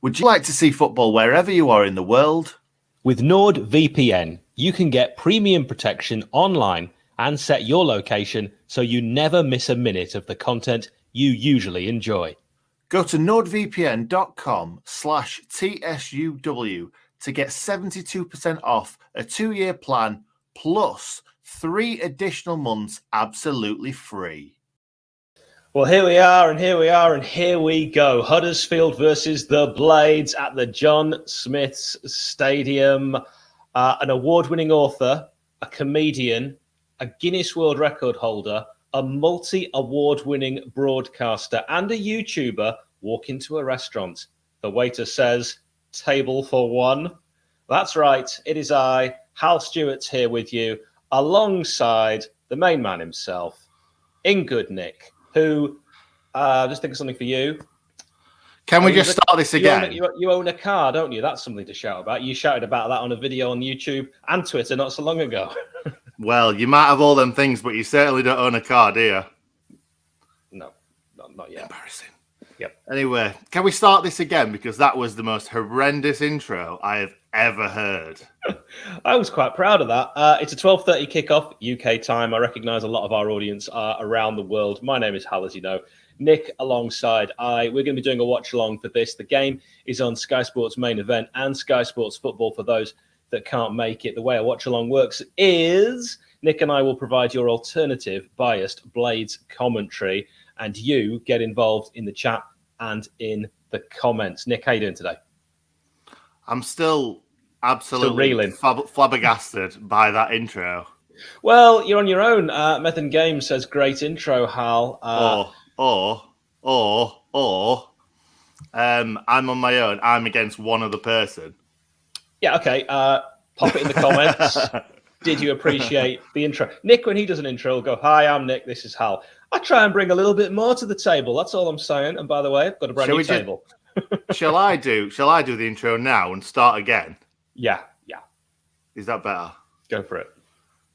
Would you like to see football wherever you are in the world? With NordVPN, you can get premium protection online and set your location so you never miss a minute of the content you usually enjoy. Go to nordvpn.com/TSUW to get 72% off a 2-year plan plus 3 additional months absolutely free. Well, here we are, and here we go. Huddersfield versus the Blades at the John Smith's Stadium. An award-winning author, a comedian, a Guinness World Record holder, a multi-award-winning broadcaster, and a YouTuber walk into a restaurant. The waiter says, "Table for one." That's right, it is I, Hal Stewart's here with you, alongside the main man himself, in good Nick, who, just think of something for you. Can we just start this again? You own a car, don't you? That's something to shout about. You shouted about that on a video on YouTube and Twitter not so long ago. Well, you might have all them things, but you certainly don't own a car, do you? No, not yet. Embarrassing. Yep. Anyway, can we start this again? Because that was the most horrendous intro I have ever heard. I was quite proud of that. It's a 12:30 kickoff UK time. I recognise a lot of our audience are around the world. My name is Hal, as you know. Nick alongside we're going to be doing a watch along for this. The game is on Sky Sports main event and Sky Sports Football for those that can't make it. The way a watch along works is Nick and I will provide your alternative biased Blades commentary, and you get involved in the chat and in the comments. Nick, how you doing today? I'm still absolutely flabbergasted by that intro. Well, you're on your own. Method Games says, great intro, Hal. I'm on my own. I'm against one other person. Yeah, okay. Pop it in the comments. Did you appreciate the intro? Nick, when he does an intro, will go, "Hi, I'm Nick. This is Hal." I try and bring a little bit more to the table. That's all I'm saying. And by the way, I've got a brand new table. Shall I do the intro now and start again? Yeah. Is that better? Go for it.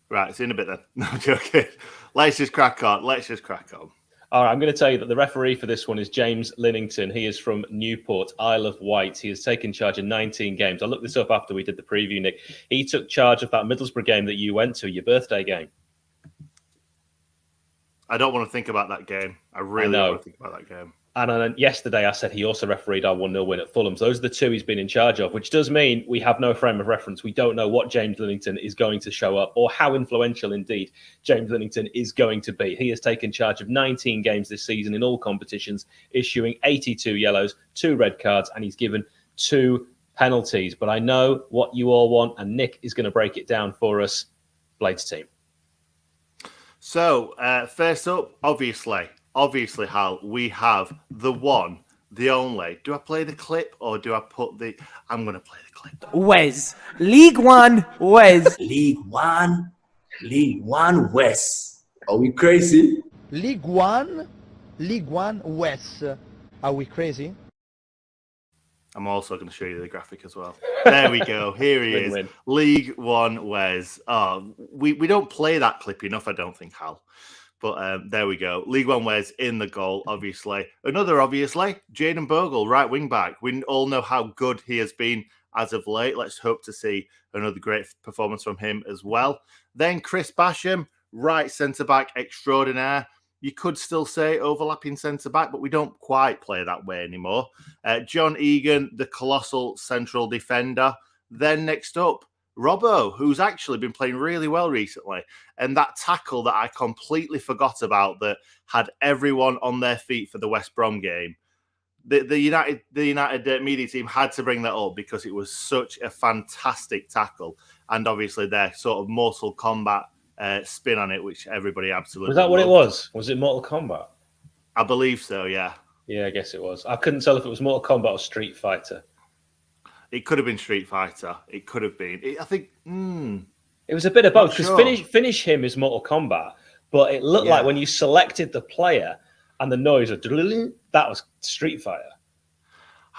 Right, it's in a bit then. No, I'm joking. Let's just crack on. All right, I'm going to tell you that the referee for this one is James Linnington. He is from Newport, Isle of Wight. He has taken charge of 19 games. I looked this up after we did the preview, Nick. He took charge of that Middlesbrough game that you went to, your birthday game. I don't want to think about that game. I really don't want to think about that game. And then yesterday I said he also refereed our 1-0 win at Fulham. So those are the two he's been in charge of, which does mean we have no frame of reference. We don't know what James Linnington is going to show up or how influential indeed James Linnington is going to be. He has taken charge of 19 games this season in all competitions, issuing 82 yellows, 2 red cards, and he's given 2 penalties. But I know what you all want, and Nick is going to break it down for us. Blades team. So, first up, obviously, Hal, we have the one, the only. Do I play the clip or do I put the... I'm going to play the clip. 𝐍𝐸. League One, 𝐍𝐸. League One West. Are we crazy? League One West. Are we crazy? I'm also going to show you the graphic as well. There we go. Here he is. Win. League One 𝐍𝐸. Oh, we don't play that clip enough, I don't think, Hal. But there we go. League One 𝐍𝐸 in the goal, obviously. Obviously, Jayden Bogle, right wing back. We all know how good he has been as of late. Let's hope to see another great performance from him as well. Then Chris Basham, right centre-back extraordinaire. You could still say overlapping centre-back, but we don't quite play that way anymore. John Egan, the colossal central defender. Then next up, Robbo, who's actually been playing really well recently. And that tackle that I completely forgot about that had everyone on their feet for the West Brom game. The United media team had to bring that up because it was such a fantastic tackle. And obviously their sort of Mortal Kombat spin on it, which everybody absolutely Was that what loved. it was? Was it Mortal Kombat? I believe so, yeah. Yeah, I guess it was. I couldn't tell if it was Mortal Kombat or Street Fighter. It could have been Street Fighter. It could have been. I think... It was a bit of both, because sure. finish him is Mortal Kombat, but it looked like when you selected the player and the noise of that was Street Fighter.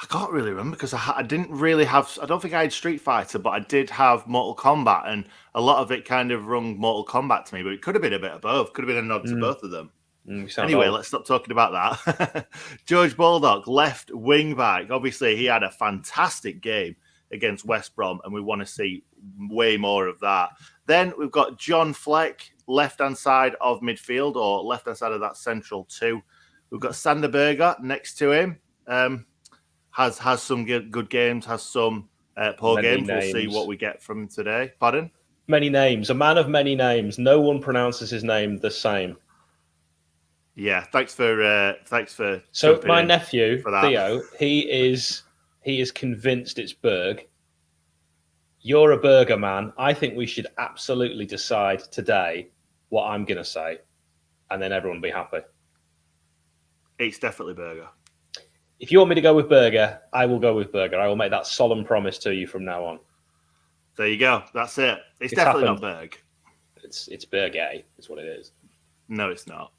I can't really remember because I didn't really have... I don't think I had Street Fighter, but I did have Mortal Kombat, and a lot of it kind of rung Mortal Kombat to me, but it could have been a bit of both. Could have been a nod to both of them. Anyway, let's stop talking about that. George Baldock, left wing back. Obviously, he had a fantastic game against West Brom, and we want to see way more of that. Then we've got John Fleck, left-hand side of midfield, or left-hand side of that central two. We've got Sander Berger next to him. Has some good games, has some poor games. We'll see what we get from him today. Pardon? Many names. A man of many names. No one pronounces his name the same. Yeah, thanks for. So my nephew Theo, he is convinced it's Berg. You're a burger man. I think we should absolutely decide today what I'm going to say, and then everyone will be happy. It's definitely Berger. If you want me to go with Berger, I will go with Berger. I will make that solemn promise to you from now on. There you go. That's it. It's definitely not Berg. It's Berger. It's what it is. No, it's not.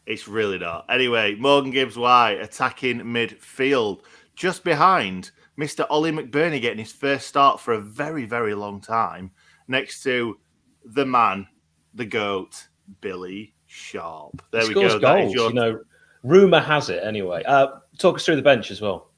It's really not. Anyway, Morgan Gibbs-White attacking midfield, just behind Mr. Ollie McBurney getting his first start for a very, very long time, next to the man, the GOAT, Billy Sharp. There we go. Goals, rumour has it anyway. Talk us through the bench as well.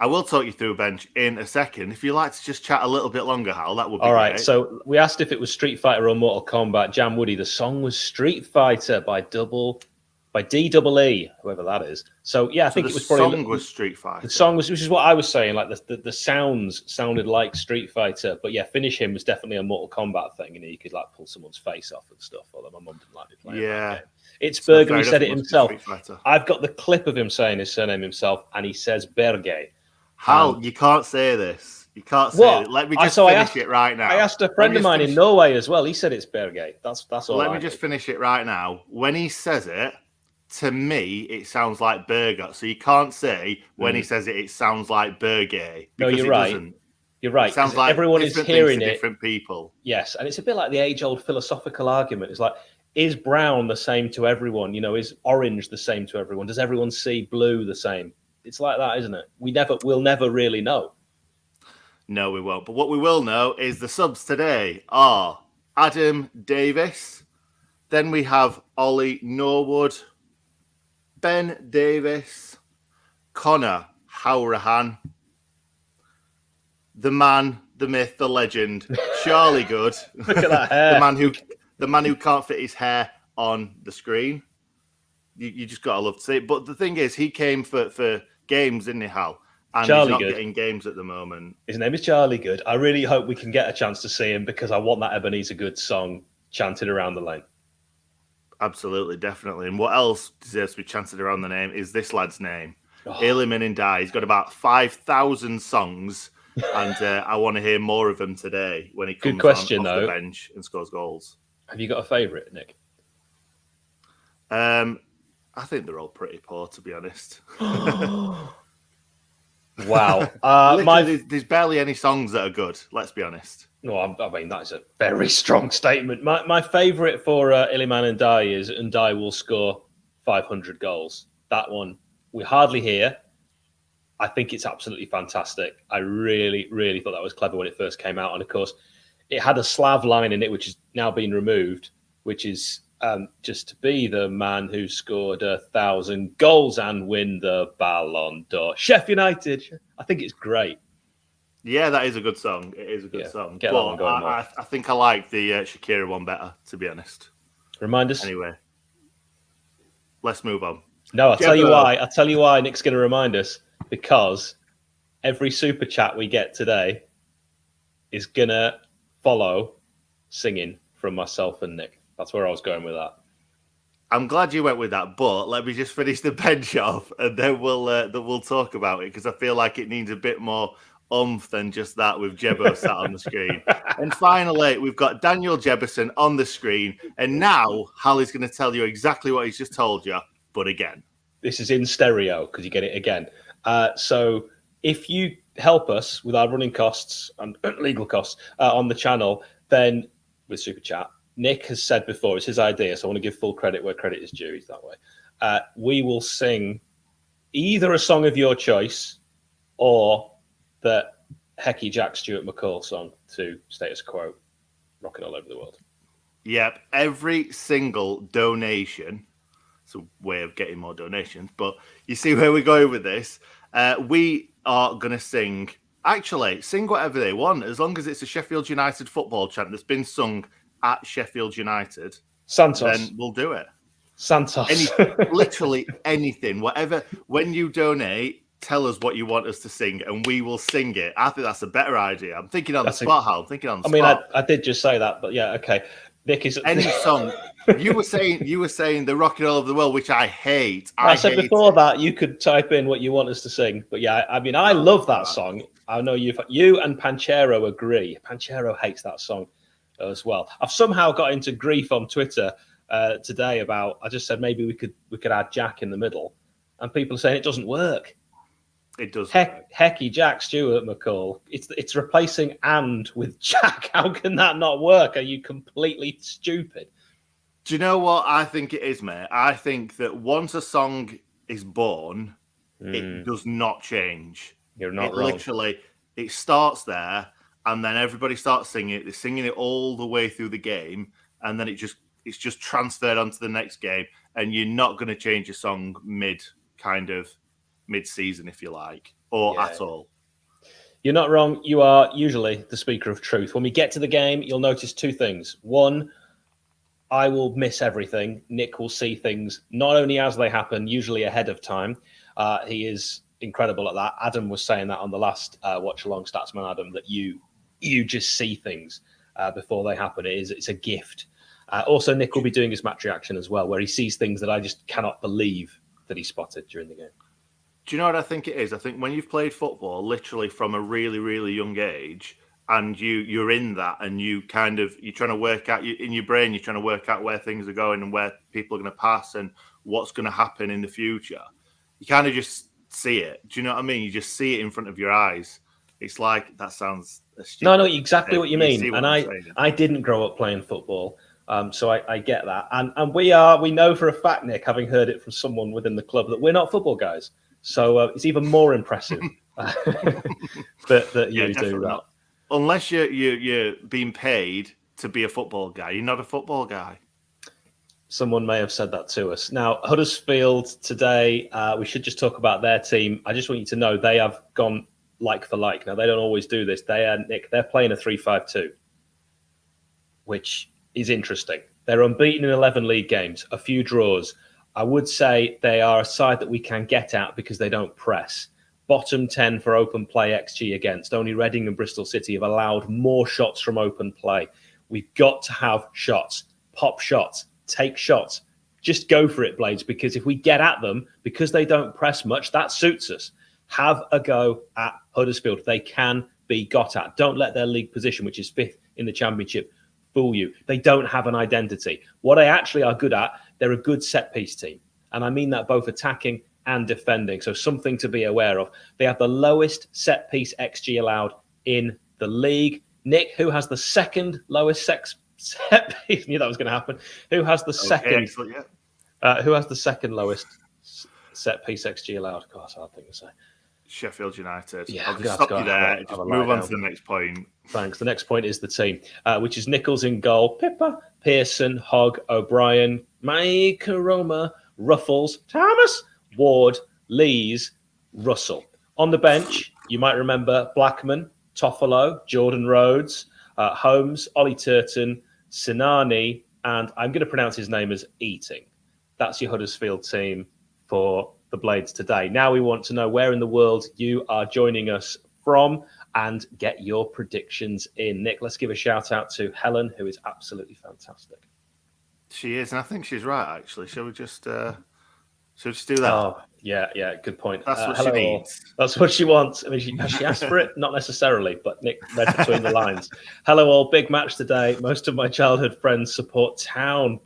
I will talk you through a bench in a second. If you'd like to just chat a little bit longer, Hal, that would be all right. Great. So we asked if it was Street Fighter or Mortal Kombat. Jam Woody, the song was Street Fighter by DEE, whoever that is. So yeah, I think it was probably the song was Street Fighter. The song was, which is what I was saying. Like the sounds sounded like Street Fighter, but yeah, Finish Him was definitely a Mortal Kombat thing, and you could like pull someone's face off and stuff. Although my mum didn't like me playing that game. It's Berger who said it himself. I've got the clip of him saying his surname himself, and he says Berger. Hal, you can't say this. You can't say it. Let me just finish it right now. I asked a friend of mine in Norway as well. He said it's Berger. That's all. Let me just finish it right now. When he says it, to me, it sounds like burger. So you can't say when he says it, it sounds like Berger. No, you're right. Doesn't. You're right. It sounds like everyone is hearing it. Different people. Yes, and it's a bit like the age-old philosophical argument. It's like, is brown the same to everyone? Is orange the same to everyone? Does everyone see blue the same? It's like that, isn't it? We'll never really know. No, we won't. But what we will know is the subs today are Adam Davis. Then we have Ollie Norwood, Ben Davis, Connor Howrahan, the man, the myth, the legend, Charlie Good. Look at that hair. the man who can't fit his hair on the screen. You just gotta love to see it. But the thing is, he came for games, didn't he, Hal? And Charlie he's not Good. getting games at the moment. His name is Charlie Good. I really hope we can get a chance to see him because I want that Ebenezer Good song chanted around the lane. Absolutely, definitely. And what else deserves to be chanted around the name is this lad's name. Eilimin and Die. He's got about 5,000 songs, and I want to hear more of him today when he comes off the bench and scores goals. Have you got a favourite, Nick? I think they're all pretty poor, to be honest. Wow. There's barely any songs that are good, let's be honest. No, I mean, that's a very strong statement. My favourite for Eilimin and Die is And Die will score 500 goals. That one we hardly hear. I think it's absolutely fantastic. I really, really thought that was clever when it first came out. And of course, it had a Slav line in it, which has now been removed, which is just to be the man who scored 1,000 goals and win the Ballon d'Or. Sheff United. I think it's great. Yeah, that is a good song. It is a good song. Get that one going. I think I like the Shakira one better, to be honest. Remind us. Anyway, let's move on. No, I'll tell you why. I'll tell you why Nick's going to remind us. Because every super chat we get today is going to follow singing from myself and Nick. That's where I was going with that. I'm glad you went with that, but let me just finish the bench off, and then we'll talk about it, because I feel like it needs a bit more oomph than just that with Jebbo sat on the screen. And finally, we've got Daniel Jebberson on the screen, and now Hallie's going to tell you exactly what he's just told you, but again. This is in stereo, because you get it again. So if you help us with our running costs and legal costs on the channel, then with Super Chat, Nick has said before, it's his idea, so I want to give full credit where credit is due. He's that way. We will sing either a song of your choice or the Hecky Jack Stuart McCall song to Status Quo, Rocking All Over the World. Yep. Every single donation. It's a way of getting more donations, but you see where we're going with this. We are going to sing. Actually, sing whatever they want, as long as it's a Sheffield United football chant that's been sung at Sheffield United. Santos. Then we'll do it. Santos. Literally anything, whatever. When you donate, tell us what you want us to sing, and we will sing it. I think that's a better idea. I'm thinking on the spot, Hal. I'm thinking on the spot. I did just say that, but yeah, okay. Nick is any song. You were saying the Rocking All Over the World, which I hate. I said before that you could type in what you want us to sing, but yeah, I mean, I love that song. I know you and Panchero agree. Panchero hates that song as well. I've somehow got into grief on Twitter today about. I just said maybe we could add Jack in the middle, and people are saying it doesn't work. It does. Hecky Jack Stewart McCall. It's replacing and with Jack. How can that not work? Are you completely stupid? Do you know what I think it is, mate? I think that once a song is born, it does not change. You're not wrong. Literally, it starts there, and then everybody starts singing it. They're singing it all the way through the game, and then it's just transferred onto the next game, and you're not going to change a song mid-season, if you like, or at all. You're not wrong. You are usually the speaker of truth. When we get to the game, you'll notice two things. One, I will miss everything. Nick will see things not only as they happen, usually ahead of time. He is incredible at that. Adam was saying that on the last Watchalong Statsman, Adam, that you just see things before they happen. It's a gift. Also, Nick will be doing his match reaction as well, where he sees things that I just cannot believe that he spotted during the game. Do you know what I think it is? I think when you've played football literally from a really, really young age, and you're in that, and you're trying to work out in your brain, you're trying to work out where things are going and where people are going to pass and what's going to happen in the future. You kind of just see it. Do you know what I mean? You just see it in front of your eyes. It's like, that sounds stupid. No, I know exactly what you mean. And I didn't grow up playing football. So I get that. And we know for a fact, Nick, having heard it from someone within the club, that we're not football guys. So it's even more impressive that you do that. Not. Unless you're being paid to be a football guy, you're not a football guy. Someone may have said that to us. Now, Huddersfield today, we should just talk about their team. I just want you to know they have gone like for like. Now, they don't always do this. They're playing a 3-5-2, which is interesting. They're unbeaten in 11 league games, a few draws. I would say they are a side that we can get at because they don't press. Bottom 10 for open play XG against. Only Reading and Bristol City have allowed more shots from open play. We've got to have shots, pop shots, take shots. Just go for it, Blades, because if we get at them, because they don't press much, that suits us. Have a go at Huddersfield. They can be got at. Don't let their league position, which is 5th in the Championship, fool you. They don't have an identity. What they actually are good at, they're a good set-piece team. And I mean that both attacking and defending. So something to be aware of. They have the lowest set-piece XG allowed in the league. Nick, who has the second lowest set-piece? Knew that was going to happen. Who has the second? Who has the second lowest set-piece XG allowed? God, that's a hard thing to say. Sheffield United. Yeah, I'll just stop you there. Just move on to the next point. Thanks. The next point is the team, which is Nichols in goal, Pippa, Pearson, Hogg, O'Brien, Mike Roma, Ruffles, Thomas, Ward, Lees, Russell. On the bench, you might remember Blackman, Toffolo, Jordan Rhodes, Holmes, Ollie Turton, Sinani, and I'm going to pronounce his name as Eating. That's your Huddersfield team for the Blades today. Now we want to know where in the world you are joining us from and get your predictions in. Nick, let's give a shout out to Helen, who is absolutely fantastic. She is, and I think she's right, actually. Shall we just do that? Oh, yeah, good point. That's what she needs. That's what she wants. I mean, she asked for it, not necessarily, but Nick read between the lines. Hello all, big match today. Most of my childhood friends support Town.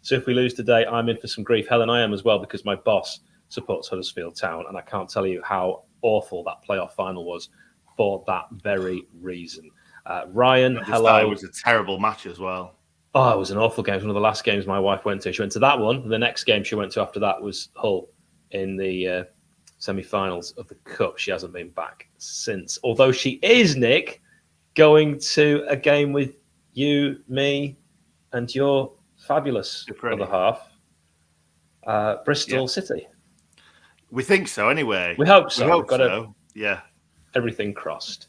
So if we lose today, I'm in for some grief. Helen, I am as well, because my boss supports Huddersfield Town, and I can't tell you how awful that playoff final was for that very reason. Ryan, hello. It was a terrible match as well. Oh, it was an awful game. It was one of the last games my wife went to. She went to that one. The next game she went to after that was Hull in the semi-finals of the Cup. She hasn't been back since. Although she is, Nick, going to a game with you, me, and your fabulous other half, Bristol City. We think so, anyway. We hope so. We've got everything crossed.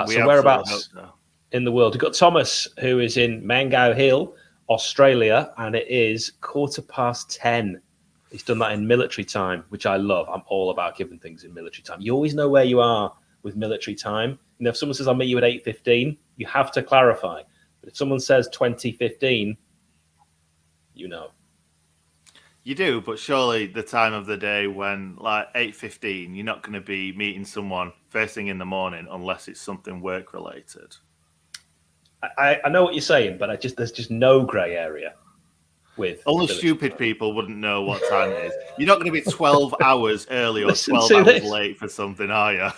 We So whereabouts hope so. in the world? We've got Thomas, who is in Mango Hill, Australia, and it is 10:15. He's done that in military time, which I love. I'm all about giving things in military time. You always know where you are with military time. You know, if someone says, I'll meet you at 8:15, you have to clarify. But if someone says 20:15, you know. You do, but surely the time of the day when, like, 8:15, you're not going to be meeting someone first thing in the morning unless it's something work-related. I know what you're saying, but there's just no grey area. Only stupid people wouldn't know what time it is. You're not going to be 12 hours early or 12 hours late for something, are you?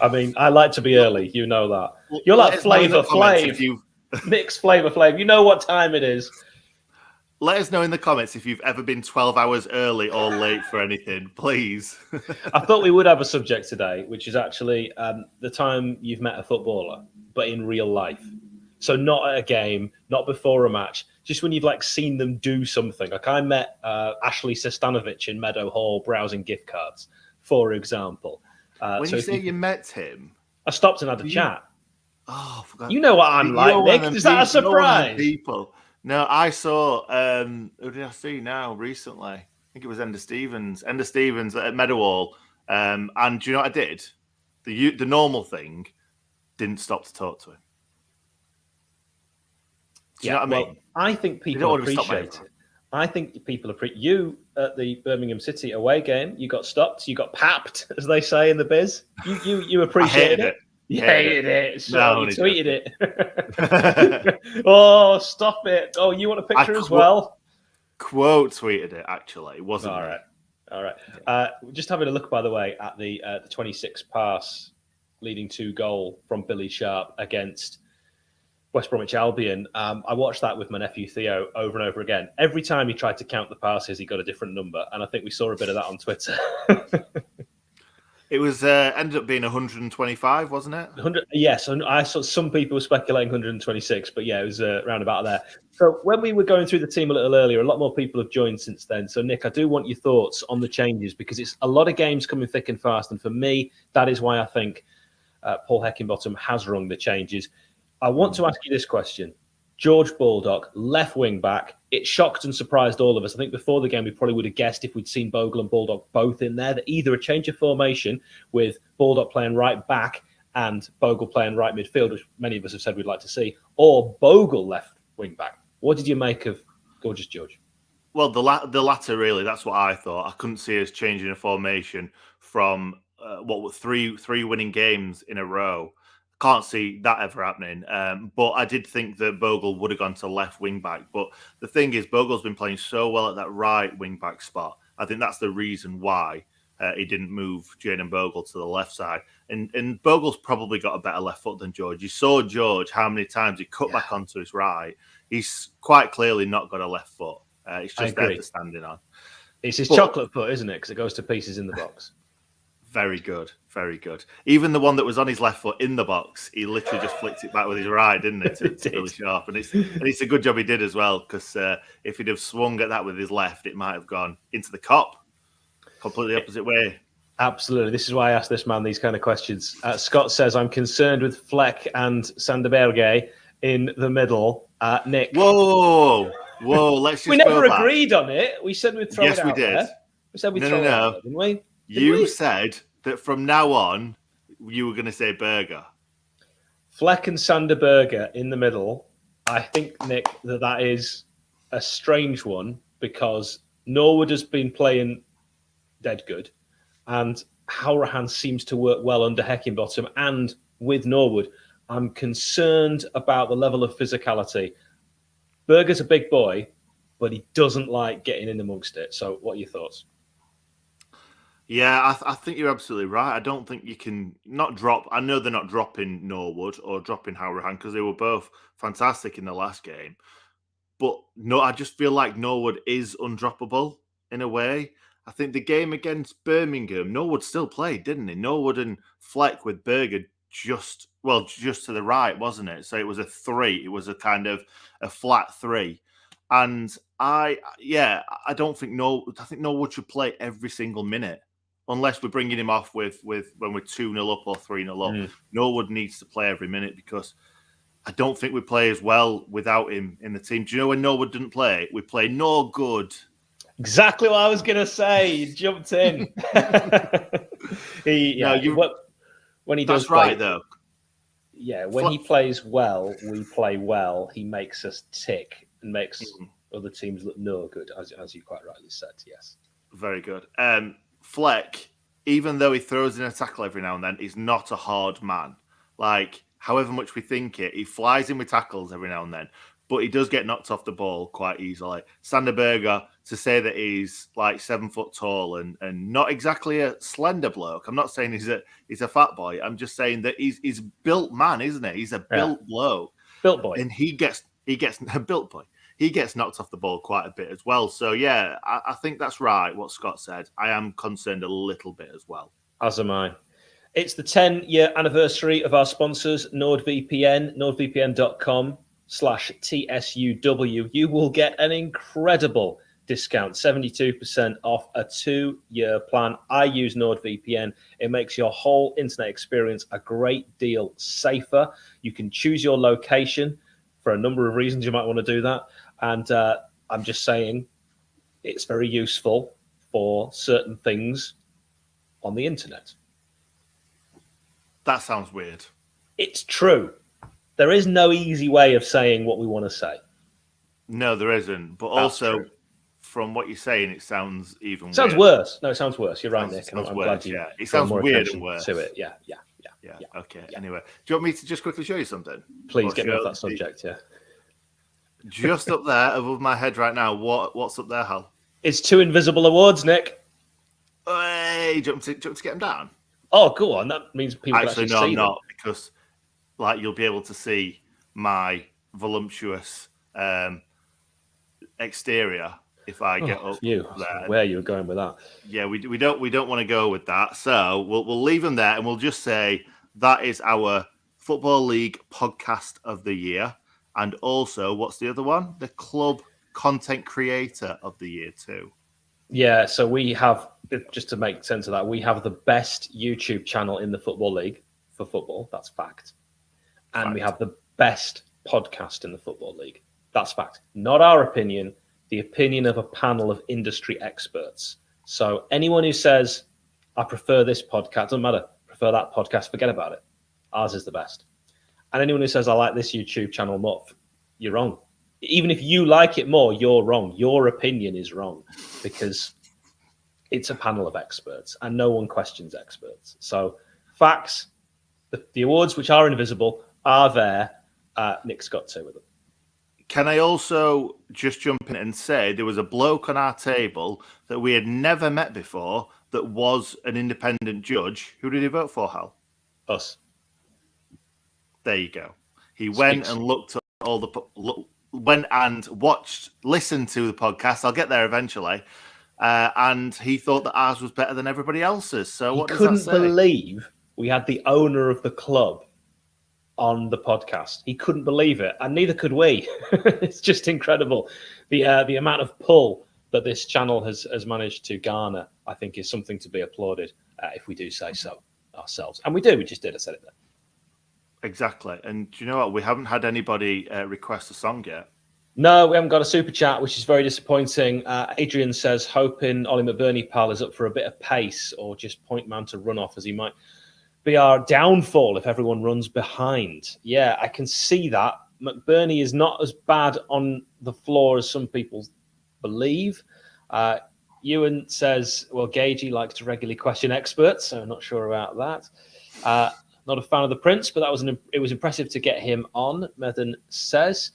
I mean, I like to be early. You know that. You're like Flavor Flav. Nick's Flavor Flav. You know what time it is. Let us know in the comments if you've ever been 12 hours early or late for anything, please. I thought we would have a subject today, which is actually the time you've met a footballer, but in real life. So not at a game, not before a match, just when you've like seen them do something. Like I met Ashley Sestanovic in Meadow Hall browsing gift cards, for example. When you say you met him, I stopped and had a chat. Oh, I forgot. You know what I'm like, Nick. Is that a surprise? People. No, I saw. Who did I see now recently? I think it was Ender Stevens. Ender Stevens at Meadow Hall. And do you know what I did? The normal thing. Didn't stop to talk to him. Do you know what I mean? I think people appreciate it. I think people appreciate you at the Birmingham City away game. You got stopped. You got papped, as they say in the biz. You appreciated it. You hated it. So you tweeted it. Oh, stop it. Oh, you want a picture as well? Quote tweeted it, actually. It wasn't. All right. Just having a look, by the way, at the 26 pass leading to goal from Billy Sharp against West Bromwich Albion. I watched that with my nephew Theo over and over again. Every time he tried to count the passes, he got a different number. And I think we saw a bit of that on Twitter. It was ended up being 125, wasn't it? 100. Yes, and I saw some people were speculating 126, but yeah, it was around about there. So when we were going through the team a little earlier, a lot more people have joined since then. So Nick, I do want your thoughts on the changes because it's a lot of games coming thick and fast, and for me, that is why I think Paul Heckingbottom has rung the changes. I want to ask you this question. George Baldock, left wing back. It shocked and surprised all of us. I think before the game, we probably would have guessed if we'd seen Bogle and Baldock both in there, that either a change of formation with Baldock playing right back and Bogle playing right midfield, which many of us have said we'd like to see, or Bogle left wing back. What did you make of Gorgeous George? Well, the latter, really. That's what I thought. I couldn't see us changing a formation from what were three winning games in a row. Can't see that ever happening. But I did think that Bogle would have gone to left wing back. But the thing is, Bogle's been playing so well at that right wing back spot. I think that's the reason why he didn't move Jayden Bogle to the left side. And Bogle's probably got a better left foot than George. You saw George, how many times he cut back onto his right. He's quite clearly not got a left foot. It's just there for standing on. It's his chocolate foot, isn't it? Because it goes to pieces in the box. Very good, very good. Even the one that was on his left foot in the box, he literally just flicked it back with his right, didn't it? To Billy Sharp, and it's a good job he did as well, because if he'd have swung at that with his left, it might have gone into the cop, completely opposite way. Absolutely. This is why I ask this man these kind of questions. Scott says, "I'm concerned with Fleck and Sanderberge in the middle." Nick, whoa, let's just. We never agreed on it. We said we'd throw it out. Yes, we did. There. We said we'd throw it out, there, didn't we? You said that from now on, you were going to say Berger. Fleck and Sanderberge in the middle. I think, Nick, that is a strange one because Norwood has been playing dead good and Halrahan seems to work well under Heckingbottom and with Norwood. I'm concerned about the level of physicality. Berger's a big boy, but he doesn't like getting in amongst it. So what are your thoughts? Yeah, I think you're absolutely right. I don't think you can not drop. I know they're not dropping Norwood or dropping Halrahan because they were both fantastic in the last game. But no, I just feel like Norwood is undroppable in a way. I think the game against Birmingham, Norwood still played, didn't he? Norwood and Fleck with Berger just to the right, wasn't it? So it was a 3. It was a kind of a flat 3. And I don't think I think Norwood should play every single minute unless we're bringing him off with when we're 2-0 up or 3-0 up. Norwood needs to play every minute because I don't think we play as well without him in the team. Do you know when Norwood didn't play? We play no good. Exactly what I was going to say. You jumped in. When he does that's right, play, though. Yeah, when he plays well, we play well. He makes us tick and makes other teams look no good, as you quite rightly said. Yes, very good. Fleck, even though he throws in a tackle every now and then, is not a hard man. Like, however much we think it, he flies in with tackles every now and then, but he does get knocked off the ball quite easily. Sander Berger, to say that he's like 7 foot tall and not exactly a slender bloke. I'm not saying he's a fat boy. I'm just saying that he's built man, isn't he? He's a built bloke. Built boy. And he gets a built boy. He gets knocked off the ball quite a bit as well. So, yeah, I think that's right, what Scott said. I am concerned a little bit as well. As am I. It's the 10-year anniversary of our sponsors, NordVPN, nordvpn.com/TSUW. You will get an incredible discount, 72% off a 2-year plan. I use NordVPN. It makes your whole internet experience a great deal safer. You can choose your location for a number of reasons. You might want to do that. And I'm just saying it's very useful for certain things on the internet. That sounds weird. It's true. There is no easy way of saying what we want to say. No, there isn't. But That's also, true. From what you're saying, it sounds even sounds weird. worse. No, it sounds worse. You're right, Nick. I'm glad you it sounds more weird attention and worse. to it. Yeah. Okay. Yeah. Anyway, do you want me to just quickly show you something? Please get me off that subject, yeah. Just up there above my head right now. What's up there, Hal? It's 2 invisible awards, Nick. Hey, do you want to get them down? Oh, go on. That means people Actually, can no, see I'm them. not, because you'll be able to see my voluptuous exterior if I get up there. Where you were going with that? Yeah, we don't want to go with that. So we'll leave them there, and we'll just say that is our Football League podcast of the year, and also what's the other one? The club content creator of the year too. Yeah, so we have, just to make sense of that, we have the best YouTube channel in the Football League for football. That's fact. And we have the best podcast in the Football League. That's fact. Not our opinion, the opinion of a panel of industry experts. So anyone who says, I prefer this podcast, doesn't matter, prefer that podcast, forget about it. Ours is the best. And anyone who says, I like this YouTube channel more, you're wrong. Even if you like it more, you're wrong. Your opinion is wrong because it's a panel of experts and no one questions experts. So facts, the awards, which are invisible, are there. Nick's got 2 of them. Can I also just jump in and say there was a bloke on our table that we had never met before that was an independent judge. Who did he vote for, Hal? Us. There you go. He went and looked at all went and listened to the podcast. I'll get there eventually. And he thought that ours was better than everybody else's. So what does that say? He couldn't believe we had the owner of the club on the podcast. He couldn't believe it, and neither could we. It's just incredible. The amount of pull that this channel has managed to garner, I think, is something to be applauded, if we do say so ourselves. And we do. We just did. I said it there. Exactly. And do you know what? We haven't had anybody request a song yet. No, we haven't got a super chat, which is very disappointing. Adrian says, hoping Ollie McBurney pal is up for a bit of pace or just point man to run off, as he might be our downfall if everyone runs behind. Yeah, I can see that. McBurney is not as bad on the floor as some people believe. Ewan says, well, 𝐍𝐨𝐫𝐝𝐍 likes to regularly question experts, so I'm not sure about that. Not a fan of the Prince, but it was impressive to get him on, Methan says.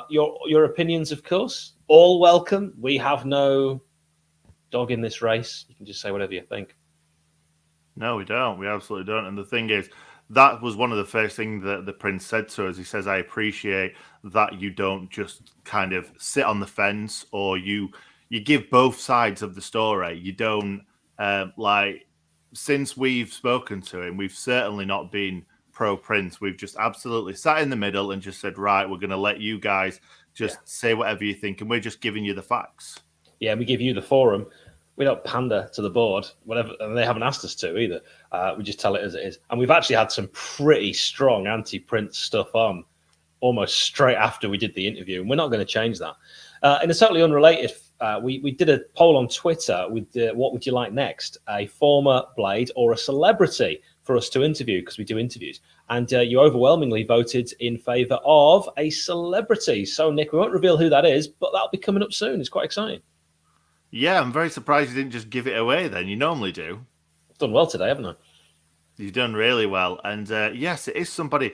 Your opinions, of course, all welcome. We have no dog in this race. You can just say whatever you think. No, we don't. We absolutely don't. And the thing is, that was one of the first things that the Prince said to us. He says, I appreciate that you don't just kind of sit on the fence, or you give both sides of the story. You don't, since we've spoken to him, we've certainly not been pro Prince. We've just absolutely sat in the middle and just said, right, we're going to let you guys just say whatever you think, and we're just giving you the facts. Yeah, we give you the forum. We don't pander to the board, whatever, and they haven't asked us to either. We just tell it as it is. And we've actually had some pretty strong anti-Prince stuff on almost straight after we did the interview, and we're not going to change that. In a totally unrelated, we did a poll on Twitter with what would you like next, a former Blade or a celebrity for us to interview, because we do interviews. And you overwhelmingly voted in favour of a celebrity. So, Nick, we won't reveal who that is, but that'll be coming up soon. It's quite exciting. Yeah, I'm very surprised you didn't just give it away then. You normally do. I've done well today, haven't I? You've done really well. And yes, it is somebody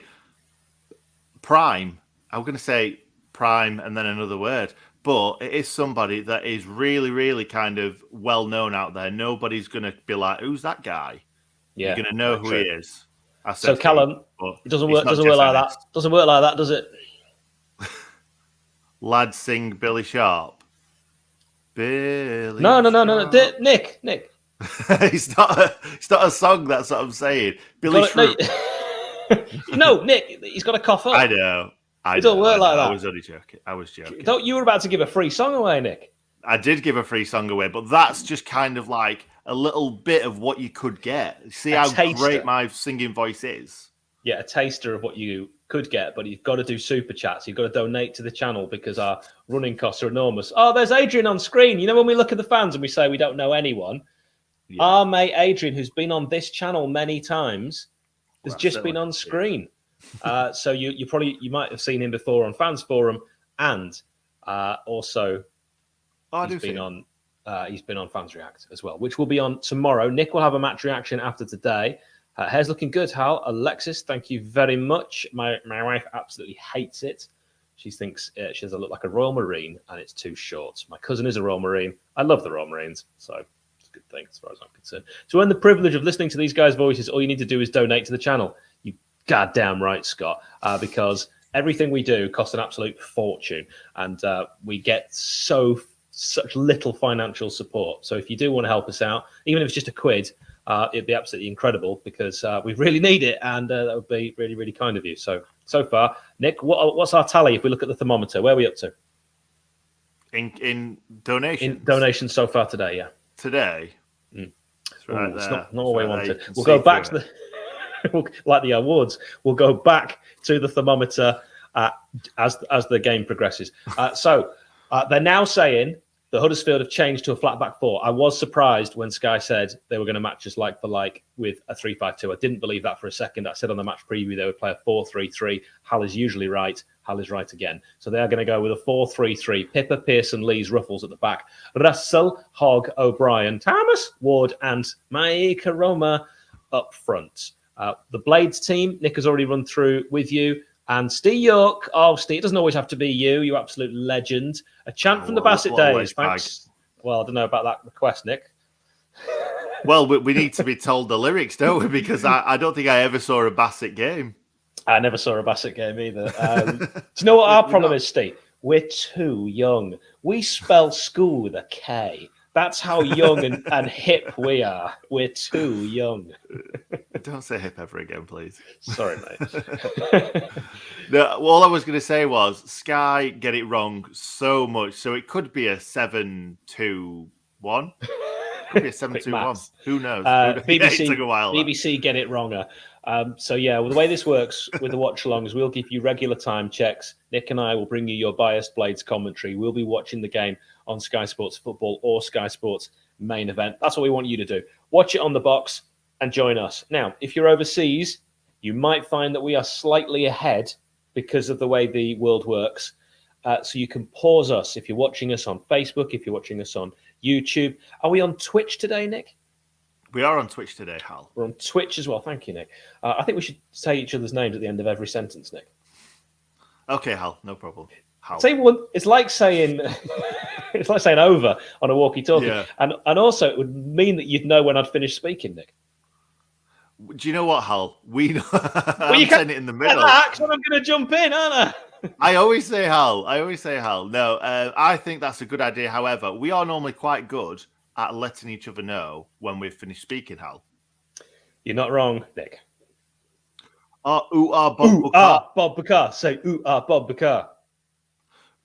prime. I'm going to say prime and then another word. But it is somebody that is really, really kind of well known out there. Nobody's going to be like, who's that guy? Yeah, you're going to know who he is. So Callum, it doesn't work like that. Doesn't work like that, does it? Lad sing Billy Sharp. Billy. No. Nick. it's not a song. That's what I'm saying. Billy Sharp. No, Nick. He's got a cough up. I know. It don't work like that. I was only joking. You were about to give a free song away, Nick. I did give a free song away, but that's just kind of like a little bit of what you could get. See how great my singing voice is. Yeah, a taster of what you could get, but you've got to do super chats. You've got to donate to the channel because our running costs are enormous. Oh, there's Adrian on screen. You know, when we look at the fans and we say we don't know anyone, our mate Adrian, who's been on this channel many times, has just been on screen. So you might have seen him before on Fans Forum, and also he's been on Fans React as well, which will be on tomorrow. Nick will have a match reaction after today. Hair's looking good, Hal. Alexis, thank you very much. My wife absolutely hates it. She thinks she doesn't look like a Royal Marine and it's too short. My cousin is a Royal Marine. I love the Royal Marines, so it's a good thing as far as I'm concerned. To earn the privilege of listening to these guys' voices, all you need to do is donate to the channel. You goddamn right, Scott, because everything we do costs an absolute fortune, and we get such little financial support. So if you do want to help us out, even if it's just £1, it'd be absolutely incredible, because we really need it, and that would be really, really kind of you. So far, Nick, what's our tally if we look at the thermometer? Where are we up to? In donations? In donations so far today, yeah. Today? It's right there. It's not what we wanted. We'll go back to the... like the awards, we'll go back to the thermometer as the game progresses. So they're now saying the Huddersfield have changed to a flat back four. I was surprised when Sky said they were going to match us like for like with a 3-5-2. I didn't believe that for a second. I said on the match preview they would play a 4-3-3. Hal is usually right. Hal is right again. So they are going to go with a 4-3-3. Pippa, Pearson, Lees, Ruffles at the back. Russell, Hogg, O'Brien, Thomas, Ward, and Maika Roma up front. The Blades team, Nick has already run through with you. And Steve York. Oh, Steve, it doesn't always have to be you absolute legend. A chant from the Bassett days. Thanks. Well, I don't know about that request, Nick. Well, we need to be told the lyrics, don't we? Because I don't think I ever saw a Bassett game. I never saw a Bassett game either. Do you know what our problem is, Steve? We're too young. We spell school with a K. That's how young and hip we are. We're too young. Don't say hip ever again, please. Sorry, mate. No, all I was going to say was Sky get it wrong so much. So it could be a 7-2-1. Could be a 7-2-1. Who knows? BBC, it took a while. BBC get it wronger. So yeah, well, the way this works with the watch-along is we'll give you regular time checks. Nick and I will bring you your biased Blades commentary. We'll be watching the game on Sky Sports Football or Sky Sports Main Event. That's what we want you to do. Watch it on the box and join us. Now, if you're overseas, you might find that we are slightly ahead because of the way the world works. So you can pause us if you're watching us on Facebook, if you're watching us on YouTube. Are we on Twitch today, Nick? We are on Twitch today, Hal. We're on Twitch as well. Thank you, Nick. I think we should say each other's names at the end of every sentence, Nick. Okay, Hal. No problem. Hal. Say one. It's like saying over on a walkie-talkie. Yeah. And also it would mean that you'd know when I'd finished speaking, Nick. Do you know what, Hal? We know. Well, you saying it in the middle. I'm going to jump in, aren't I? I always say Hal. No, I think that's a good idea. However, we are normally quite good at letting each other know when we've finished speaking, Hal. You're not wrong, Nick. Bob Ooh, Bukar. ah, Bob Bukar. Say, ooh, ah, Bob Bukar.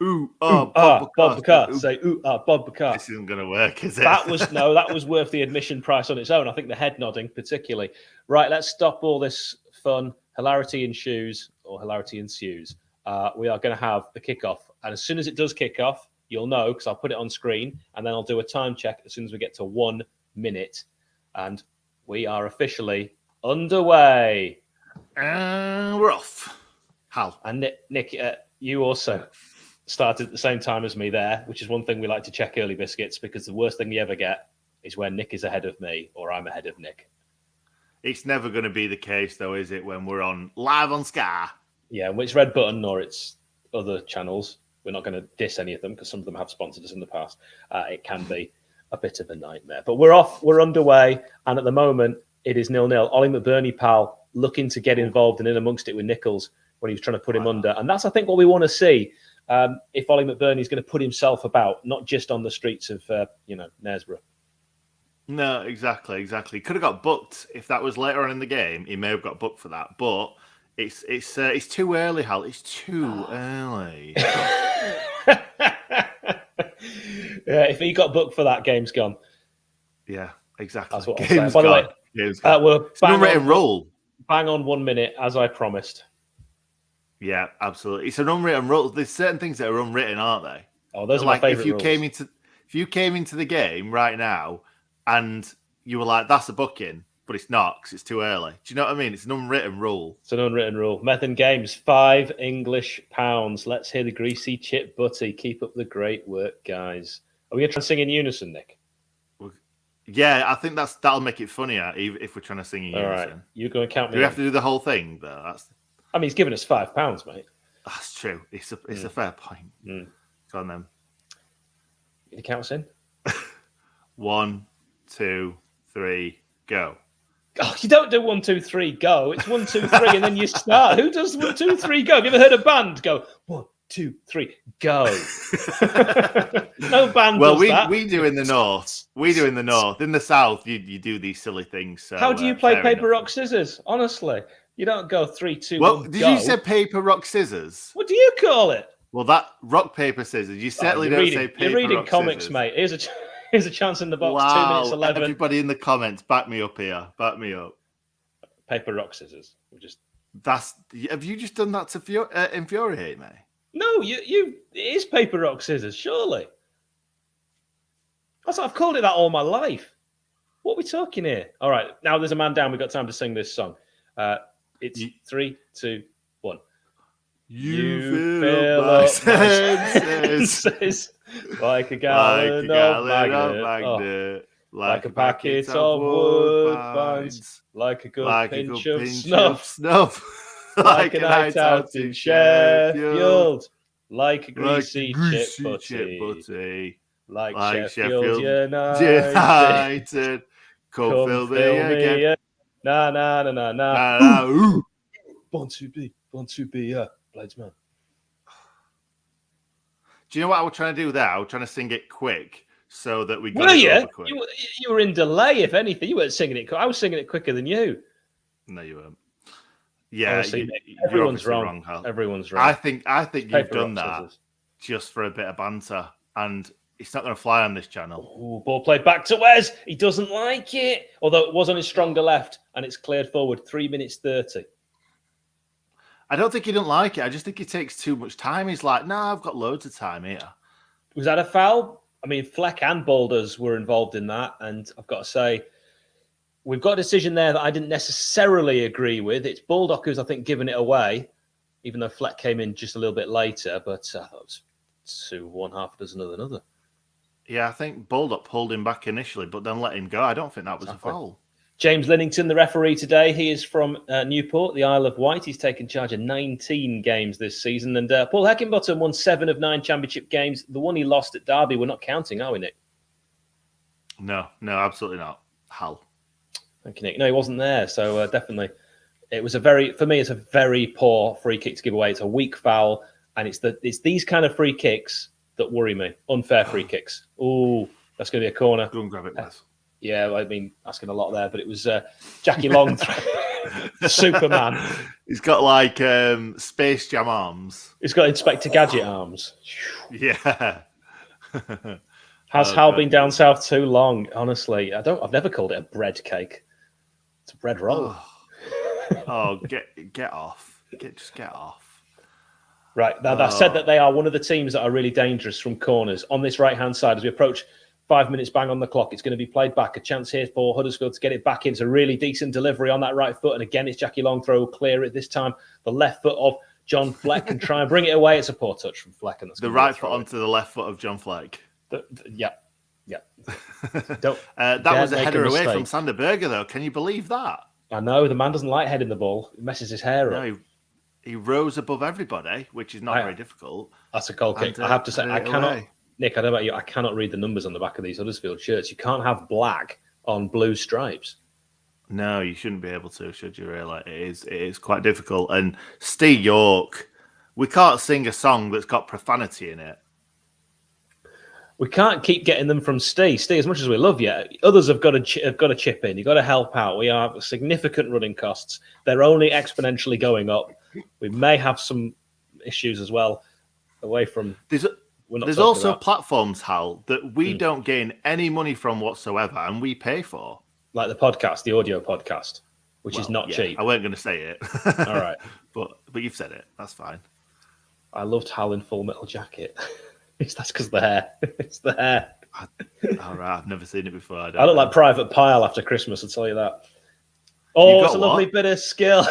Ooh, Bob Bukar. Say, ooh, ah, Bob Bukar. This isn't going to work, is it? That was worth the admission price on its own. I think the head nodding particularly. Right, let's stop all this fun. Hilarity ensues. We are going to have the kickoff. And as soon as it does kick off, you'll know because I'll put it on screen and then I'll do a time check as soon as we get to 1 minute. And we are officially underway. And we're off. Hal. And Nick, you also started at the same time as me there, which is one thing we like to check early biscuits because the worst thing you ever get is when Nick is ahead of me or I'm ahead of Nick. It's never going to be the case, though, is it, when we're on live on Sky? Yeah, it's Red Button or it's other channels. We're not going to diss any of them because some of them have sponsored us in the past. It can be a bit of a nightmare. But we're off, we're underway, and at the moment, it is 0-0. Ollie McBurney, pal, looking to get involved and in amongst it with Nichols when he was trying to put him under. And that's, I think, what we want to see. If Ollie McBurney is going to put himself about, not just on the streets of, Knaresborough. No, exactly. Could have got booked if that was later on in the game. He may have got booked for that, but it's too early, Hal. It's too early. Yeah, if he got booked for that, game's gone. Yeah, exactly. That's what I'm Game's saying. By the way, gone. Game's gone. we're It's an unwritten rule. Bang on 1 minute, as I promised. Yeah, absolutely. It's an unwritten rule. There's certain things that are unwritten, aren't they? Oh, those are like my favourite rules. If you came into the game right now and you were like, "That's a booking," but it's not because it's too early. Do you know what I mean? It's an unwritten rule. It's an unwritten rule. Method Games, £5 English. Let's hear the greasy chip butty. Keep up the great work, guys. Are we going to try and sing in unison, Nick? Yeah, I think that'll make it funnier if we're trying to sing in unison. All right, you're going to count me. Do we have to do the whole thing though? I mean, he's given us £5, mate. That's true. It's a fair point. Mm. Go on then. Can you count us in? 1, 2, 3, go. Oh, you don't do 1, 2, 3, go. It's 1, 2, 3, and then you start. Who does 1, 2, 3, go? Have you ever heard a band go 1, 2, 3, go? No band does that. We do in the north. We do in the north. In the south, you do these silly things. So, how do you play paper, rock, scissors? Honestly, you don't go 3, 2, 1, did go. you say paper, rock, scissors? What do you call it? Well, that rock, paper, scissors. You certainly don't say paper, You're reading rock, comics, scissors. mate. Here's a chance in the box. Wow. 2 minutes 11. Everybody in the comments, back me up here. Back me up. Paper, rock, scissors. Have you just done that to infuriate me? No, it is paper, rock, scissors. Surely. I've called it that all my life. What are we talking here? All right, now there's a man down. We've got time to sing this song. It's 3, 2, 1. You fill up my senses like a gallon of magnet, like a packet of woodbines, like a good pinch of snuff, like a night out in Sheffield, like a greasy chip butty, like Sheffield United. Come fill me again. Na na na na na. Born to be, Bladesman. Do you know what I was trying to do there? I was trying to sing it quick so that we got Were it you? over quick. You were in delay, if anything. You weren't singing it. I was singing it quicker than you. No, you weren't. Yeah, honestly, everyone's wrong. Hal. Everyone's wrong. I think you've done that just for a bit of banter, and it's not going to fly on this channel. Ooh, ball played back to Wes. He doesn't like it, although it was on his stronger left, and it's cleared forward. 3 minutes 30. I don't think he didn't like it. I just think he takes too much time. He's like, "Nah, I've got loads of time here." Was that a foul? I mean, Fleck and Boulders were involved in that, and I've got to say, we've got a decision there that I didn't necessarily agree with. It's Baldock who's, I think, given it away, even though Fleck came in just a little bit later, but I thought it was 2 1 half a dozen of another. Yeah, I think Baldock pulled him back initially, but then let him go. I don't think that was a foul. James Linnington, the referee today, he is from Newport, the Isle of Wight. He's taken charge of 19 games this season. And Paul Heckingbottom won 7 of 9 championship games. The one he lost at Derby, we're not counting, are we, Nick? No, absolutely not. Hal. Thank you, Nick. No, he wasn't there. So definitely, it was for me, it's a very poor free kick to give away. It's a weak foul. And it's these kind of free kicks that worry me. Unfair free kicks. Ooh, that's going to be a corner. Go and grab it, Wes. Yeah, I mean, asking a lot there, but it was Jackie Long, Superman. He's got like Space Jam arms. He's got Inspector Gadget arms. Yeah. Has Hal been down south too long? Honestly, I've never called it a bread cake. It's a bread roll. Get off. Just get off. Right. Now, that said that they are one of the teams that are really dangerous from corners. On this right-hand side, as we approach 5 minutes bang on the clock, it's going to be played back. A chance here for Huddersfield to get it back into really decent delivery on that right foot. And again, it's Jackie Long throw, clear it this time. The left foot of John Fleck can try and bring it away. It's a poor touch from Fleck. And that's the right foot onto the left foot of John Fleck. Yeah. That was a header away from Sander Berger, though. Can you believe that? I know. The man doesn't like heading the ball. It messes his hair up. He rose above everybody, which is not very difficult. That's a goal kick. I have to say, I cannot... Nick, I don't know about you. I cannot read the numbers on the back of these Huddersfield shirts. You can't have black on blue stripes. No, you shouldn't be able to, should you? Really, it is quite difficult. And Steve York, we can't sing a song that's got profanity in it. We can't keep getting them from Steve. Steve, as much as we love you, others have got to chip in. You've got to help out. We have significant running costs. They're only exponentially going up. We may have some issues as well away from. There's also platforms, Hal, that we don't gain any money from whatsoever, and we pay for. Like the podcast, the audio podcast, which is not cheap. I weren't going to say it. All right. But you've said it. That's fine. I loved Hal in Full Metal Jacket. That's because of the hair. It's the hair. All right. I've never seen it before. I look like Private Pile after Christmas, I'll tell you that. Oh, it's a lovely bit of skill.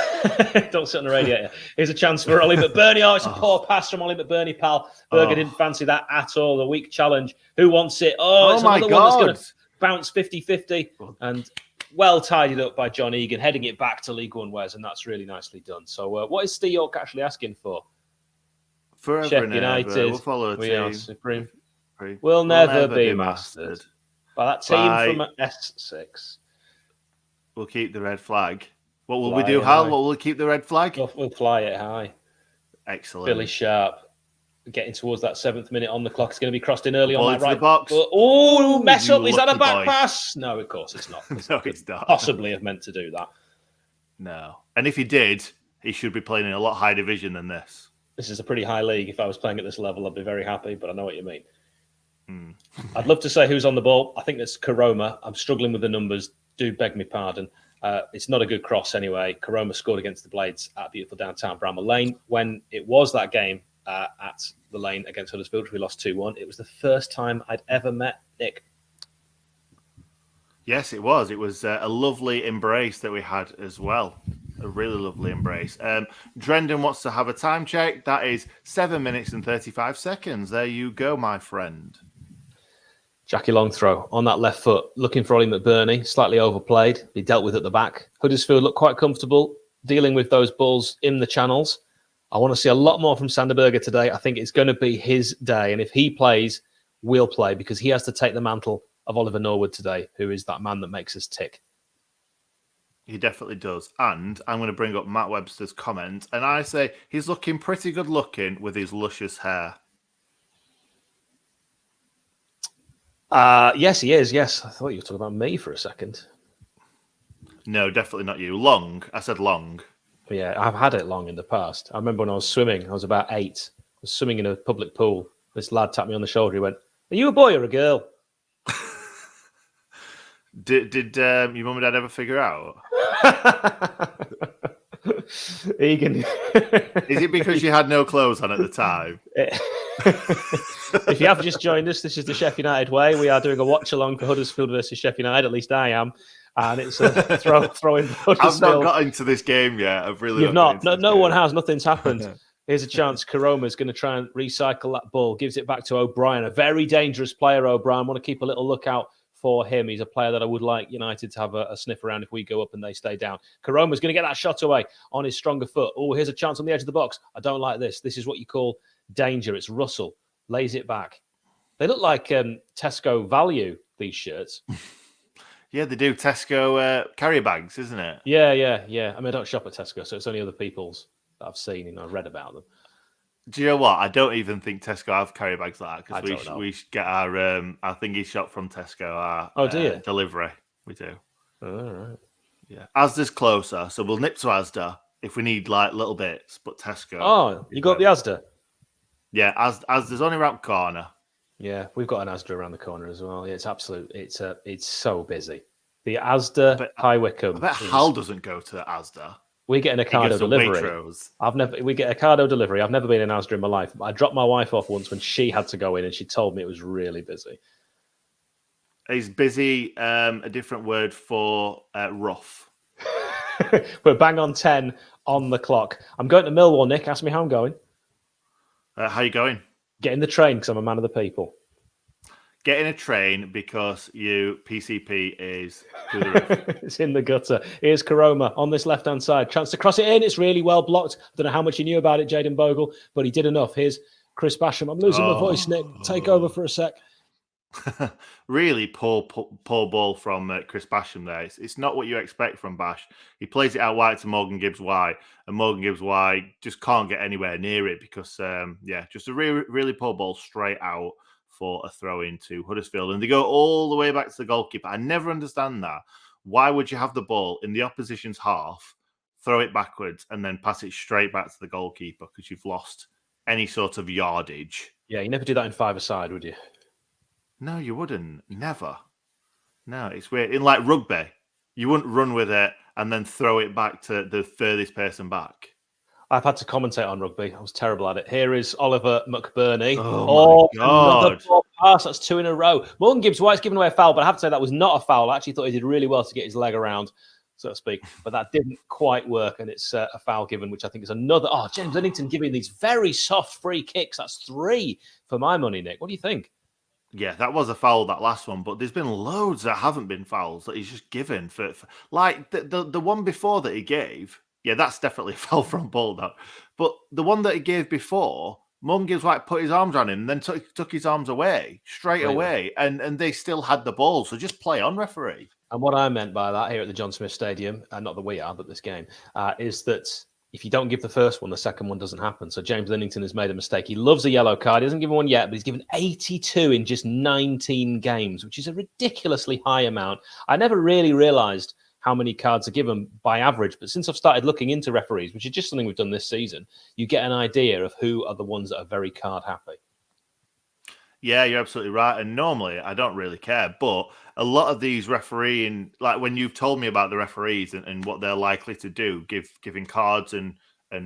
Don't sit on the radiator. Here's a chance for Ollie McBurney. Oh, it's a poor pass from Ollie McBurney, pal. Berger didn't fancy that at all. The weak challenge. Who wants it? Oh, it's another one that's going to bounce 50-50. And well tidied up by John Egan, heading it back to League One Wes, and that's really nicely done. So what is Steve York actually asking for? Forever Sheffield United. We'll follow a we team. Are supreme. We'll never be mastered by that team from S6. We'll keep the red flag. What will we do, Hal? What will we keep the red flag? We'll fly it high. Excellent. Billy Sharp getting towards that 7th minute on the clock. It's going to be crossed in early on that right box. Oh, mess up. Is that a back pass? No, of course it's not. No, it's not. Possibly have meant to do that. No. And if he did, he should be playing in a lot higher division than this. This is a pretty high league. If I was playing at this level, I'd be very happy, but I know what you mean. I'd love to say who's on the ball. I think it's Karoma. I'm struggling with the numbers. Do beg me pardon. It's not a good cross anyway. Karoma scored against the Blades at beautiful downtown Bramall Lane. When it was that game at the Lane against Huddersfield, which we lost 2-1, it was the first time I'd ever met Nick. Yes, it was. It was a lovely embrace that we had as well. A really lovely embrace. Drendon wants to have a time check. That is 7 minutes and 35 seconds. There you go, my friend. Jackie Long throw on that left foot, looking for Ollie McBurney, slightly overplayed. He dealt with at the back. Huddersfield looked quite comfortable dealing with those balls in the channels. I want to see a lot more from Sander Berger today. I think it's going to be his day. And if he plays, we'll play because he has to take the mantle of Oliver Norwood today, who is that man that makes us tick. He definitely does. And I'm going to bring up Matt Webster's comment. And I say he's looking pretty good looking with his luscious hair. Yes, he is. Yes. I thought you were talking about me for a second. No, definitely not you. Long. I said long. Yeah, I've had it long in the past. I remember when I was swimming, I was about 8. I was swimming in a public pool. This lad tapped me on the shoulder. He went, "Are you a boy or a girl?" Did your mum and dad ever figure out? Egan. Is it because you had no clothes on at the time? If you have just joined us, this is the Sheff United way. We are doing a watch along for Huddersfield versus Sheff United. At least I am. And it's a throwing Huddersfield. I've not got into this game yet. I've really You've not. No one has. Nothing's happened. Here's a chance. Karoma's going to try and recycle that ball. Gives it back to O'Brien. A very dangerous player, O'Brien. Want to keep a little lookout for him. He's a player that I would like United to have a sniff around if we go up and they stay down. Karoma's going to get that shot away on his stronger foot. Oh, here's a chance on the edge of the box. I don't like this. This is what you call danger. It's Russell. Lays it back. They look like Tesco value, these shirts. Yeah, they do. Tesco carrier bags, isn't it? Yeah. I mean, I don't shop at Tesco, so it's only other people's that I've seen and I've read about them. Do you know what? I don't even think Tesco have carry bags like that I don't because know. we should get our I thingy shop from Tesco. Our do you? delivery? We do. All right. Yeah, Asda's closer, so we'll nip to Asda if we need like little bits. But Tesco. Oh, you got the Asda? Yeah, Asda's only around the corner. Yeah, we've got an Asda around the corner as well. Yeah, it's absolute. It's so busy. The Asda High Wycombe. I bet Hal doesn't go to Asda. We get an Ocado delivery. We get Ocado delivery. I've never been in Asda in my life. I dropped my wife off once when she had to go in, and she told me it was really busy. Is busy a different word for rough? We're bang on 10 on the clock. I'm going to Millwall, Nick. Ask me how I'm going. How you going? Getting the train because I'm a man of the people. Get in a train because you PCP is through the roof. It's in the gutter. Here's Karoma on this left-hand side. Chance to cross it in. It's really well blocked. I don't know how much he knew about it, Jayden Bogle, but he did enough. Here's Chris Basham. I'm losing my voice, Nick. Take over for a sec. Really poor ball from Chris Basham there. It's not what you expect from Bash. He plays it out wide to Morgan Gibbs-White, and Morgan Gibbs-White just can't get anywhere near it because, just a really poor ball straight out for a throw into Huddersfield. And they go all the way back to the goalkeeper. I never understand that. Why would you have the ball in the opposition's half, throw it backwards, and then pass it straight back to the goalkeeper because you've lost any sort of yardage? Yeah, you never do that in five-a-side, would you? No, you wouldn't. Never. No, it's weird. In like rugby, you wouldn't run with it and then throw it back to the furthest person back. I've had to commentate on rugby. I was terrible at it. Here is Oliver McBurney. Oh, my God. Another poor pass. That's 2 in a row. Morgan Gibbs-White's given away a foul, but I have to say that was not a foul. I actually thought he did really well to get his leg around, so to speak. But that didn't quite work, and it's a foul given, which I think is another. Oh, James Linnington giving these very soft free kicks. That's 3 for my money, Nick. What do you think? Yeah, that was a foul, that last one, but there's been loads that haven't been fouls that he's just given for like the one before that he gave. Yeah, that's definitely a foul from Bulldog. But the one that he gave before, Morgan Gibbs-White put his arms around him and then took his arms away straight away, and they still had the ball. So just play on, referee. And what I meant by that here at the John Smith Stadium, and not that we are, but this game, is that if you don't give the first one, the second one doesn't happen. So James Linnington has made a mistake. He loves a yellow card. He hasn't given one yet, but he's given 82 in just 19 games, which is a ridiculously high amount. I never really realised how many cards are given by average, but since I've started looking into referees, which is just something we've done this season, you get an idea of who are the ones that are very card happy. Yeah, you're absolutely right. And normally I don't really care, but a lot of these refereeing, like when you've told me about the referees and what they're likely to do, giving cards and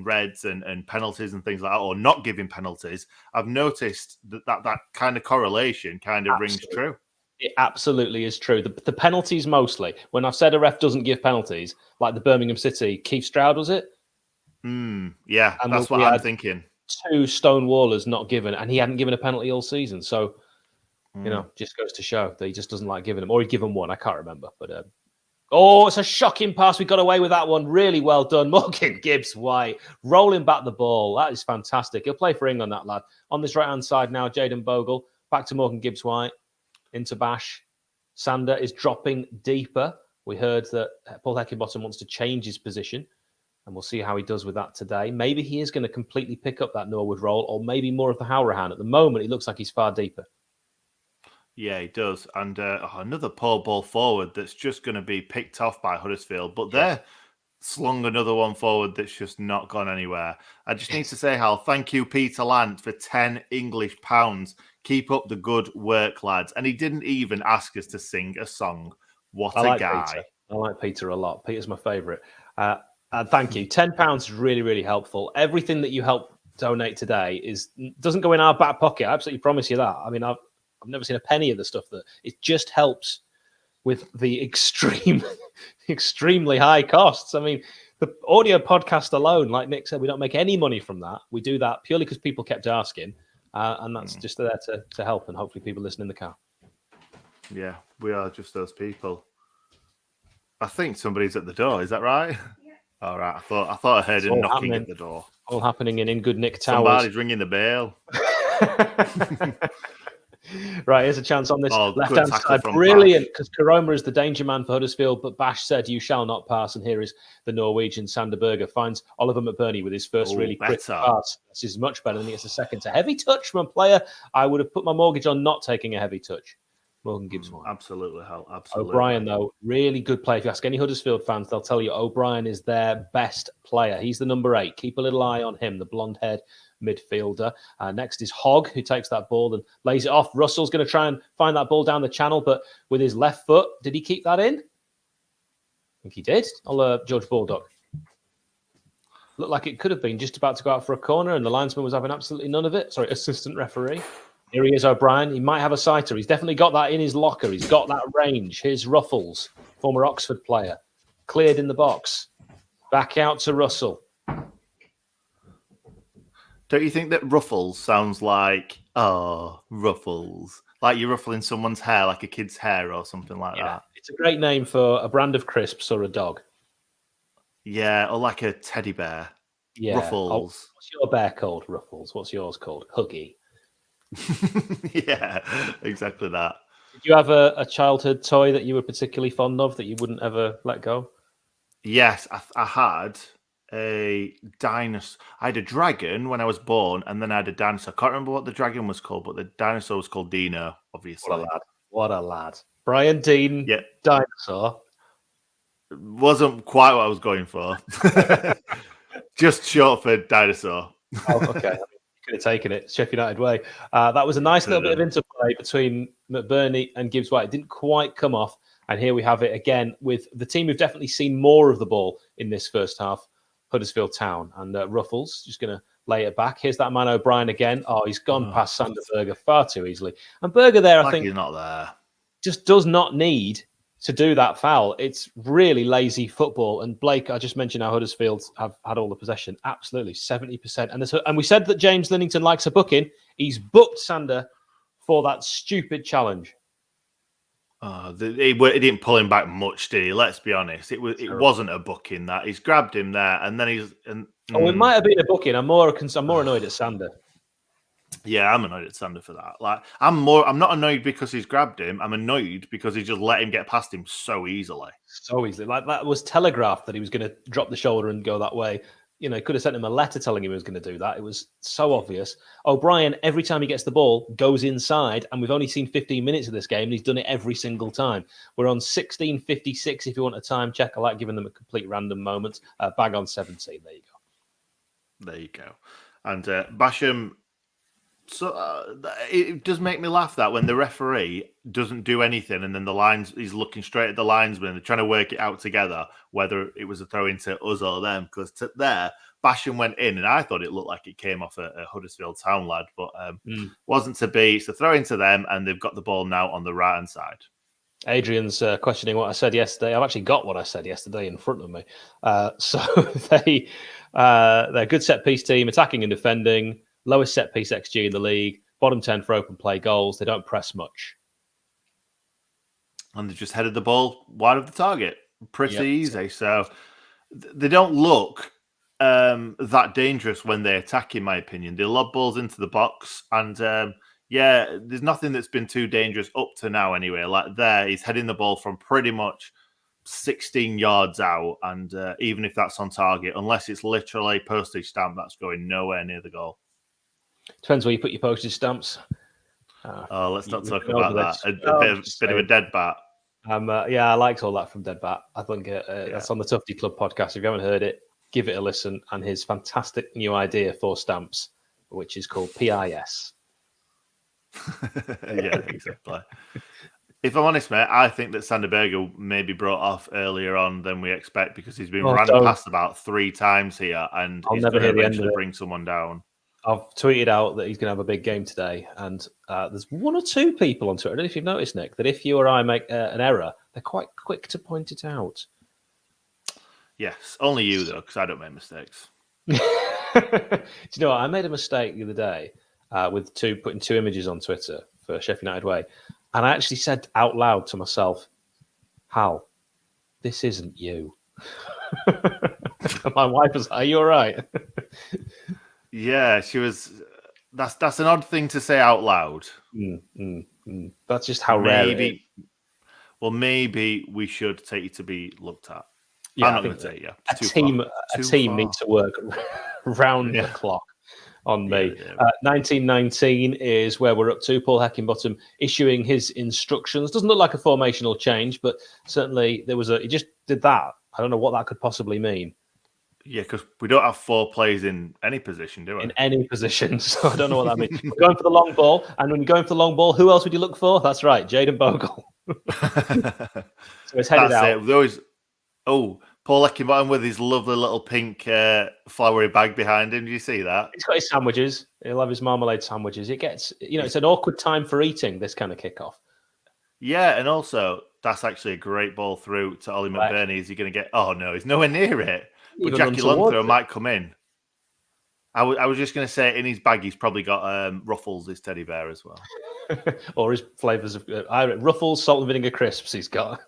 reds and penalties and things like that, or not giving penalties, I've noticed that kind of correlation kind of rings true. It absolutely is true. The penalties mostly. When I've said a ref doesn't give penalties, like the Birmingham City, Keith Stroud, was it? Yeah, and that's what I'm thinking. 2 Stonewallers not given, and he hadn't given a penalty all season. So, just goes to show that he just doesn't like giving them. Or he'd given one, I can't remember. But it's a shocking pass. We got away with that one. Really well done. Morgan Gibbs-White rolling back the ball. That is fantastic. He'll play for England, that lad. On this right-hand side now, Jayden Bogle. Back to Morgan Gibbs-White. Into Bash. Sander is dropping deeper. We heard that Paul Heckingbottom wants to change his position, and we'll see how he does with that today. Maybe he is going to completely pick up that Norwood role, or maybe more of the Howrahan. At the moment, it looks like he's far deeper. Yeah, he does. And another poor ball forward that's just going to be picked off by Huddersfield, but they're slung another one forward that's just not gone anywhere. I just need to say, Hal, thank you, Peter Lant, for 10 English pounds. Keep up the good work, lads. And he didn't even ask us to sing a song. What a guy. Peter. I like Peter a lot. Peter's my favourite. Thank you. £10 is really, really helpful. Everything that you help donate today doesn't go in our back pocket. I absolutely promise you that. I mean, I've never seen a penny of the stuff that it just helps with the extremely high costs. I mean, the audio podcast alone, like Nick said, we don't make any money from that. We do that purely because people kept asking. And that's just there to help, and hopefully people listen in the car. Yeah, we are just those people. I think somebody's at the door. Is that right? Yeah. All right. I thought I heard him knocking at the door. All happening in Good Nick Towers. Somebody's ringing the bell. Right, here's a chance on this Oh, left-hand good tackle side. from Brilliant, Bash. because Karoma is the danger man for Huddersfield, but Bash said, you shall not pass. And here is the Norwegian Sander Berge. Finds Oliver McBurney with his first really quick better. pass. This is much better than he gets a second. To heavy touch from a player. I would have put my mortgage on not taking a heavy touch. Morgan Gibbs one. Absolutely, Hal. Absolutely. O'Brien, though, really good player. If you ask any Huddersfield fans, they'll tell you O'Brien is their best player. He's the number 8. Keep a little eye on him, the blonde-haired midfielder. Next is Hogg, who takes that ball and lays it off. Russell's going to try and find that ball down the channel, but with his left foot, did he keep that in? I think he did. George Baldock. Looked like it could have been just about to go out for a corner, and the linesman was having absolutely none of it. Sorry, assistant referee. Here he is, O'Brien. He might have a sighter. He's definitely got that in his locker. He's got that range. Here's Ruffles, former Oxford player. Cleared in the box. Back out to Russell. Don't you think that Ruffles sounds like, Ruffles? Like you're ruffling someone's hair, like a kid's hair or something like that. It's a great name for a brand of crisps or a dog. Yeah, or like a teddy bear. Yeah. Ruffles. What's your bear called, Ruffles? What's yours called? Huggy. Yeah, exactly that. Did you have a childhood toy that you were particularly fond of that you wouldn't ever let go? Yes, I had a dinosaur. I had a dragon when I was born, and then I had a dinosaur. I can't remember what the dragon was called, but the dinosaur was called Dino, obviously. What a lad. What a lad. Brian Dean, Yeah. dinosaur. Wasn't quite what I was going for. Just short for dinosaur. Oh, okay. You could have taken it Sheffield United way. That was a nice little bit of interplay between McBurney and Gibbs-White. It didn't quite come off. And here we have it again with the team who've definitely seen more of the ball in this first half, Huddersfield Town. And Ruffles just going to lay it back. Here's that man O'Brien again. Oh, he's gone past Sander Berge far too easily. And Berge there, I think, he's not there. Just does not need to do that foul. It's really lazy football. And Blake, I just mentioned how Huddersfield have had all the possession. Absolutely, 70%. And we said that James Linnington likes a booking. He's booked Sander for that stupid challenge. He didn't pull him back much, did he? Let's be honest. It wasn't a booking that. He's grabbed him there, and then it might have been a booking. I'm more annoyed at Sander. Yeah, I'm annoyed at Sander for that. Like, I'm not annoyed because he's grabbed him. I'm annoyed because he just let him get past him so easily. So easily. Like, that was telegraphed that he was going to drop the shoulder and go that way. You know, he could have sent him a letter telling him he was going to do that. It was so obvious. O'Brien, every time he gets the ball, goes inside, and we've only seen 15 minutes of this game, and he's done it every single time. We're on 16:56 if you want a time check. I like giving them a complete random moment. Bang on 17. There you go. There you go. And Basham... So it does make me laugh that when the referee doesn't do anything, and then he's looking straight at the linesman, they're trying to work it out together whether it was a throw into us or them. Because there, Basham went in, and I thought it looked like it came off a Huddersfield Town lad, but wasn't to be. It's a throw into them, and they've got the ball now on the right hand side. Adrian's questioning what I said yesterday. I've actually got what I said yesterday in front of me. So they're a good set piece team, attacking and defending. Lowest set piece XG in the league, bottom 10 for open play goals. They don't press much. And they just headed the ball wide of the target. Pretty easy. So they don't look that dangerous when they attack, in my opinion. They lob balls into the box. And there's nothing that's been too dangerous up to now anyway. Like there, he's heading the ball from pretty much 16 yards out. And even if that's on target, unless it's literally postage stamp, that's going nowhere near the goal. Depends where you put your postage stamps. Let's not talk about that. A bit of a dead bat. I liked all that from Dead Bat. I think that's on the Tufty Club podcast. If you haven't heard it, give it a listen. And his fantastic new idea for stamps, which is called PIS. Yeah, exactly. If I'm honest, mate, I think that Sander Berge may be brought off earlier on than we expect because he's been ran past about 3 times here, and he's going to eventually bring someone down. I've tweeted out that he's going to have a big game today, and there's 1 or 2 people on Twitter. I don't know if you've noticed, Nick, that if you or I make an error, they're quite quick to point it out. Yes, only you, though, because I don't make mistakes. Do you know what? I made a mistake the other day with putting 2 images on Twitter for Sheffield United Way, and I actually said out loud to myself, Hal, this isn't you. My wife was like, are you all right? Yeah, she was. That's an odd thing to say out loud. That's just how rare it is. Well, maybe we should take you to be looked at. Yeah, I'm not going to take you. A team needs to work round the clock on me. 1919 is where we're up to. Paul Heckingbottom issuing his instructions. Doesn't look like a formational change, but certainly he just did that. I don't know what that could possibly mean. Yeah, because we don't have 4 players in any position, do we? In any position, so I don't know what that means. We're going for the long ball, and when you're going for the long ball, who else would you look for? That's right, Jayden Bogle. So it's headed out. Paul Heckingbottom with his lovely little pink flowery bag behind him. Do you see that? He's got his sandwiches. He'll have his marmalade sandwiches. It gets, it's an awkward time for eating, this kind of kickoff. Yeah, and also, that's actually a great ball through to Ollie McBurney. Is he going to get... Oh, no, he's nowhere near it. But Jackie Longthrow might come in. I was just going to say, in his bag, he's probably got Ruffles, his teddy bear, as well. Or his flavours of... Ruffles, salt and vinegar crisps he's got.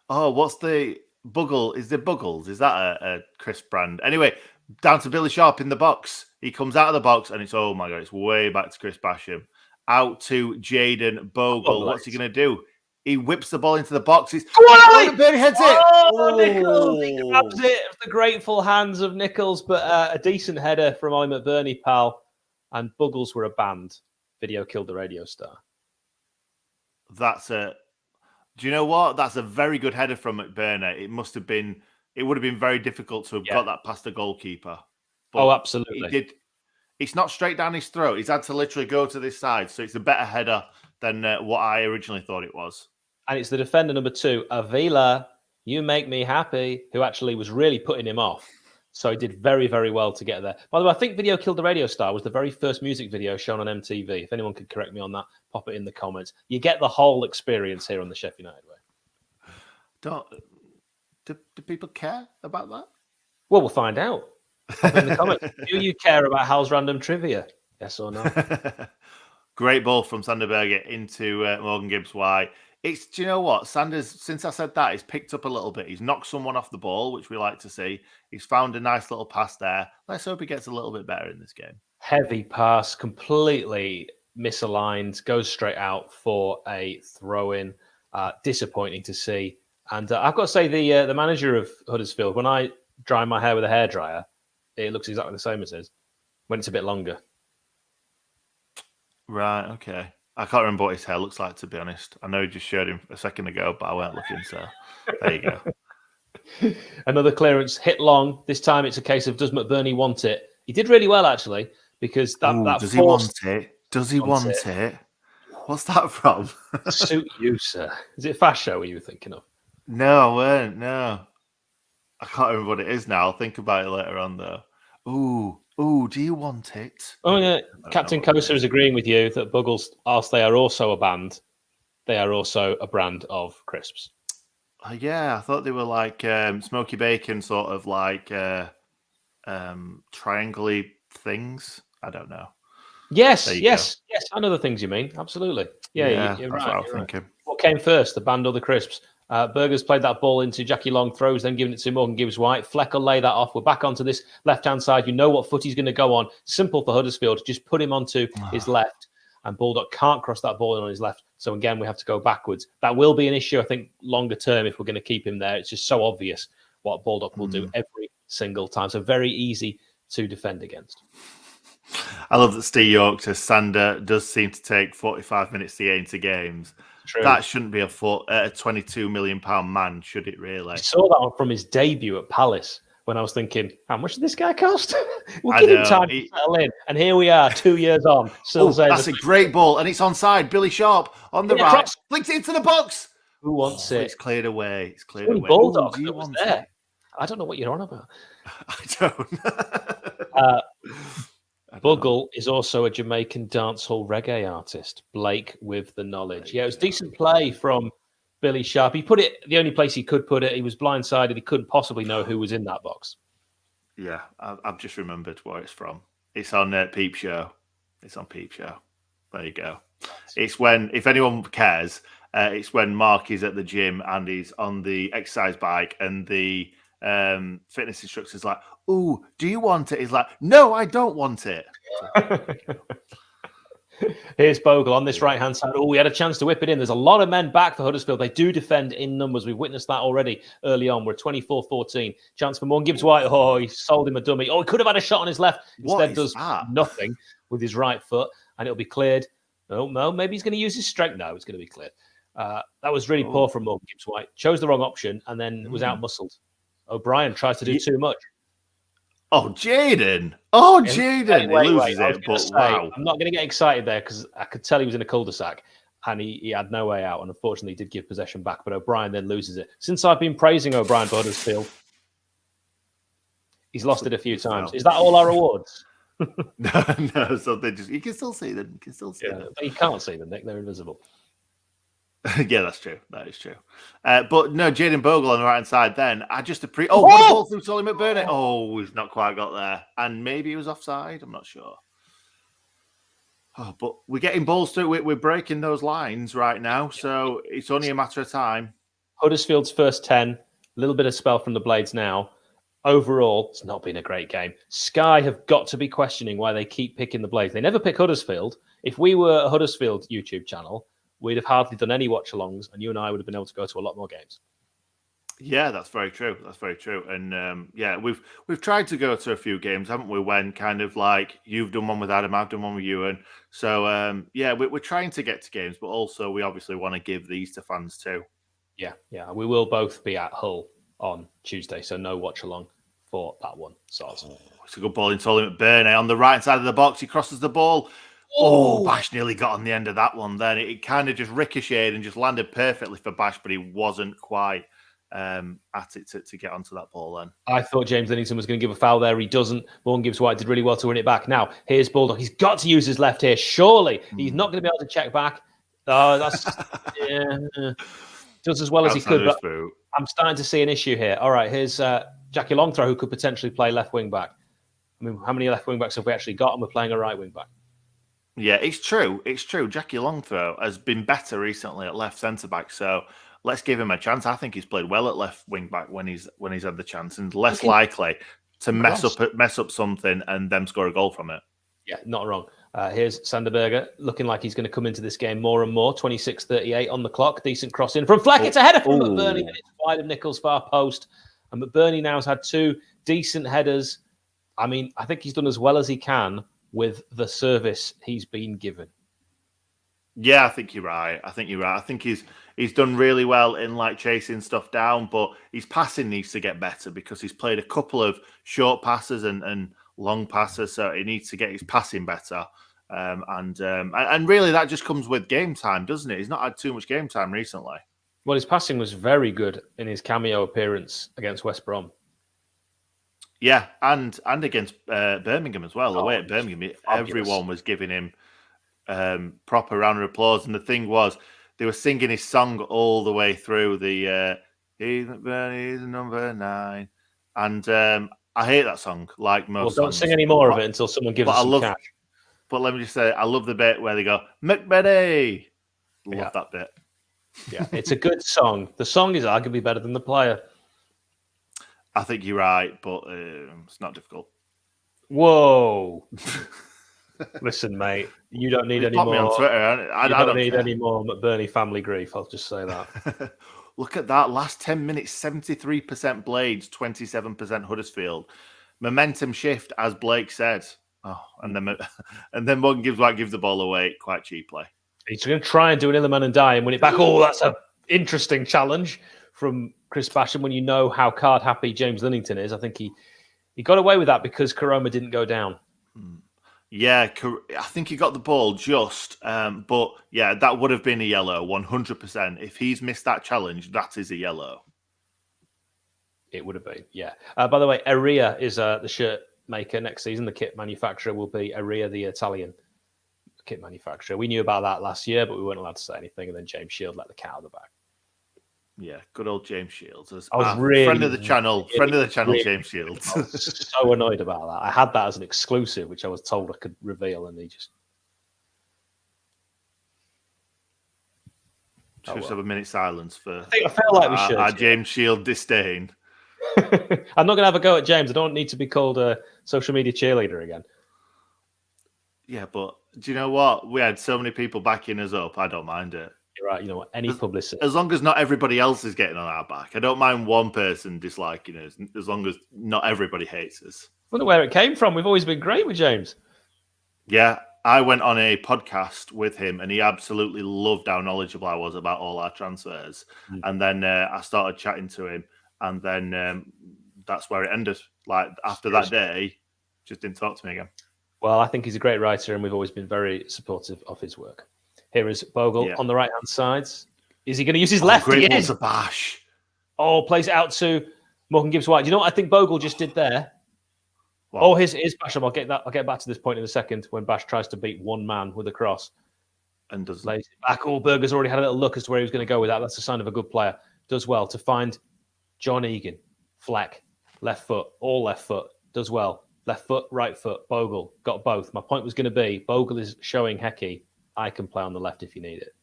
Oh, what's the Buggle? Is there Buggles? Is that a crisp brand? Anyway, down to Billy Sharp in the box. He comes out of the box and it's, oh my God, it's way back to Chris Basham. Out to Jayden Bogle. What's he going to do? He whips the ball into the box. Heads it. Nichols. He grabs it with the grateful hands of Nichols, but a decent header from Ollie McBurney, pal. And Buggles were a band. Video killed the radio star. Do you know what? That's a very good header from McBurney. It would have been very difficult to have got that past the goalkeeper. But absolutely. It's not straight down his throat. He's had to literally go to this side. So it's a better header than what I originally thought it was. And it's the defender number 2, Avila, you make me happy, who actually was really putting him off. So he did very, very well to get there. By the way, I think Video Killed the Radio Star was the very first music video shown on MTV. If anyone could correct me on that, pop it in the comments. You get the whole experience here on the Sheff United Way. Do people care about that? Well, we'll find out. Pop it in the comments. Do you care about Hal's random trivia? Yes or no? Great ball from Sander Berger into Morgan Gibbs-White. Do you know what? Sanders, since I said that, he's picked up a little bit. He's knocked someone off the ball, which we like to see. He's found a nice little pass there. Let's hope he gets a little bit better in this game. Heavy pass, completely misaligned, goes straight out for a throw-in. Disappointing to see. And I've got to say, the manager of Huddersfield, when I dry my hair with a hairdryer, it looks exactly the same as his when it's a bit longer. Right, okay. I can't remember what his hair looks like, to be honest. I know you just showed him a second ago, but I weren't looking, so there you go. Another clearance hit long. This time it's a case of, does McBurney want it? He did really well, actually, because that does he want it? Does he want it? What's that from? Suit you, sir. Is it Fast Show you were thinking of? No, I weren't. No. I can't remember what it is now. I'll think about it later on, though. Ooh, do you want it? Oh, yeah. Captain Kosa is agreeing with you that Buggles, whilst they are also a band, they are also a brand of crisps. Yeah, I thought they were like smoky bacon, sort of like triangle-y things. I don't know. Yes. I know the things you mean. Absolutely. Yeah, you're that's right. What I was thinking. What came first, the band or the crisps? Berger's played that ball into Jackie Long, throws, then giving it to Morgan Gibbs-White. Fleck will lay that off. We're back onto this left-hand side. You know what foot he's going to go on. Simple for Huddersfield. Just put him onto his left. And Bulldog can't cross that ball in on his left. So again, we have to go backwards. That will be an issue, I think, longer term if we're going to keep him there. It's just so obvious what Bulldog will do every single time. So very easy to defend against. I love that Steve York says Sander does seem to take 45 minutes to get into games. True. That shouldn't be a £22 million man, should it really? I saw that one from his debut at Palace when I was thinking, how much did this guy cost? We'll give him time to settle in. And here we are, 2 years on. That's a great ball. And it's onside. Billy Sharp on the right. Flicks it into the box. Who wants it? It's cleared away. It's cleared away. Bulldog that was there. I don't know what you're on about. I don't. Buggle is also a Jamaican dancehall reggae artist. Blake with the knowledge. Yeah, it was decent play from Billy Sharp. He put it the only place he could put it. He was blindsided. He couldn't possibly know who was in that box. Yeah, I've just remembered where it's from. It's on Peep Show. It's on Peep Show. There you go. It's when, if anyone cares, it's when Mark is at the gym and he's on the exercise bike and the fitness instructor's like, "Ooh, do you want it?" He's like, "No, I don't want it." Here's Bogle on this right-hand side. Oh, we had a chance to whip it in. There's a lot of men back for Huddersfield. They do defend in numbers. We've witnessed that already early on. We're 24-14. Chance for Morgan Gibbs-White. Oh, he sold him a dummy. Oh, he could have had a shot on his left. Instead does nothing with his right foot, and it'll be cleared. No, maybe he's going to use his strength. No, it's going to be cleared. That was really poor from Morgan Gibbs-White. Chose the wrong option and then was out-muscled. O'Brien tries to do too much. Oh, Jaden. Oh, Jaden. He loses it, but wow. I'm not going to get excited there because I could tell he was in a cul-de-sac and he had no way out. And unfortunately, he did give possession back, but O'Brien then loses it. Since I've been praising O'Brien for Huddersfield, he's lost it a few times. Is that all our awards? No. So they just, you can still see them. You can still see them. But you can't see them, Nick. They're invisible. Yeah, that's true. That is true. But no, Jaden Bogle on the right hand side. Then I just what a ball through Solly McBurney. Oh, he's not quite got there, and maybe he was offside. I'm not sure. Oh, but we're getting balls through. We're breaking those lines right now, so it's only a matter of time. Huddersfield's first 10. A little bit of spell from the Blades now. Overall, it's not been a great game. Sky have got to be questioning why they keep picking the Blades. They never pick Huddersfield. If we were a Huddersfield YouTube channel, we'd have hardly done any watch-alongs, and you and I would have been able to go to a lot more games. Yeah, that's very true. That's very true. And we've tried to go to a few games, haven't we? When kind of like you've done one with Adam, I've done one with Ewan. So we're trying to get to games, but also we obviously want to give these to fans too. Yeah. We will both be at Hull on Tuesday, so no watch-along for that one. So it's a good ball in Solly McBurney on the right side of the box. He crosses the ball. Oh, Bash nearly got on the end of that one then. It kind of just ricocheted and just landed perfectly for Bash, but he wasn't quite at it to get onto that ball then. I thought James Linnington was going to give a foul there. He doesn't. Morgan Gibbs-White did really well to win it back. Now, here's Bulldog. He's got to use his left here. Surely he's not going to be able to check back. Oh, that's... does as well as he could. But I'm starting to see an issue here. All right, here's Jackie Longthrow, who could potentially play left wing back. I mean, how many left wing backs have we actually got? And we're playing a right wing back. Yeah, it's true. It's true. Jackie Longthrow has been better recently at left centre back, so let's give him a chance. I think he's played well at left wing back when he's had the chance, and less likely to mess up something and them score a goal from it. Yeah, not wrong. Here's Sanderberger looking like he's going to come into this game more and more. 26:38 on the clock. Decent cross in from Fleck. It's a header from McBurney, and it's wide of Nichols' far post. And McBurney now has had 2 decent headers. I mean, I think he's done as well as he can with the service he's been given. Yeah, I think you're right. I think he's done really well in like chasing stuff down, but his passing needs to get better because he's played a couple of short passes and long passes, so he needs to get his passing better. And really that just comes with game time, doesn't it? He's not had too much game time recently. Well, his passing was very good in his cameo appearance against West Brom. Yeah, and against Birmingham as well. Away at Birmingham, everyone was giving him proper round of applause. And the thing was, they were singing his song all the way through the "He's McBurney, he's number 9." And I hate that song, like most. Well, don't sing any more of it until someone gives us some cash. But let me just say, I love the bit where they go, "McBurney." Love that bit. Yeah, it's a good song. The song is arguably better than the player. I think you're right, but it's not difficult. Whoa. Listen, mate, you don't need any more. Me on Twitter. I don't need any more McBurney family grief. I'll just say that. Look at that. Last 10 minutes, 73% Blades, 27% Huddersfield. Momentum shift, as Blake said. Oh, and then Morgan Gibbs-White gives the ball away quite cheaply. He's going to try and do an Illiman and die and win it back. Oh, that's an interesting challenge from Chris Basham when you know how card happy James Linnington is. I think he got away with that because Karoma didn't go down. Yeah, I think he got the ball just, but yeah, that would have been a yellow, 100%. If he's missed that challenge, that is a yellow. It would have been, yeah. By the way, Aria is the shirt maker next season. The kit manufacturer will be Aria, the Italian kit manufacturer. We knew about that last year, but we weren't allowed to say anything. And then James Shield let the cat out of the bag. Yeah, good old James Shields. I was really friend of the channel, James Shields. I was so annoyed about that. I had that as an exclusive, which I was told I could reveal, and he just. Should have a minute silence for. I feel like we should. Our James Shield disdain. I'm not going to have a go at James. I don't need to be called a social media cheerleader again. Yeah, but do you know what? We had so many people backing us up. I don't mind it. You're right. You know what? Any publicity. As long as not everybody else is getting on our back. I don't mind one person disliking us, as long as not everybody hates us. I wonder where it came from. We've always been great with James. Yeah, I went on a podcast with him and he absolutely loved how knowledgeable I was about all our transfers. And then I started chatting to him and then that's where it ended. Like after that day, just didn't talk to me again. Well, I think he's a great writer and we've always been very supportive of his work. Here is Bogle on the right-hand side. Is he going to use his left great again? Great bash. Oh, plays it out to Morgan Gibbs-White. Do you know what I think Bogle just did there? What? Oh, here's Basham. I'll get back to this point in a second when Bash tries to beat one man with a cross. And does lays it back. Oh, Berger's already had a little look as to where he was going to go with that. That's a sign of a good player. Does well to find John Egan. Fleck. Left foot. All left foot. Does well. Left foot, right foot. Bogle. Got both. My point was going to be Bogle is showing Hecky, I can play on the left if you need it.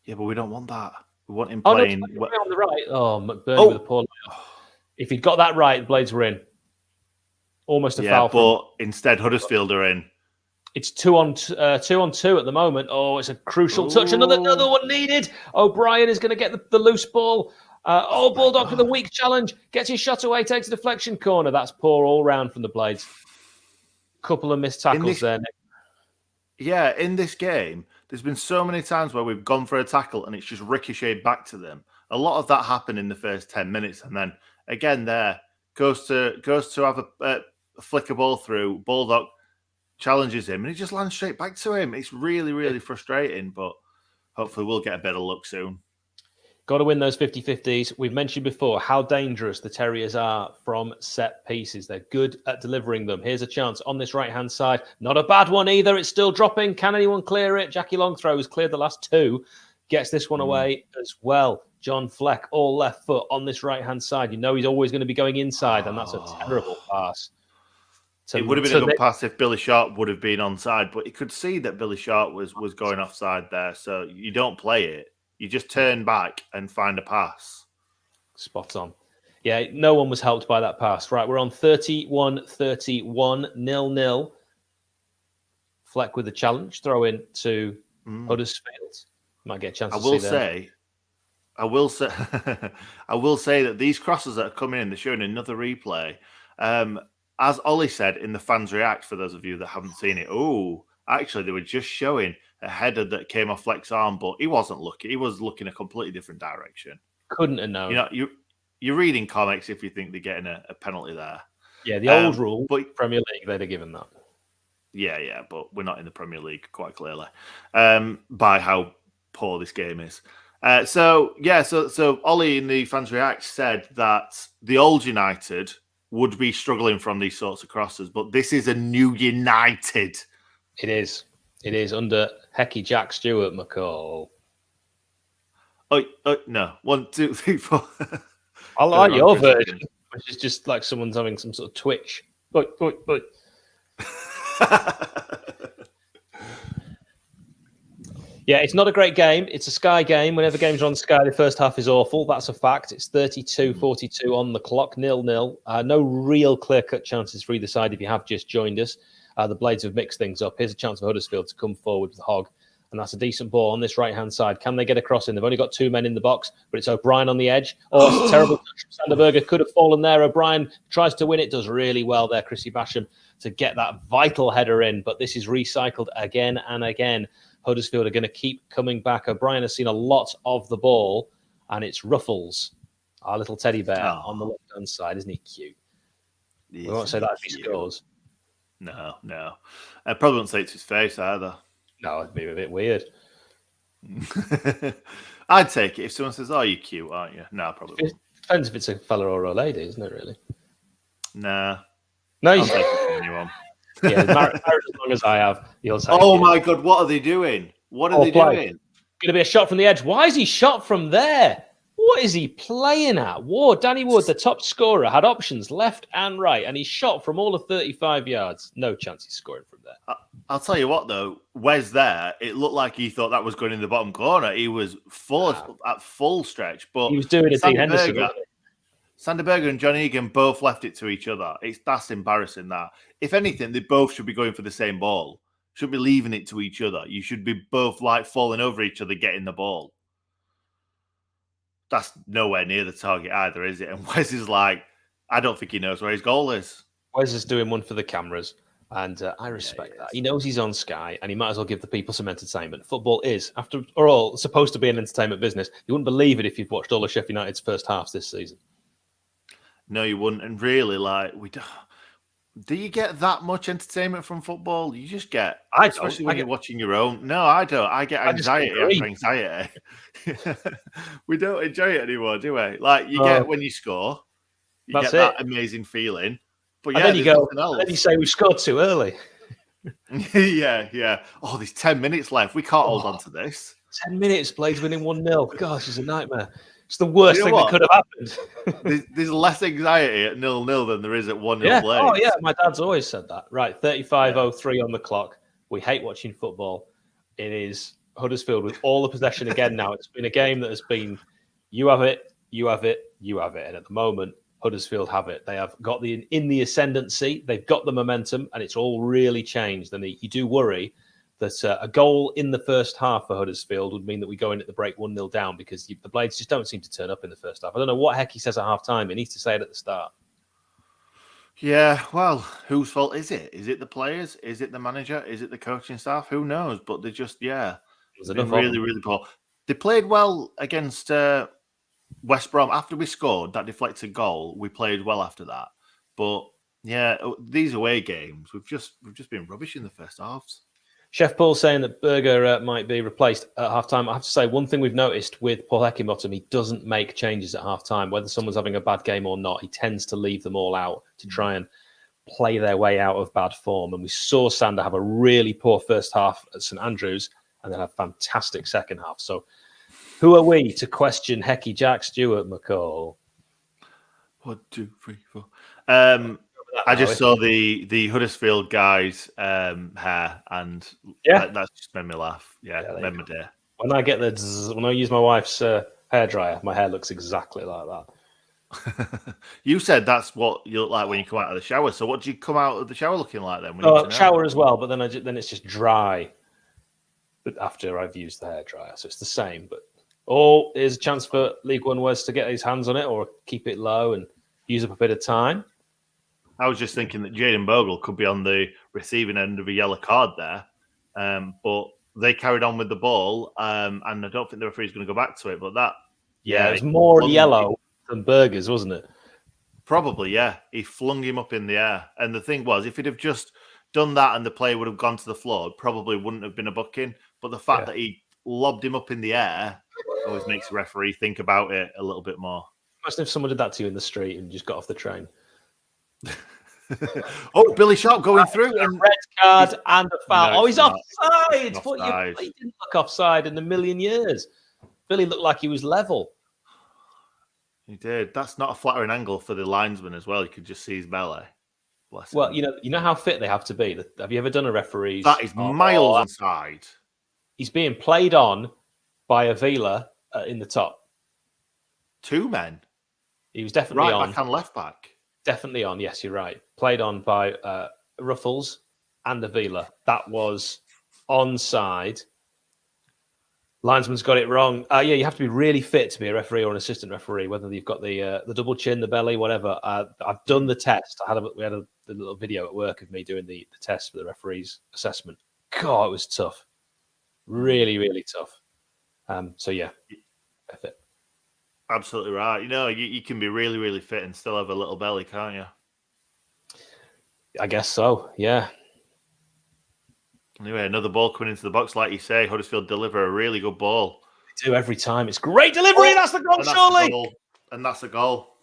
Yeah, but we don't want that. We want him playing on the right. Oh, McBurney with a poor layout. If he'd got that right, the Blades were in. Almost a foul. But instead, Huddersfield are in. It's 2 on 2 at the moment. Oh, it's a crucial touch. Another one needed. O'Brien is going to get the loose ball. Bulldog with a weak challenge. Gets his shot away, takes a deflection corner. That's poor all round from the Blades. Couple of missed tackles there, Nick. Yeah, in this game, there's been so many times where we've gone for a tackle and it's just ricocheted back to them. A lot of that happened in the first 10 minutes. And then again there, goes to have a flick a ball through. Bulldog challenges him and he just lands straight back to him. It's really, really frustrating, but hopefully we'll get a better look soon. Got to win those 50-50s. We've mentioned before how dangerous the Terriers are from set pieces. They're good at delivering them. Here's a chance on this right-hand side. Not a bad one either. It's still dropping. Can anyone clear it? Jackie Long throws, cleared the last two. Gets this one away as well. John Fleck, all left foot on this right-hand side. You know he's always going to be going inside, and that's a terrible pass. It would have been a good pass if Billy Sharp would have been onside, but you could see that Billy Sharp was going offside there, so you don't play it. You just turn back and find a pass. Spot on. Yeah, no one was helped by that pass. Right, we're on 31-31, 0-0. Fleck with the challenge. Throw in to Huddersfield. Might get a chance to see that. I will say that these crosses that are coming in, they're showing another replay. As Ollie said in the fans react, for those of you that haven't seen it, actually, they were just showing a header that came off Fleck's arm, but he wasn't looking. He was looking a completely different direction. Couldn't have known. You know, you're reading comics if you're thinking they're getting a penalty there. Yeah, the old rule, but Premier League, they'd have given that. Yeah, but we're not in the Premier League, quite clearly, by how poor this game is. So Ollie in the fans react said that the old United would be struggling from these sorts of crosses, but this is a new United. It is. It is under Hecky, Jack, Stewart, McCall. No. 1, 2, 3, 4. I like your version, which is just like someone's having some sort of twitch. Yeah, it's not a great game. It's a Sky game. Whenever games are on Sky, the first half is awful. That's a fact. It's 32-42 on the clock, 0-0. No real clear-cut chances for either side if you have just joined us. The Blades have mixed things up. Here's a chance for Huddersfield to come forward with the hog. And that's a decent ball on this right-hand side. Can they get across in? They've only got two men in the box, but it's O'Brien on the edge. Oh, it's a terrible touch from Sanderberger. Could have fallen there. O'Brien tries to win it. Does really well there, Chrissy Basham, to get that vital header in. But this is recycled again and again. Huddersfield are going to keep coming back. O'Brien has seen a lot of the ball, and it's Ruffles, our little teddy bear, on the left-hand side. Isn't he cute? We won't say that if he scores. No. I probably won't say it to his face either. No, it'd be a bit weird. I'd take it if someone says, you're cute, aren't you? No, probably won't. Depends if it's a fella or a lady, isn't it, really? Nah. No, I'll take it from anyone. Yeah, married as long as I have, you'll take it. My God, what are they doing? What are they doing? Going to be a shot from the edge. Why is he shot from there? What is he playing at? Danny Ward, the top scorer, had options left and right, and he shot from all of 35 yards. No chance he's scoring from there. I'll tell you what, though. Wes there, it looked like he thought that was going in the bottom corner. He was at full stretch. But he was doing a Dean Henderson. Sander Berge and John Egan both left it to each other. That's embarrassing. That if anything, they both should be going for the same ball. Should be leaving it to each other. You should be both like falling over each other, getting the ball. That's nowhere near the target either, is it? And Wes is like, I don't think he knows where his goal is. Wes is doing one for the cameras, and I respect that. He knows he's on Sky, and he might as well give the people some entertainment. Football is, after all, supposed to be an entertainment business. You wouldn't believe it if you've watched all of Sheffield United's first halves this season. No, you wouldn't. And really, like, do you get that much entertainment from football? You just get, especially when you're watching your own. No, I don't. I get anxiety after anxiety. We don't enjoy it anymore, do we? Like, you get when you score, you get that amazing feeling. But yeah, then you go, then you say we scored too early. yeah. Oh, there's 10 minutes left. We can't hold on to this. 10 minutes, Blades winning 1-0. Gosh, it's a nightmare. It's the worst thing that could have happened. There's less anxiety at 0-0 than there is at 1-0 yeah. Blades. Oh, yeah. My dad's always said that. Right, 35:03 on the clock. We hate watching football. It is Huddersfield with all the possession again now. It's been a game that has been you have it, you have it, you have it. And at the moment, Huddersfield have it. They have got in the ascendancy. They've got the momentum, and it's all really changed. And you do worry that a goal in the first half for Huddersfield would mean that we go in at the break 1-0 down because the Blades just don't seem to turn up in the first half. I don't know what heck he says at half-time. He needs to say it at the start. Yeah, well, whose fault is it? Is it the players? Is it the manager? Is it the coaching staff? Who knows? But they just, really poor. They played well against West Brom. After we scored that deflected goal, we played well after that. But yeah, these away games, we've just been rubbish in the first halves. Chef Paul saying that Berger might be replaced at half-time. I have to say, one thing we've noticed with Paul Heckingbottom, he doesn't make changes at half-time. Whether someone's having a bad game or not, he tends to leave them all out to try and play their way out of bad form. And we saw Sander have a really poor first half at St Andrews and then a fantastic second half. So who are we to question Hecky, Jack, Stewart, McCall? 1, 2, 3, 4. I just saw the Huddersfield guys' hair, and that just made me laugh. Yeah, made my day. When I use my wife's hairdryer, my hair looks exactly like that. You said that's what you look like when you come out of the shower. So, what do you come out of the shower looking like then? Shower as well, but then it's just dry. But after I've used the hairdryer, so it's the same. But here's a chance for League One Wes to get his hands on it or keep it low and use up a bit of time. I was just thinking that Jayden Bogle could be on the receiving end of a yellow card there, but they carried on with the ball, and I don't think the referee's going to go back to it. But it was more yellow than Berger's, wasn't it? Probably, yeah. He flung him up in the air, and the thing was, if he'd have just done that and the player would have gone to the floor, it probably wouldn't have been a booking. But the fact that he lobbed him up in the air always makes the referee think about it a little bit more. Imagine if someone did that to you in the street and just got off the train. Billy Sharp going through and red card and a foul. No, he's offside. Offside. He didn't look offside in a million years. Billy looked like he was level. He did. That's not a flattering angle for the linesman as well. You could just see his belly. Bless him. Well, you know how fit they have to be. Have you ever done a referee? That is miles inside. He's being played on by Avila in the top. 2 men. He was definitely on. Right back and left back. Definitely on. Yes, you're right. Played on by Ruffles and Avila. That was onside. Linesman's got it wrong. You have to be really fit to be a referee or an assistant referee, whether you've got the double chin, the belly, whatever. I've done the test. We had a little video at work of me doing the test for the referee's assessment. God, it was tough. Really, really tough. So, yeah, fit. Absolutely right. You can be really, really fit and still have a little belly, can't you? I guess so, yeah. Anyway, another ball coming into the box, like you say. Huddersfield deliver a really good ball. They do every time. It's great delivery. That's the goal, surely. And that's the goal.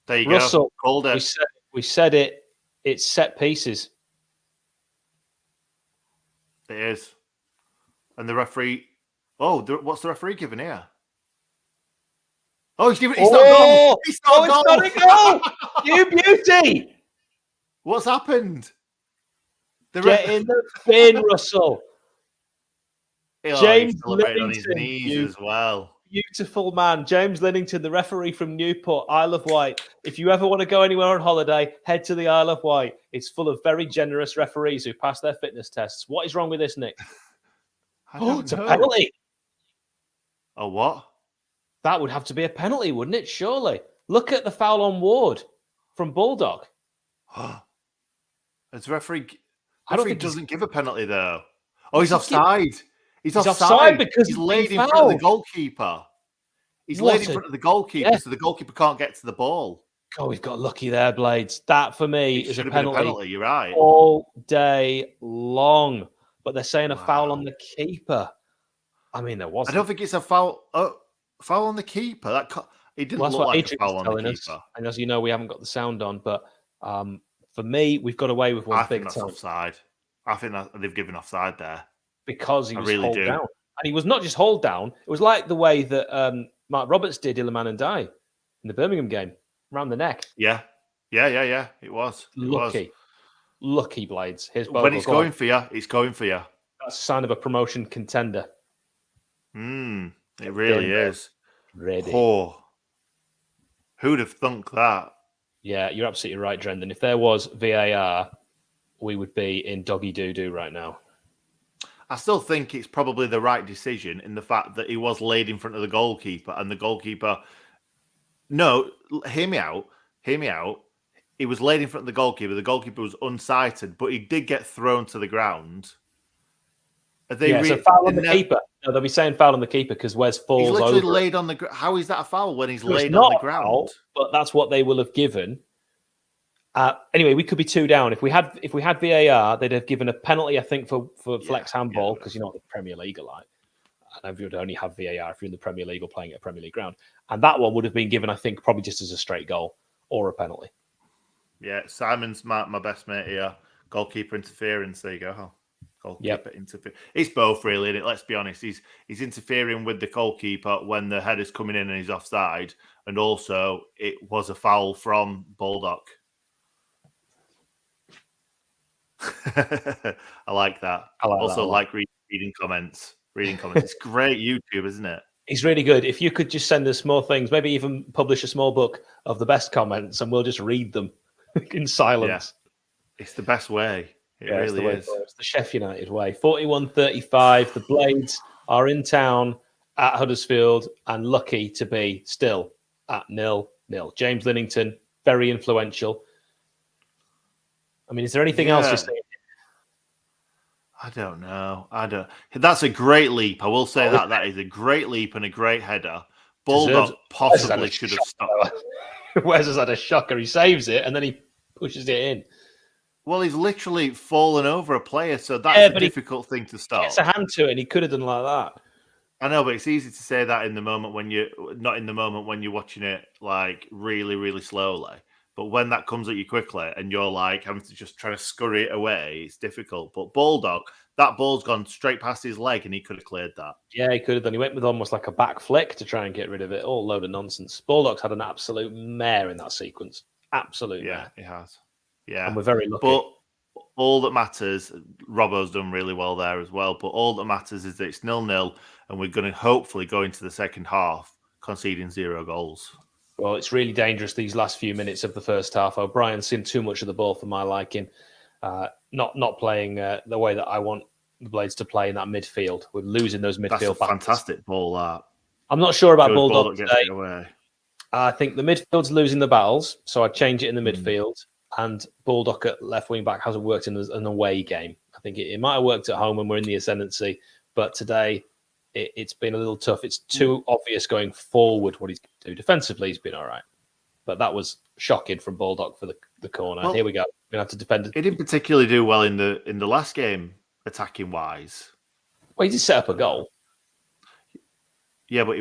There you Russell, go. Called it. We said it. It's set pieces. It is. And the referee... what's the referee giving here? Oh, he's not gone. He's not a goal. You beauty. What's happened? Get in the bin, Russell. James celebrated on his knees as well. beautiful man, James Linnington, the referee from Newport, Isle of Wight. If you ever want to go anywhere on holiday, head to the Isle of Wight. It's full of very generous referees who pass their fitness tests. What is wrong with this, Nick? It's a penalty. Oh, what? That would have to be a penalty, wouldn't it? Surely. Look at the foul on Ward from Bulldog. As referee doesn't give a penalty though. Oh, he's offside. He's offside because he's laid in front of the goalkeeper. He's laid in front of the goalkeeper, so the goalkeeper can't get to the ball. Oh, we've got lucky there, Blades. That for me is a penalty. You're right. All day long. But they're saying a foul on the keeper. I mean, there wasn't. I don't think it's a foul. Foul on the keeper. It didn't look like a foul on the keeper. And as you know, we haven't got the sound on. But for me, we've got away with one big time. Offside. I think that they've given offside there. Because he was hold down. And he was not just hold down. It was like the way that Mark Roberts did Iliman and Die in the Birmingham game, around the neck. Yeah. It was. Lucky Blades. When it's going for you, it's going for you. That's a sign of a promotion contender. It really is. Ready. Oh, who'd have thunk that? Yeah, you're absolutely right, Drendon. If there was VAR, we would be in doggy doo-doo right now. I still think it's probably the right decision in the fact that he was laid in front of the goalkeeper and the goalkeeper... No, hear me out. He was laid in front of the goalkeeper. The goalkeeper was unsighted, but he did get thrown to the ground. So foul on the keeper. No, they'll be saying foul on the keeper because Wes falls over. He's literally laid on the ground. How is that a foul when he's laid on the ground? Foul, but that's what they will have given. Anyway, we could be 2 down. If we had VAR, they'd have given a penalty, I think, for flex handball because you know what the Premier League are like. And you would only have VAR if you're in the Premier League or playing at a Premier League ground. And that one would have been given, I think, probably just as a straight goal or a penalty. Yeah, Simon's my best mate here. Goalkeeper interference. There you go. Goalkeeper interference. It's both, really, isn't it? Let's be honest. He's interfering with the goalkeeper when the header's coming in and he's offside. And also, it was a foul from Bulldog. I like that. I like reading comments. It's great YouTube, isn't it? It's really good. If you could just send us more things, maybe even publish a small book of the best comments and we'll just read them in silence. Yeah. It's the best way. It really is. It's the Sheff United way. 41-35. The Blades are in town at Huddersfield and lucky to be still at 0-0. James Linnington, very influential. I mean, is there anything else you're saying? I don't know. That's a great leap. I will say that is a great leap and a great header. Bulldog possibly should have stopped. Wes has had a shocker. He saves it and then he pushes it in. Well, he's literally fallen over a player, so that's a difficult thing to stop. He gets a hand to it and he could have done like that. I know, but it's easy to say that in the moment when you're watching it like really, really slowly. But when that comes at you quickly and you're like having to just try to scurry it away, it's difficult. But Bulldog, that ball's gone straight past his leg and he could have cleared that. Yeah, he could have done. He went with almost like a back flick to try and get rid of it. All load of nonsense. Bulldog's had an absolute mare in that sequence. Absolute mare. He has. Yeah. And we're very lucky. But all that matters, Robbo's done really well there as well, but all that matters is that it's 0-0 and we're going to hopefully go into the second half conceding 0 goals. Well, it's really dangerous these last few minutes of the first half. O'Brien's seen too much of the ball for my liking. Not playing the way that I want the Blades to play in that midfield. We're losing those midfield battles. Fantastic ball, that. I'm not sure about Bulldog today. I think the midfield's losing the battles, so I'd change it in the midfield. And Bulldog at left wing back hasn't worked in an away game. I think it might have worked at home when we're in the ascendancy, but today it's been a little tough. It's too obvious going forward what he's going to do. Defensively, he's been all right. But that was shocking from Bulldog for the corner. Well, here we go. We're going to have to defend. He didn't particularly do well in the last game, attacking wise. Well, he did set up a goal. Yeah, but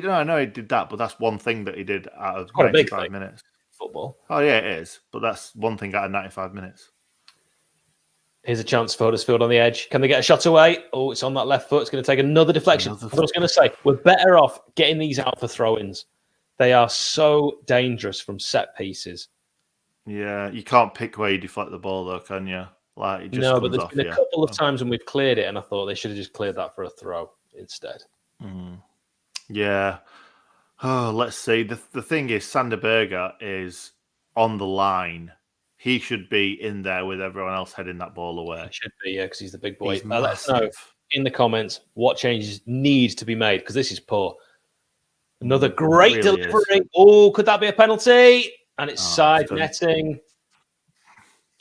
I know he did that, but that's one thing that he did out of 95 minutes. Football. Oh, yeah, it is. But that's one thing out of 95 minutes. Here's a chance for Huddersfield on the edge. Can they get a shot away? Oh, it's on that left foot. It's going to take another deflection. I was going to say, we're better off getting these out for throw-ins. They are so dangerous from set pieces. Yeah, you can't pick where you deflect the ball, though, can you? Like, it just no, but there's been a couple of times when we've cleared it, and I thought they should have just cleared that for a throw instead. Yeah. Oh, let's see. The thing is, Sander Berger is on the line. He should be in there with everyone else heading that ball away. It should be, yeah, because he's the big boy. He's Let us know massive. in the comments what changes need to be made, because this is poor. Another great really delivery. Oh, could that be a penalty? And it's side it's done. netting.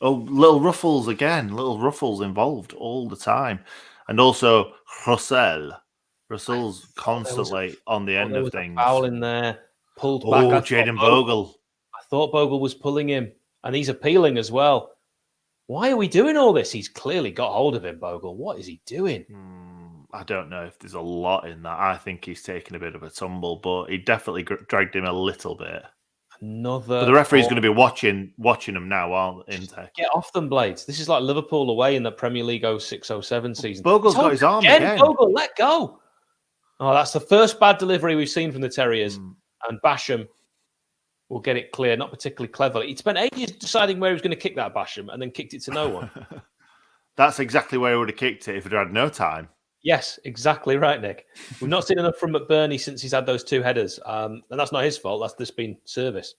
Oh, little ruffles again. Little ruffles involved all the time. And also, Russell's constantly on the end of things. Foul in there. Pulled back. Oh, Jaden Bogle. I thought Bogle was pulling him. And he's appealing as well. Why are we doing all this? He's clearly got hold of him, Bogle. What is he doing? I don't know if there's a lot in that. I think he's taken a bit of a tumble, but he definitely dragged him a little bit. But the referee's going to be watching him now, aren't they? Get off them, Blades. This is like Liverpool away in the Premier League 06-07 season. Bogle's got his arm again. Bogle, let go. Oh, that's the first bad delivery we've seen from the Terriers. And Basham will get it clear, not particularly cleverly. He spent ages deciding where he was going to kick that, Basham, and then kicked it to no one. That's exactly where he would have kicked it if he'd had no time. Yes, exactly right, Nick. We've not seen enough from McBurney since he's had those two headers. And that's not his fault. That's just been service.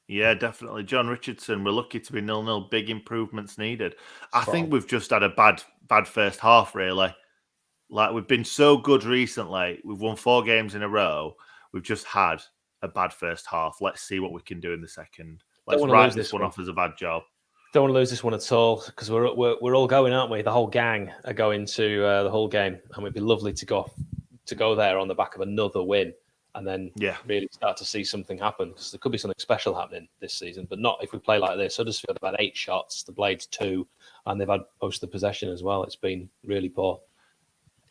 Yeah, definitely. John Richardson, we're lucky to be 0-0. Big improvements needed. I think we've just had a bad first half, really. Like, we've been so good recently. We've won 4 games in a row. We've just had a bad first half. Let's see what we can do in the second. Let's write this one off as a bad job. Don't want to lose this one at all, because we're all going, aren't we? The whole gang are going to the whole game, and it'd be lovely to go there on the back of another win, and then really start to see something happen, because there could be something special happening this season, but not if we play like this. Huddersfield have had 8 shots, the Blades 2, and they've had most of the possession as well. It's been really poor.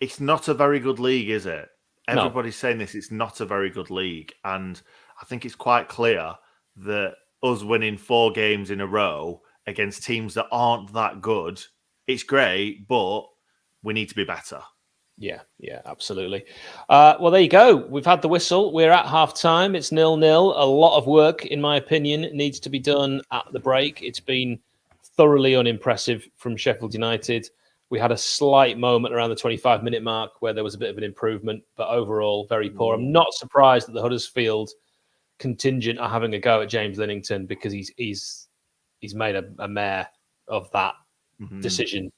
It's not a very good league, is it? Everybody's saying this. It's not a very good league, and I think it's quite clear that us winning 4 games in a row against teams that aren't that good, it's great, but we need to be better. Yeah, absolutely. Well, there you go. We've had the whistle. We're at half-time. It's 0-0. A lot of work, in my opinion, needs to be done at the break. It's been thoroughly unimpressive from Sheffield United. We had a slight moment around the 25-minute mark where there was a bit of an improvement, but overall, very poor. I'm not surprised that the Huddersfield contingent are having a go at James Linnington, because he's made a mare of that decision.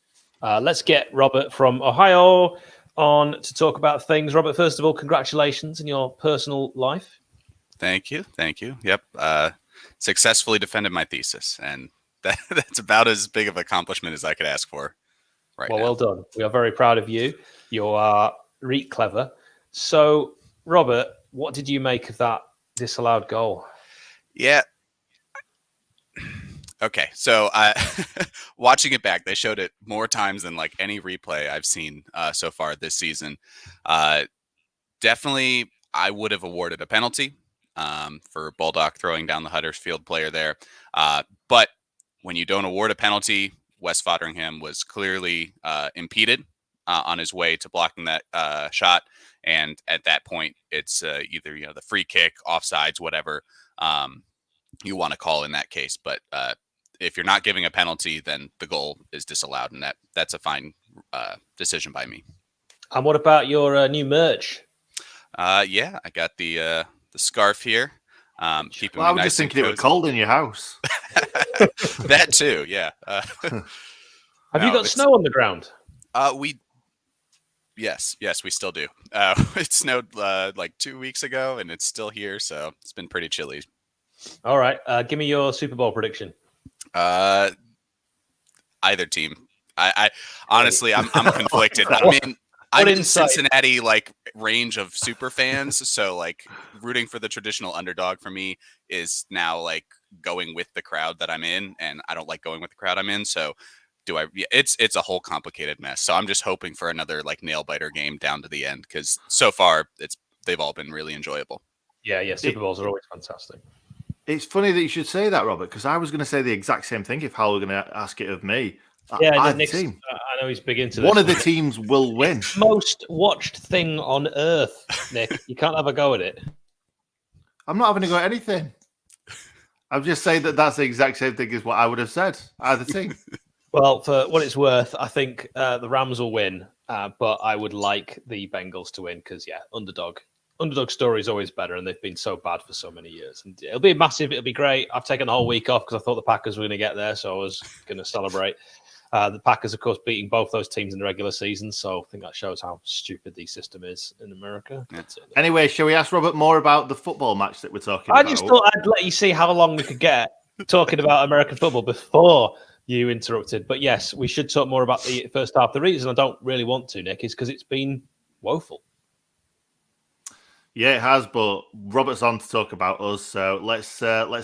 Let's get Robert from Ohio on to talk about things. Robert, first of all, congratulations in your personal life. Thank you. Yep. Successfully defended my thesis, and that's about as big of an accomplishment as I could ask for right now. Well done. We are very proud of you. You are really clever. So, Robert, what did you make of that disallowed goal? Yeah. Okay, so watching it back, they showed it more times than like any replay I've seen so far this season. Definitely, I would have awarded a penalty for Baldock throwing down the Huddersfield player there. But when you don't award a penalty, Wes Fotheringham was clearly impeded on his way to blocking that shot. And at that point, it's either the free kick, offsides, whatever you want to call in that case. But if you're not giving a penalty, then the goal is disallowed, and that's a fine decision by me. And what about your new merch? Yeah, I got the scarf here. I was just thinking it was cold in your house. That too, yeah. Have you got snow on the ground? Yes, we still do. It snowed like 2 weeks ago, and it's still here, so it's been pretty chilly. All right, give me your Super Bowl prediction. Either team. I honestly, I'm conflicted. I'm in Cincinnati like range of super fans, so like rooting for the traditional underdog for me is now like going with the crowd that I'm in, and I don't like going with the crowd I'm in. So it's a whole complicated mess. So I'm just hoping for another like nail biter game down to the end, because so far they've all been really enjoyable. Yeah. Super Bowls are always fantastic. It's funny that you should say that, Robert, because I was going to say the exact same thing if Hal were going to ask it of me. Yeah, Nick's, I know he's big into this. One of the teams will win. Most watched thing on earth, Nick. You can't have a go at it. I'm not having a go at anything. I'm just saying that's the exact same thing as what I would have said. Either team. Well, for what it's worth, I think the Rams will win, but I would like the Bengals to win because, yeah, underdog story is always better, and they've been so bad for so many years. And it'll be massive. It'll be great. I've taken a whole week off because I thought the Packers were going to get there, so I was going to celebrate. The Packers, of course, beating both those teams in the regular season, so I think that shows how stupid the system is in America. Anyway, shall we ask Robert more about the football match that we're talking I about? just thought I'd let you see how long we could get talking about American football before you interrupted. But yes, we should talk more about the first half. The reason I don't really want to, Nick, is because it's been woeful. Yeah, it has, but Robert's on to talk about us, so let's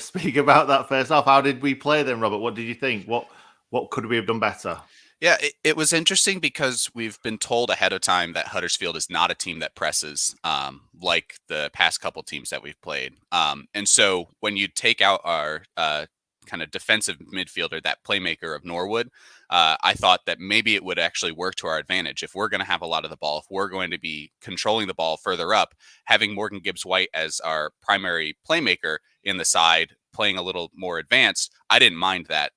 speak about that first half. How did we play then, Robert? What did you think? What could we have done better? Yeah, it was interesting because we've been told ahead of time that Huddersfield is not a team that presses like the past couple teams that we've played. And so when you take out our kind of defensive midfielder, that playmaker of Norwood, I thought that maybe it would actually work to our advantage. If we're going to have a lot of the ball, if we're going to be controlling the ball further up, having Morgan Gibbs-White as our primary playmaker in the side, playing a little more advanced, I didn't mind that.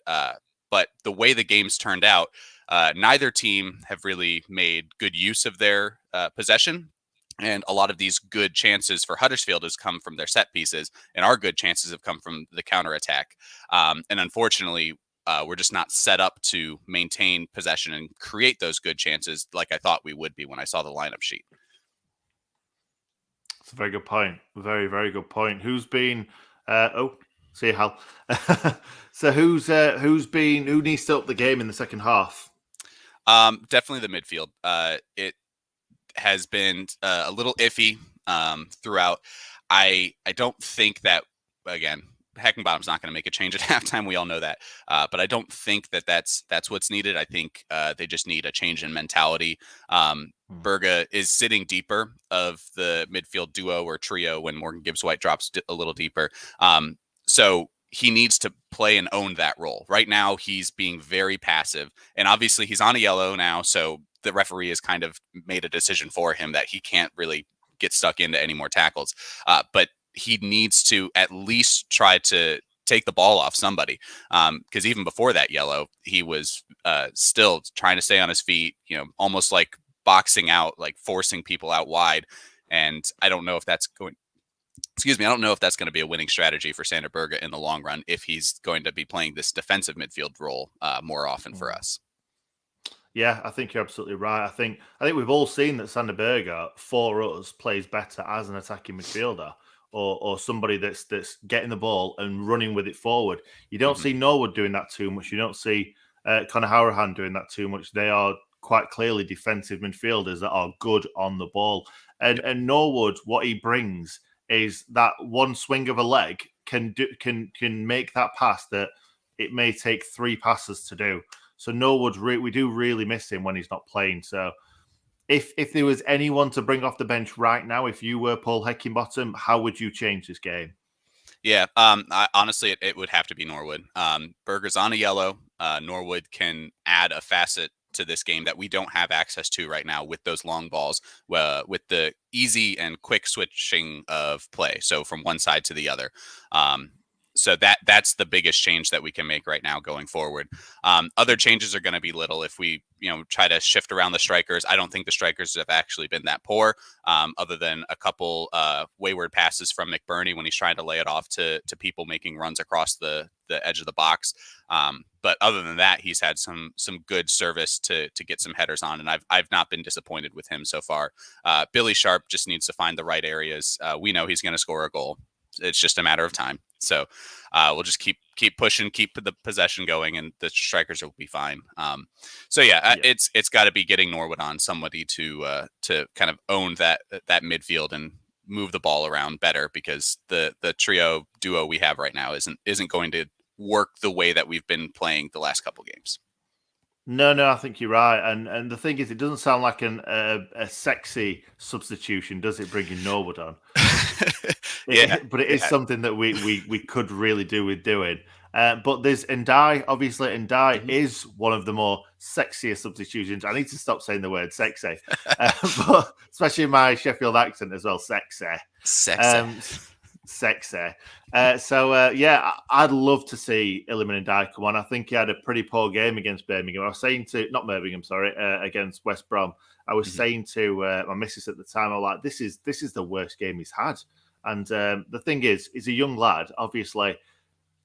But the way the games turned out, neither team have really made good use of their possession. And a lot of these good chances for Huddersfield has come from their set pieces, and our good chances have come from the counterattack. And unfortunately, we're just not set up to maintain possession and create those good chances like I thought we would be when I saw the lineup sheet. That's a very good point. Very, very good point. Who's been? See Hal. So who needs to up the game in the second half? Definitely the midfield. It has been a little iffy throughout. I don't think that, again, Heckingbottom's not going to make a change at halftime. We all know that. But I don't think that that's what's needed. I think they just need a change in mentality. 𝐍𝐸𝐫 is sitting deeper of the midfield duo or trio when Morgan Gibbs-White drops a little deeper. So he needs to play and own that role. Right now, he's being very passive. And obviously, he's on a yellow now. So the referee has kind of made a decision for him that he can't really get stuck into any more tackles. But he needs to at least try to take the ball off somebody. Because even before that yellow, he was still trying to stay on his feet, almost like boxing out, like forcing people out wide. And I don't know if that's going to be a winning strategy for Sander 𝐍𝐸𝐫 in the long run if he's going to be playing this defensive midfield role more often for us. Yeah, I think you're absolutely right. I think we've all seen that Sander 𝐍𝐸𝐫 for us plays better as an attacking midfielder or somebody that's getting the ball and running with it forward. You don't see Norwood doing that too much. You don't see Conor Hourihane doing that too much. They are quite clearly defensive midfielders that are good on the ball. And Norwood, what he brings is that one swing of a leg can make that pass that it may take 3 passes to do. So Norwood, we do really miss him when he's not playing. So if there was anyone to bring off the bench right now, if you were Paul Heckingbottom, how would you change this game? Yeah, honestly, it would have to be Norwood. 𝐍𝐸𝐫's on a yellow. Norwood can add a facet to this game that we don't have access to right now with those long balls, with the easy and quick switching of play. So from one side to the other. So that's the biggest change that we can make right now going forward. Other changes are going to be little if we, try to shift around the strikers. I don't think the strikers have actually been that poor, other than a couple wayward passes from McBurney when he's trying to lay it off to people making runs across the edge of the box. But other than that, he's had some good service to get some headers on, and I've not been disappointed with him so far. Billy Sharp just needs to find the right areas. We know he's going to score a goal. It's just a matter of time. So we'll just keep pushing, keep the possession going, and the strikers will be fine. It's got to be getting Norwood on, somebody to kind of own that midfield and move the ball around better, because the trio duo we have right now isn't going to work the way that we've been playing the last couple games. No, I think you're right. And the thing is, it doesn't sound like a sexy substitution, does it, bringing Norwood on? But it is something that we could really do with doing. But there's Ndiaye. Obviously, Ndiaye is one of the more sexier substitutions. I need to stop saying the word sexy, but especially in my Sheffield accent as well, sexy. Sexy. Yeah, I'd love to see Iliman Ndiaye come on. I think he had a pretty poor game against Birmingham. I was saying not Birmingham, sorry, against West Brom. I was saying to my missus at the time, I'm like, this is the worst game he's had. And the thing is, he's a young lad. Obviously,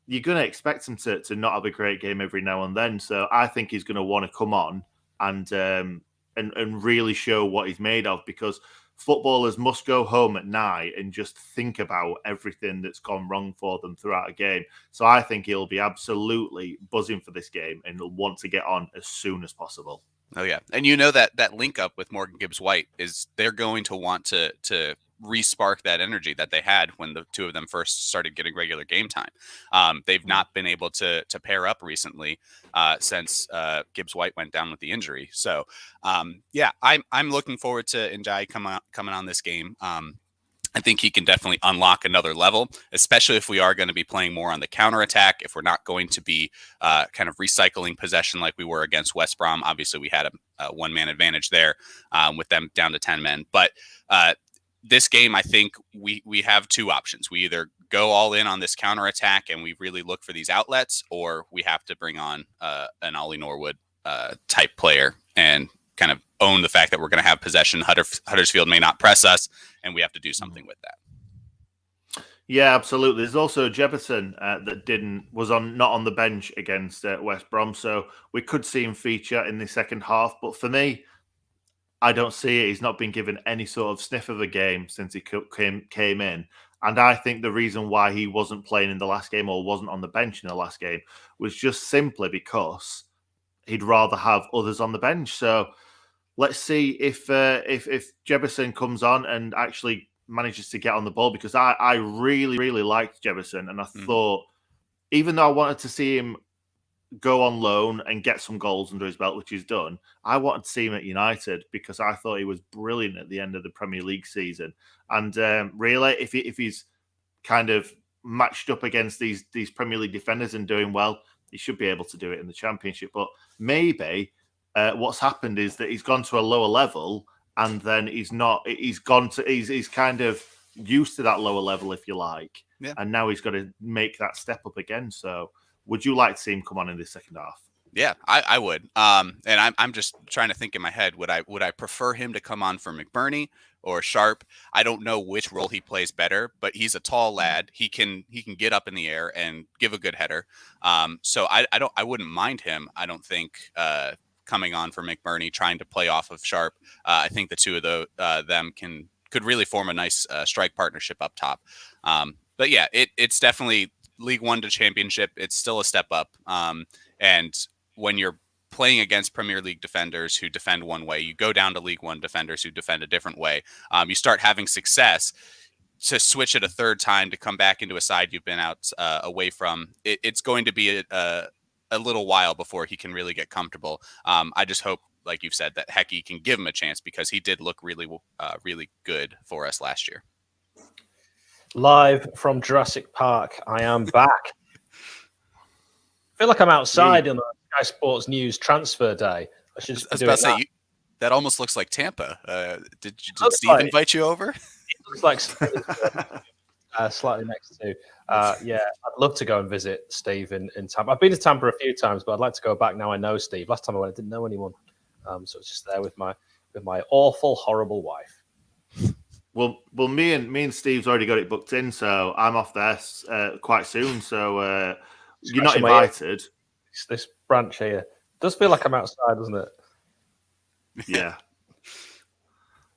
you're going to expect him to not have a great game every now and then. So I think he's going to want to come on and really show what he's made of, because footballers must go home at night and just think about everything that's gone wrong for them throughout a game. So I think he'll be absolutely buzzing for this game and he'll want to get on as soon as possible. Oh yeah, and you know that link up with Morgan Gibbs-White is they're going to want to re-spark that energy that they had when the two of them first started getting regular game time. They've not been able to pair up recently since Gibbs-White went down with the injury. So yeah, I'm looking forward to Ndiaye coming on this game. I think he can definitely unlock another level, especially if we are going to be playing more on the counterattack, if we're not going to be kind of recycling possession like we were against West Brom. Obviously, we had a one-man advantage there with them down to 10 men. But this game, I think we have two options. We either go all in on this counterattack and we really look for these outlets, or we have to bring on an Ollie Norwood type player and kind of own the fact that we're going to have possession. Huddersfield may not press us, and we have to do something with that. Yeah, absolutely. There's also Jefferson that was not on the bench against West Brom, so we could see him feature in the second half. But for me, I don't see it. He's not been given any sort of sniff of a game since he came in. And I think the reason why he wasn't playing in the last game or wasn't on the bench in the last game was just simply because he'd rather have others on the bench. So let's see if Jefferson comes on and actually manages to get on the ball, because I really, really liked Jefferson. And I thought, even though I wanted to see him go on loan and get some goals under his belt, which he's done, I wanted to see him at United because I thought he was brilliant at the end of the Premier League season. And really, if he's kind of matched up against these Premier League defenders and doing well, he should be able to do it in the Championship. But maybe what's happened is that he's gone to a lower level, and then he's kind of used to that lower level, if you like. Yeah. And now he's got to make that step up again. So would you like to see him come on in the second half? Yeah, I would. And I'm just trying to think in my head, would I prefer him to come on for McBurney or Sharp? I don't know which role he plays better, but he's a tall lad. He can get up in the air and give a good header. So I wouldn't mind him. I don't think coming on for McBurney, trying to play off of Sharp. I think the two of them could really form a nice strike partnership up top. But yeah, it's definitely League One to Championship. It's still a step up. And when you're playing against Premier League defenders who defend one way, you go down to League One defenders who defend a different way. You start having success. To switch it a third time to come back into a side you've been out away from, it's going to be a little while before he can really get comfortable. I just hope, like you've said, that Hecky can give him a chance, because he did look really, really good for us last year. Live from Jurassic Park, I am back. I feel like I'm outside on the Sky Sports News transfer day. I should just I was about to say, that almost looks like Tampa. Did Steve invite you over? It looks like slightly next to. Yeah, I'd love to go and visit Steve in Tampa. I've been to Tampa a few times, but I'd like to go back now I know Steve. Last time I went, I didn't know anyone. So it's just there with my awful, horrible wife. Well, me and Steve's already got it booked in, so I'm off there quite soon. So you're not invited. This branch here does feel like I'm outside, doesn't it? Yeah.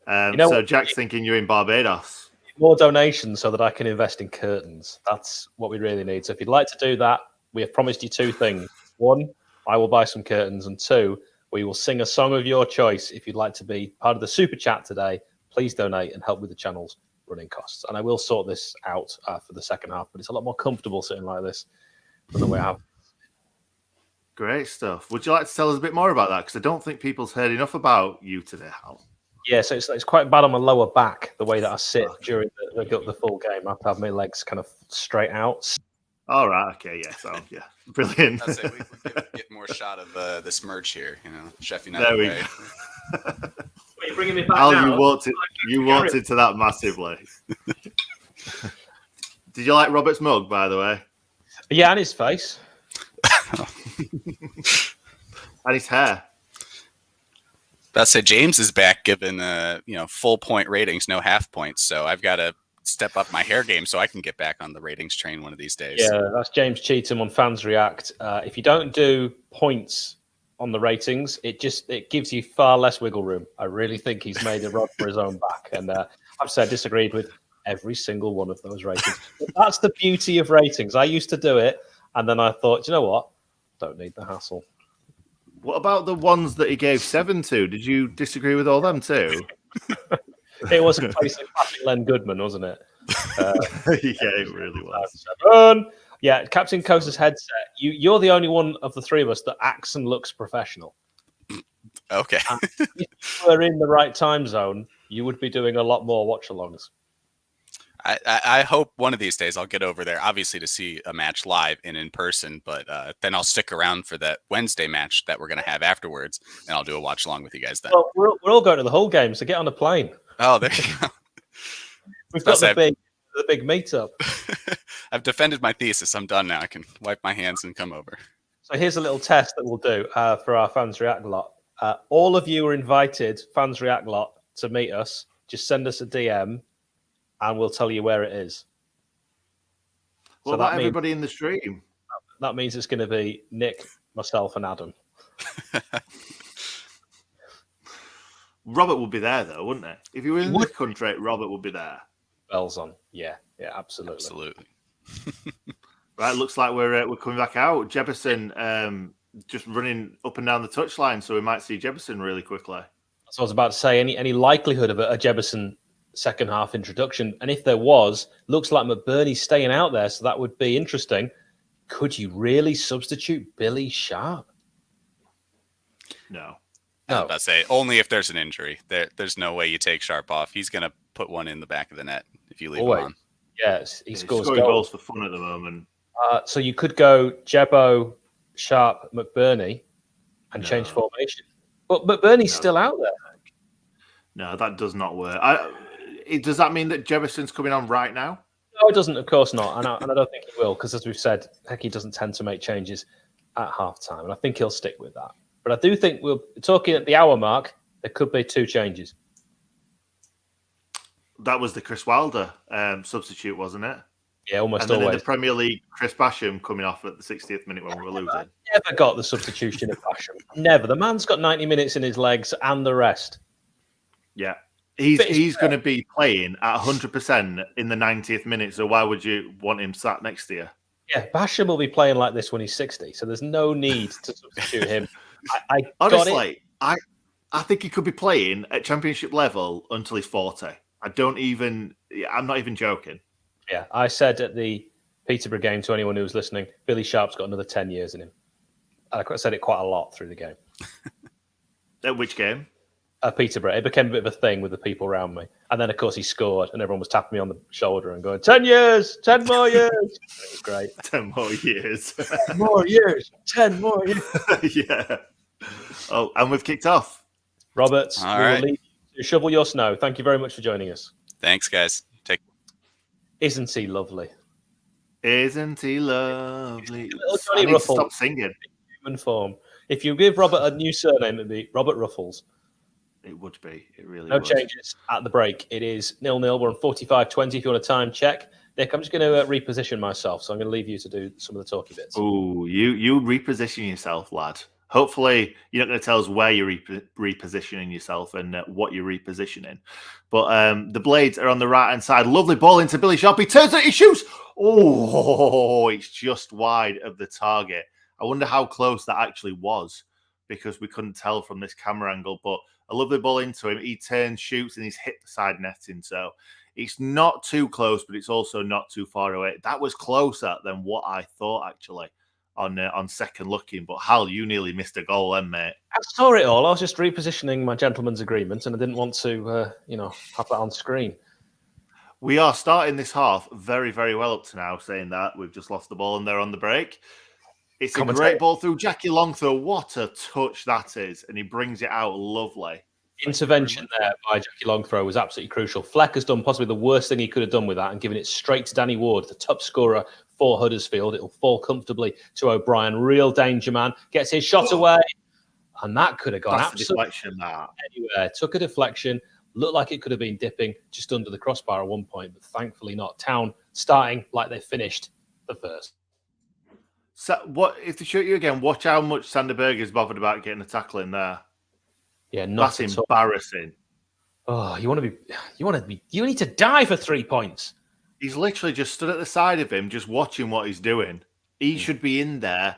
So Jack's thinking you're in Barbados. More donations so that I can invest in curtains. That's what we really need. So if you'd like to do that, we have promised you two things. One, I will buy some curtains, and two, we will sing a song of your choice. If you'd like to be part of the super chat today, please donate and help with the channel's running costs. And I will sort this out for the second half, but it's a lot more comfortable sitting like this than the way I have. Great stuff. Would you like to tell us a bit more about that? Because I don't think people's heard enough about you today, Hal. Yeah, so it's quite bad on my lower back, the way that I sit during the full game. I have to have my legs kind of straight out. All right. Okay. Yeah. So yeah, brilliant. I'd say we get more shot of this merge here. Sheff United. There we go. Are you bringing me back Al, now? you walked into that massively. Did you like Robert's mug, by the way? Yeah, and his face. And his hair. That's it. James is back giving full point ratings, no half points. So I've got to step up my hair game so I can get back on the ratings train one of these days. Yeah, that's James Cheatham on Fans React. If you don't do points on the ratings, it gives you far less wiggle room. I really think he's made a rod for his own back, and I've said disagreed with every single one of those ratings. But that's the beauty of ratings. I used to do it, and then I thought, you know what? Don't need the hassle. What about the ones that he gave 7 to? Did you disagree with all them too? It was a place of classic Len Goodman, wasn't it? Yeah, it really was. 7. Yeah, Captain Coaster's headset. You're the only one of the three of us that acts and looks professional. Okay. If you were in the right time zone, you would be doing a lot more watch-alongs. I hope one of these days I'll get over there, obviously, to see a match live and in person, but then I'll stick around for that Wednesday match that we're going to have afterwards, and I'll do a watch along with you guys then. Well, we're all going to the Hull game, so get on a plane. Oh, there you go. We've got the big meetup. I've defended my thesis. I'm done now. I can wipe my hands and come over. So here's a little test that we'll do for our Fans React lot. All of you are invited, Fans React lot, to meet us. Just send us a DM, and we'll tell you where it is. What about everybody in the stream? That means it's going to be Nick, myself, and Adam. Robert would be there, though, wouldn't it? If you were in the country, Robert would be there. Bells on. Yeah, absolutely. Absolutely. Right, looks like we're coming back out. Jefferson just running up and down the touchline, so we might see Jefferson really quickly. So I was about to say, any likelihood of a Jefferson second half introduction? And if there was, looks like McBurney's staying out there, so that would be interesting. Could you really substitute Billy Sharp? No. I was about to say, only if there's an injury. There's no way you take Sharp off. He's going to put one in the back of the net if you leave him on. Yes, he scores scoring goals for fun at the moment. So you could go Jebbo, Sharp, McBurney, and change formation. But McBurney's still out there. No, that does not work. Does that mean that Jefferson's coming on right now? No, it doesn't. Of course not. And I don't think he will, because as we've said, Hecky doesn't tend to make changes at halftime, and I think he'll stick with that. But I do think we're talking at the hour mark. There could be 2 changes. That was the Chris Wilder substitute, wasn't it? Yeah, almost and then always. in the Premier League, Chris Basham coming off at the 60th minute when we were losing. I never got the substitution of Basham. Never. The man's got 90 minutes in his legs and the rest. Yeah. He's going to be playing at 100% in the 90th minute, so why would you want him sat next to you? Yeah, Basham will be playing like this when he's 60, so there's no need to substitute him. Honestly, I think he could be playing at championship level until he's 40. I'm not even joking. Yeah, I said at the Peterborough game to anyone who was listening, Billy Sharp's got another 10 years in him. I said it quite a lot through the game. At which game? Peterborough. It became a bit of a thing with the people around me. And then, of course, he scored, and everyone was tapping me on the shoulder and going, 10 years, 10 more years. It was great. 10 more years. 10 more years, 10 more years. Yeah. Oh, and we've kicked off. Roberts, All we right. will leave you to shovel your snow. Thank you very much for joining us. Thanks, guys. Isn't he lovely? Isn't he lovely? Little I Johnny need to Ruffles. stop singing. Human form. If you give Robert a new surname, it'd be Robert Ruffles. It would be. It really No would. changes at the break. It is 0-0. We're on 45-20 if you want a time check. Nick, I'm just going to reposition myself, so I'm going to leave you to do some of the talky bits. Oh, you reposition yourself, lad. Hopefully, you're not going to tell us where you're repositioning yourself and what you're repositioning. But the Blades are on the right-hand side. Lovely ball into Billy Sharp. He turns it, he shoots. Oh, it's just wide of the target. I wonder how close that actually was, because we couldn't tell from this camera angle. But a lovely ball into him. He turns, shoots, and he's hit the side netting. So it's not too close, but it's also not too far away. That was closer than what I thought, actually, on second looking. But Hal, you nearly missed a goal then, mate. I saw it all. I was just repositioning my gentleman's agreement, and I didn't want to, have that on screen. We are starting this half very, very well up to now, saying that we've just lost the ball and they're on the break. It's a great ball through Jackie Longthrow. What a touch that is. And he brings it out lovely. Intervention there by Jackie Longthrow was absolutely crucial. Fleck has done possibly the worst thing he could have done with that and given it straight to Danny Ward, the top scorer for Huddersfield. It'll fall comfortably to O'Brien. Real danger man. Gets his shot away. And that could have gone absolutely anywhere. Took a deflection. Looked like it could have been dipping just under the crossbar at one point, but thankfully not. Town starting like they finished the first. So, what if they shoot you again? Watch how much Sander Berge is bothered about getting a tackle in there. Yeah, that's embarrassing. Oh, you need to die for 3 points. He's literally just stood at the side of him, just watching what he's doing. He should be in there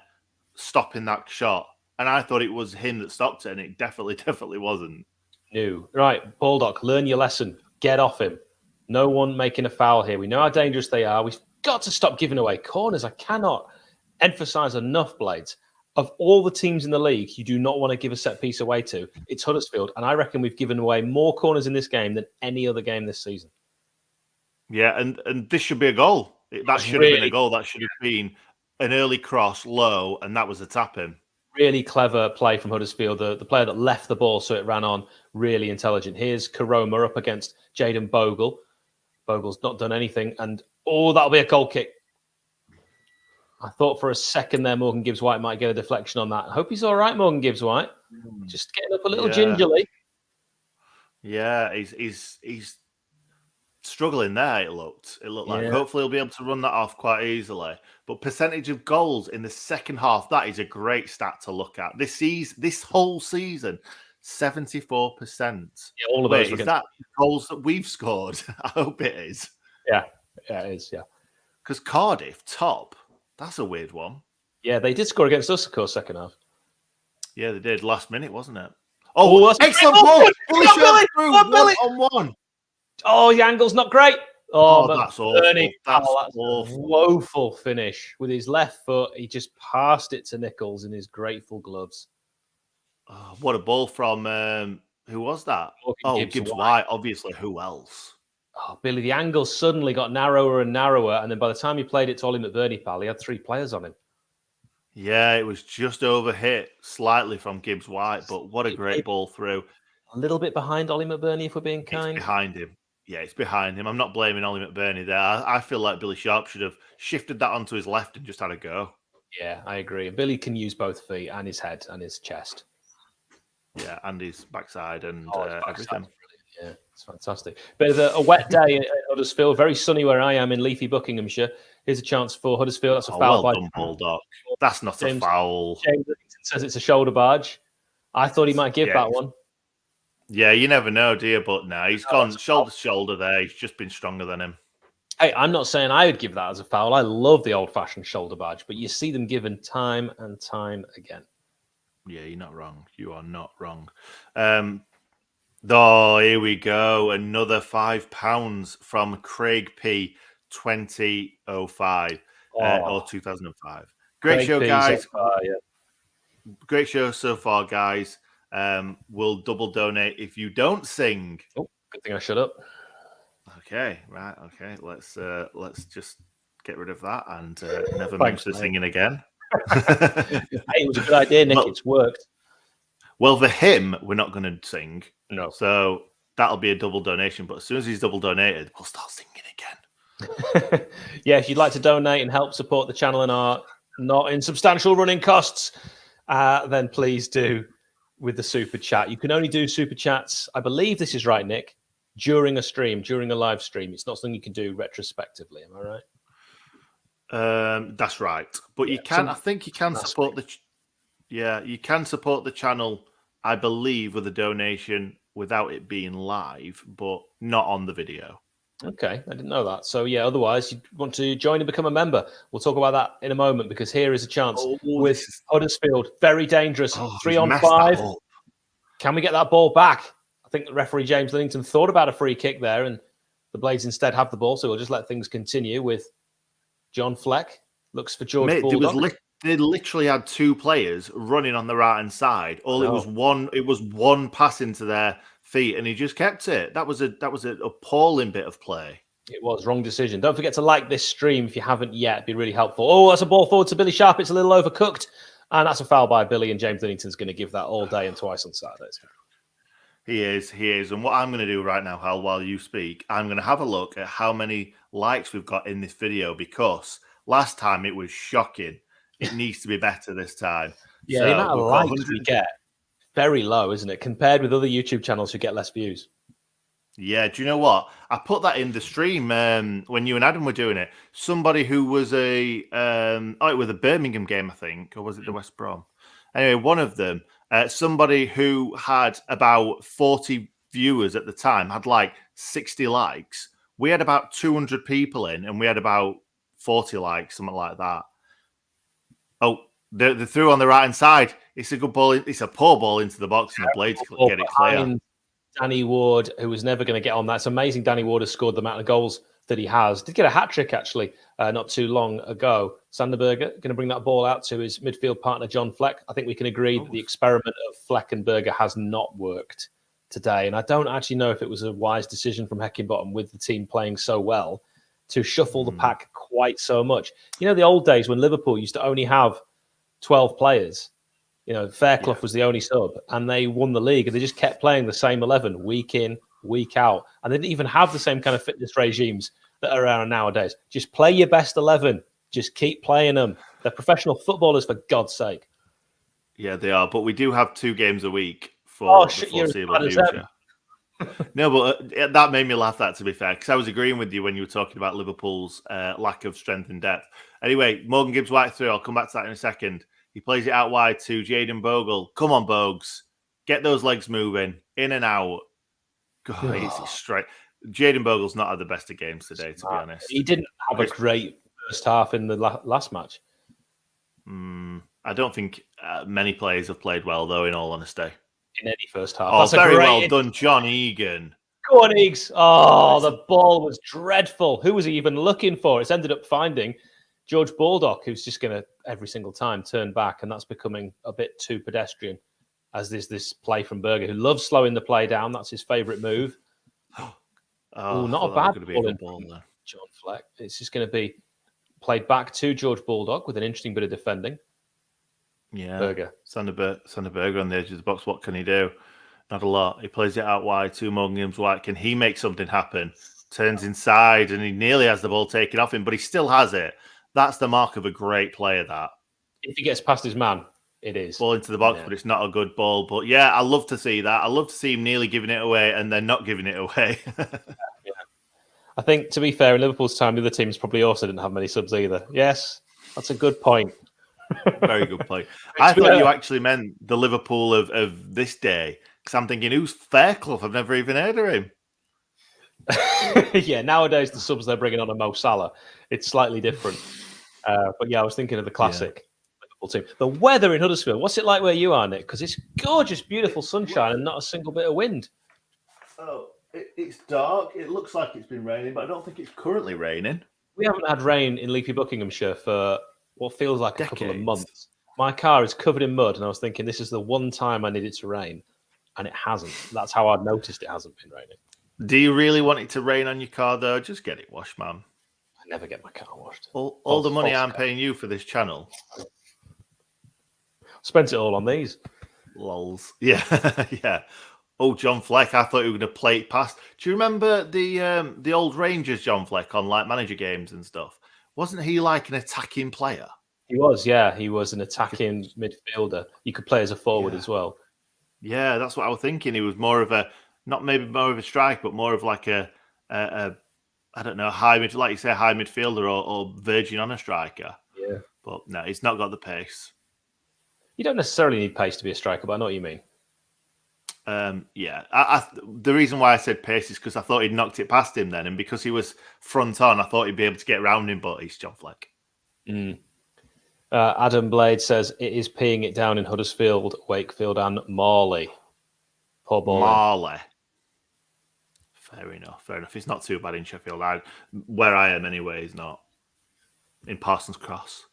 stopping that shot. And I thought it was him that stopped it, and it definitely wasn't. No. Right, Baldock, learn your lesson. Get off him. No one making a foul here. We know how dangerous they are. We've got to stop giving away corners. I cannot emphasize enough, Blades. Of all the teams in the league you do not want to give a set piece away to, it's Huddersfield. And I reckon we've given away more corners in this game than any other game this season. Yeah, and this should be a goal. That should have been a goal. That should have been an early cross, low, and that was a tap-in. Really clever play from Huddersfield. The player that left the ball so it ran on, really intelligent. Here's Karoma up against Jayden Bogle. Bogle's not done anything. And, that'll be a goal kick. I thought for a second there Morgan Gibbs-White might get a deflection on that. I hope he's all right, Morgan Gibbs-White. Just getting up a little gingerly. Yeah, he's struggling there, it looked like. Hopefully he'll be able to run that off quite easily. But percentage of goals in the second half, that is a great stat to look at. This whole season, 74%. Yeah, all of those. Is that goals that we've scored? I hope it is. Yeah, it is, yeah. Because Cardiff, top. That's a weird one. Yeah, they did score against us, of course, second half. Yeah, they did. Last minute, wasn't it? Oh, excellent ball! Billy on one. Oh, the angle's not great. Oh, that's awful. That's awful. A woeful finish. With his left foot, he just passed it to Nichols in his grateful gloves. Oh, what a ball from, who was that? Gibbs-White, obviously. Who else? Oh, Billy, the angle suddenly got narrower and narrower, and then by the time he played it to Ollie McBurney, pal, he had 3 players on him. Yeah, it was just overhit slightly from Gibbs-White, but what a great ball through. A little bit behind Ollie McBurney, if we're being kind. It's behind him. Yeah, it's behind him. I'm not blaming Ollie McBurney there. I feel like Billy Sharp should have shifted that onto his left and just had a go. Yeah, I agree. Billy can use both feet and his head and his chest. Yeah, and his backside and everything. Yeah, it's fantastic. Bit of a wet day at Huddersfield. Very sunny where I am in leafy Buckinghamshire. Here's a chance for Huddersfield. That's a foul by Bulldog. That's not a foul. James says it's a shoulder barge. I thought he might give that one. Yeah, you never know, do you? But no, he's gone shoulder to shoulder there. He's just been stronger than him. Hey, I'm not saying I would give that as a foul. I love the old-fashioned shoulder barge, but you see them given time and time again. Yeah, you're not wrong. You are not wrong. Here we go. Another £5 from Craig P. 2005 or 2005. Great Craig show, guys. So far, yeah. Great show so far, guys. We'll double donate if you don't sing. Oh, good thing I shut up. Okay, right. Okay, let's just get rid of that and never mention the singing again. Hey, it was a good idea, Nick. It's worked. Well, for him, we're not going to sing. No. So that'll be a double donation. But as soon as he's double donated, we'll start singing again. Yeah, if you'd like to donate and help support the channel and our not insubstantial running costs, then please do with the super chat. You can only do super chats, I believe this is right, Nick, during a stream, during a live stream. It's not something you can do retrospectively. Am I right? That's right. But you can. I think you can support the. Yeah, you can support the channel, I believe, with a donation without it being live, but not on the video. Okay, I didn't know that. So, yeah, otherwise, you want to join and become a member. We'll talk about that in a moment because here is a chance with Huddersfield. Very dangerous. 3-on-5. Can we get that ball back? I think the referee, James Linnington, thought about a free kick there and the Blades instead have the ball. So we'll just let things continue with John Fleck. Looks for George Bulldog. They literally had 2 players running on the right-hand side. It was one pass into their feet, and he just kept it. That was an appalling bit of play. It was wrong decision. Don't forget to like this stream if you haven't yet. It'd be really helpful. Oh, that's a ball forward to Billy Sharp. It's a little overcooked, and that's a foul by Billy. And James Linnington's going to give that all day and twice on Saturdays. He is. And what I'm going to do right now, Hal, while you speak, I'm going to have a look at how many likes we've got in this video, because last time it was shocking. It needs to be better this time. Yeah, So the amount of we've got likes 100 we get, very low, isn't it? Compared with other YouTube channels who get less views. Yeah, do you know what? I put that in the stream when you and Adam were doing it. Somebody who was it was a Birmingham game, I think, or was it the West Brom? Anyway, one of them, somebody who had about 40 viewers at the time, had like 60 likes. We had about 200 people in, and we had about 40 likes, something like that. Oh, the through on the right hand side. It's a good ball. It's a poor ball into the box, and the Blades get it clear. Danny Ward, who was never going to get on that. It's amazing Danny Ward has scored the amount of goals that he has. Did get a hat-trick, actually, not too long ago. Sanderberger going to bring that ball out to his midfield partner, John Fleck. I think we can agree that the experiment of Fleck and Berger has not worked today. And I don't actually know if it was a wise decision from Heckingbottom, with the team playing so well, to shuffle the pack quite so much. You know, the old days when Liverpool used to only have 12 players. You know, Fairclough was the only sub, and they won the league, and they just kept playing the same 11 week in, week out. And they didn't even have the same kind of fitness regimes that are around nowadays. Just play your best 11. Just keep playing them. They're professional footballers, for God's sake. Yeah, they are. But we do have 2 games a week for the foreseeable future. No, but that made me laugh, that, to be fair, because I was agreeing with you when you were talking about Liverpool's lack of strength and depth. Anyway, Morgan Gibbs-White through. I'll come back to that in a second. He plays it out wide to Jayden Bogle. Come on, Bogues. Get those legs moving. In and out. God, it's straight. Jayden Bogle's not had the best of games today, to be honest. He didn't have a great first half in the last match. I don't think many players have played well, though, in all honesty. In any first half. Oh, that's very well done, John Egan. Go on, Eags. Oh, the ball was dreadful. Who was he even looking for? It's ended up finding George Baldock, who's just going to, every single time, turn back, and that's becoming a bit too pedestrian, as there's this play from Berger, who loves slowing the play down. That's his favourite move. Not a bad ball in John Fleck. It's just going to be played back to George Baldock with an interesting bit of defending. Yeah, Berger. Sander Berger on the edge of the box. What can he do? Not a lot. He plays it out wide to Morgan Gibbs-White. Can he make something happen? Turns inside, and he nearly has the ball taken off him, but he still has it. That's the mark of a great player, that. If he gets past his man, it is. Ball into the box, but it's not a good ball. But yeah, I love to see that. I love to see him nearly giving it away and then not giving it away. I think, to be fair, in Liverpool's time, the other teams probably also didn't have many subs either. Yes, that's a good point. Very good point. I thought you actually meant the Liverpool of this day, because I'm thinking, who's Fairclough? I've never even heard of him. Yeah, nowadays the subs they're bringing on are Mo Salah. It's slightly different. But yeah, I was thinking of the classic Liverpool team. The weather in Huddersfield, what's it like where you are, Nick? Because it's gorgeous, beautiful sunshine and not a single bit of wind. Oh, it's dark. It looks like it's been raining, but I don't think it's currently raining. We haven't had rain in leafy Buckinghamshire for what feels like a couple of months. My car is covered in mud, and I was thinking this is the one time I need it to rain, and it hasn't. That's how I've noticed it hasn't been raining. Do you really want it to rain on your car, though? Just get it washed, man. I never get my car washed. All the money I'm paying you for this channel. Spent it all on these. Lols. Yeah, yeah. Oh, John Fleck, I thought you were going to play it past. Do you remember the old Rangers John Fleck on like manager games and stuff? Wasn't he like an attacking player? He was, yeah. He was an attacking midfielder. You could play as a forward as well. Yeah, that's what I was thinking. He was more of a, not maybe more of a strike, but more of like a I don't know, high mid, like you say, high midfielder or verging on a striker. Yeah. But no, he's not got the pace. You don't necessarily need pace to be a striker, but I know what you mean. Yeah. The reason why I said pace is because I thought he'd knocked it past him then. And because he was front on, I thought he'd be able to get around him, but he's John Fleck. Adam Blade says it is peeing it down in Huddersfield, Wakefield and Morley. Poor boy. Morley. Fair enough. Fair enough. It's not too bad in Sheffield. Where I am anyway is not. In Parsons Cross.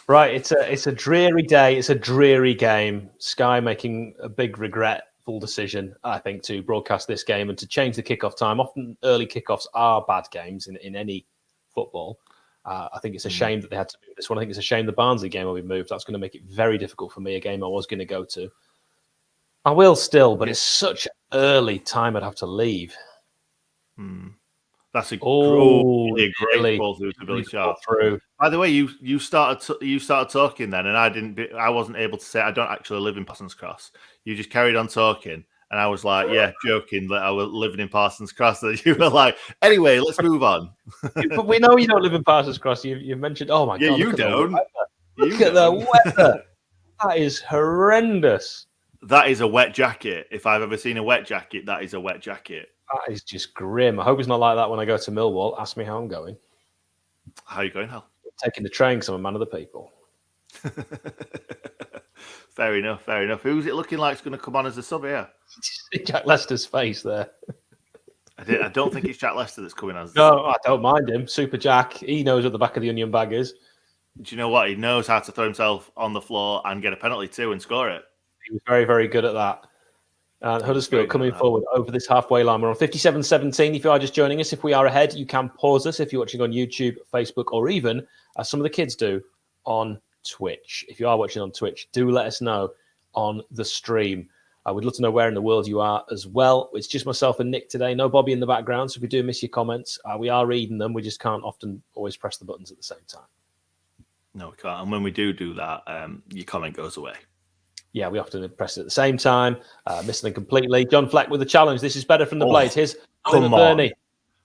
Right, it's a dreary day. It's a dreary game. Sky making a big regretful decision, I think, to broadcast this game and to change the kickoff time. Often early kickoffs are bad games in any football. I think it's a shame that they had to move this one. I think it's a shame the Barnsley game will be moved. That's going to make it very difficult for me, a game I was going to go to. I will still, but it's such an early time I'd have to leave. That's a really great ball through to Billy Sharp. Through. By the way, you started talking then, and I wasn't able to say I don't actually live in Parsons Cross. You just carried on talking, and I was like, yeah, joking that I was living in Parsons Cross. And you were like, anyway, let's move on. But we know you don't live in Parsons Cross. You mentioned, oh my God, you don't. Look at the weather. That is horrendous. That is a wet jacket. If I've ever seen a wet jacket, that is a wet jacket. That is just grim. I hope it's not like that when I go to Millwall. Ask me how I'm going. How are you going, Hal? Taking the train because I'm a man of the people. Fair enough. Who's it looking like is going to come on as a sub here? Jack Lester's face there. I don't think it's Jack Lester that's coming as. No, I don't mind him. Super Jack. He knows what the back of the onion bag is. Do you know what? He knows how to throw himself on the floor and get a penalty too and score it. He was very, very good at that. And Huddersfield coming forward over this halfway line. We're on 57-17. If you are just joining us, if we are ahead, you can pause us if you're watching on YouTube, Facebook, or even, as some of the kids do, on Twitch. If you are watching on Twitch, do let us know on the stream. We'd love to know where in the world you are as well. It's just myself and Nick today. No Bobby in the background, so if we do miss your comments, we are reading them. We just can't often always press the buttons at the same time. No, we can't. And when we do that, your comment goes away. Yeah, we often press it at the same time, missing them completely. John Fleck with the challenge. This is better from the Blades. Here's Oliver Burney.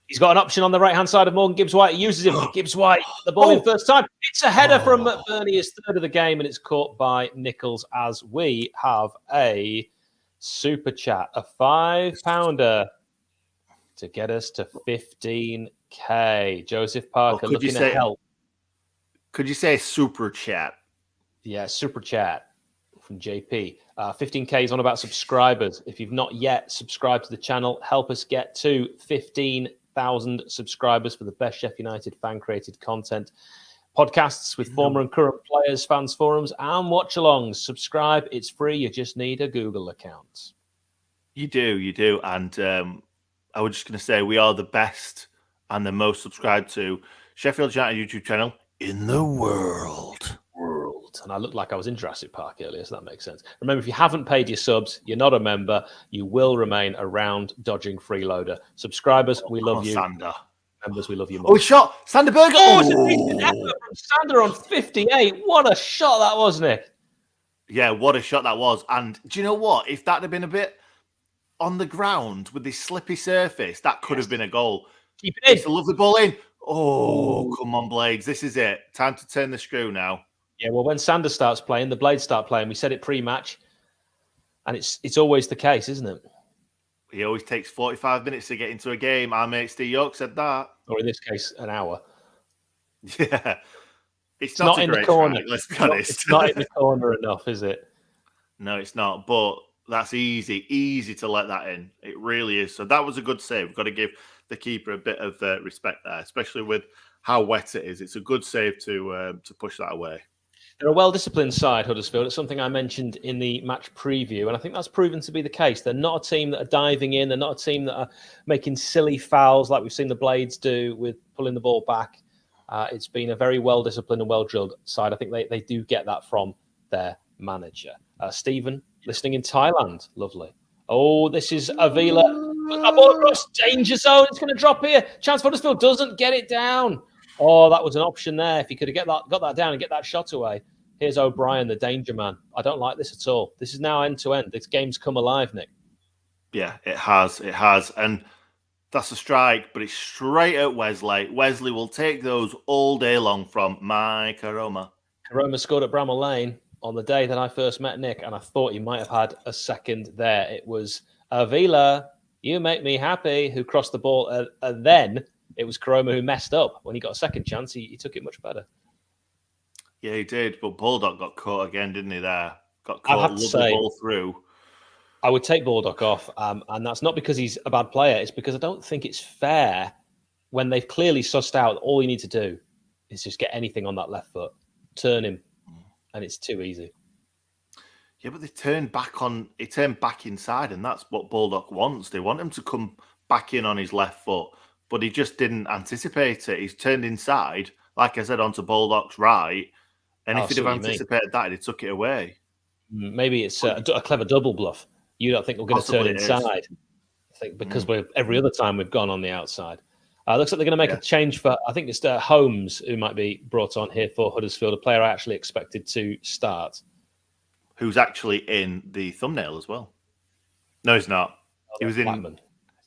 He's got an option on the right-hand side of Morgan Gibbs-White. He uses him. Gibbs-White, the ball in first time. It's a header from Burney, his third of the game, and it's caught by Nichols as we have a super chat, a £5 to get us to 15K. Joseph Parker looking at help. Could you say super chat? Yeah, super chat from JP. 15K is on about subscribers. If you've not yet subscribed to the channel, help us get to 15,000 subscribers for the best Sheffield United fan-created content. Podcasts with former and current players, fans forums, and watch-alongs. Subscribe. It's free. You just need a Google account. You do. And I was just going to say we are the best and the most subscribed to Sheffield United YouTube channel in the world. And I looked like I was in Jurassic Park earlier, so that makes sense. Remember, if you haven't paid your subs, you're not a member. You will remain around dodging freeloader. Subscribers, we love you. Sander. Members, we love you more. Oh, shot! Sander Berger! Oh, it's a decent effort from Sander on 58. What a shot that was, Nick. Yeah, what a shot that was. And do you know what? If that had been a bit on the ground with this slippy surface, that could have been a goal. Keep it in. It's a lovely ball in. Oh, come on, Blades. This is it. Time to turn the screw now. Yeah, well, when Sander starts playing, the Blades start playing. We said it pre-match, and it's always the case, isn't it? He always takes 45 minutes to get into a game. Our mate Steve York said that. Or in this case, an hour. Yeah. It's not in the corner. Track, let's be honest. It's not in the corner enough, is it? No, it's not. But that's easy to let that in. It really is. So that was a good save. We've got to give the keeper a bit of respect there, especially with how wet it is. It's a good save to push that away. They're a well-disciplined side, Huddersfield. It's something I mentioned in the match preview, and I think that's proven to be the case. They're not a team that are diving in. They're not a team that are making silly fouls like we've seen the Blades do with pulling the ball back. It's been a very well-disciplined and well-drilled side. I think they do get that from their manager. Stephen, listening in Thailand. Lovely. Oh, this is Avila. A ball across, danger zone. It's going to drop here. Chance for Huddersfield doesn't get it down. Oh, that was an option there. If he could have got that down and get that shot away. Here's O'Brien, the danger man. I don't like this at all. This is now end-to-end. This game's come alive, Nick. Yeah, it has. It has. And that's a strike, but it's straight at Wesley. Wesley will take those all day long from my Karoma. Karoma scored at Bramall Lane on the day that I first met Nick, and I thought he might have had a second there. It was Avila, you make me happy, who crossed the ball, and then it was Karoma who messed up. When he got a second chance, he took it much better. Yeah, he did. But Baldock got caught again, didn't he, there? Got caught, loved the ball through. I would take Baldock off, and that's not because he's a bad player. It's because I don't think it's fair when they've clearly sussed out all you need to do is just get anything on that left foot, turn him, and it's too easy. Yeah, but they turned back on. He turned back inside, and that's what Baldock wants. They want him to come back in on his left foot, but he just didn't anticipate it. He's turned inside, like I said, onto Baldock's right, and if he'd have anticipated that, he'd took it away. Maybe it's a clever double bluff. You don't think we're going to turn Possibly it is. inside? I think because every other time we've gone on the outside. Looks like they're going to make a change for, I think it's Holmes who might be brought on here for Huddersfield, a player I actually expected to start. Who's actually in the thumbnail as well. No, he's not. He was in Blackman.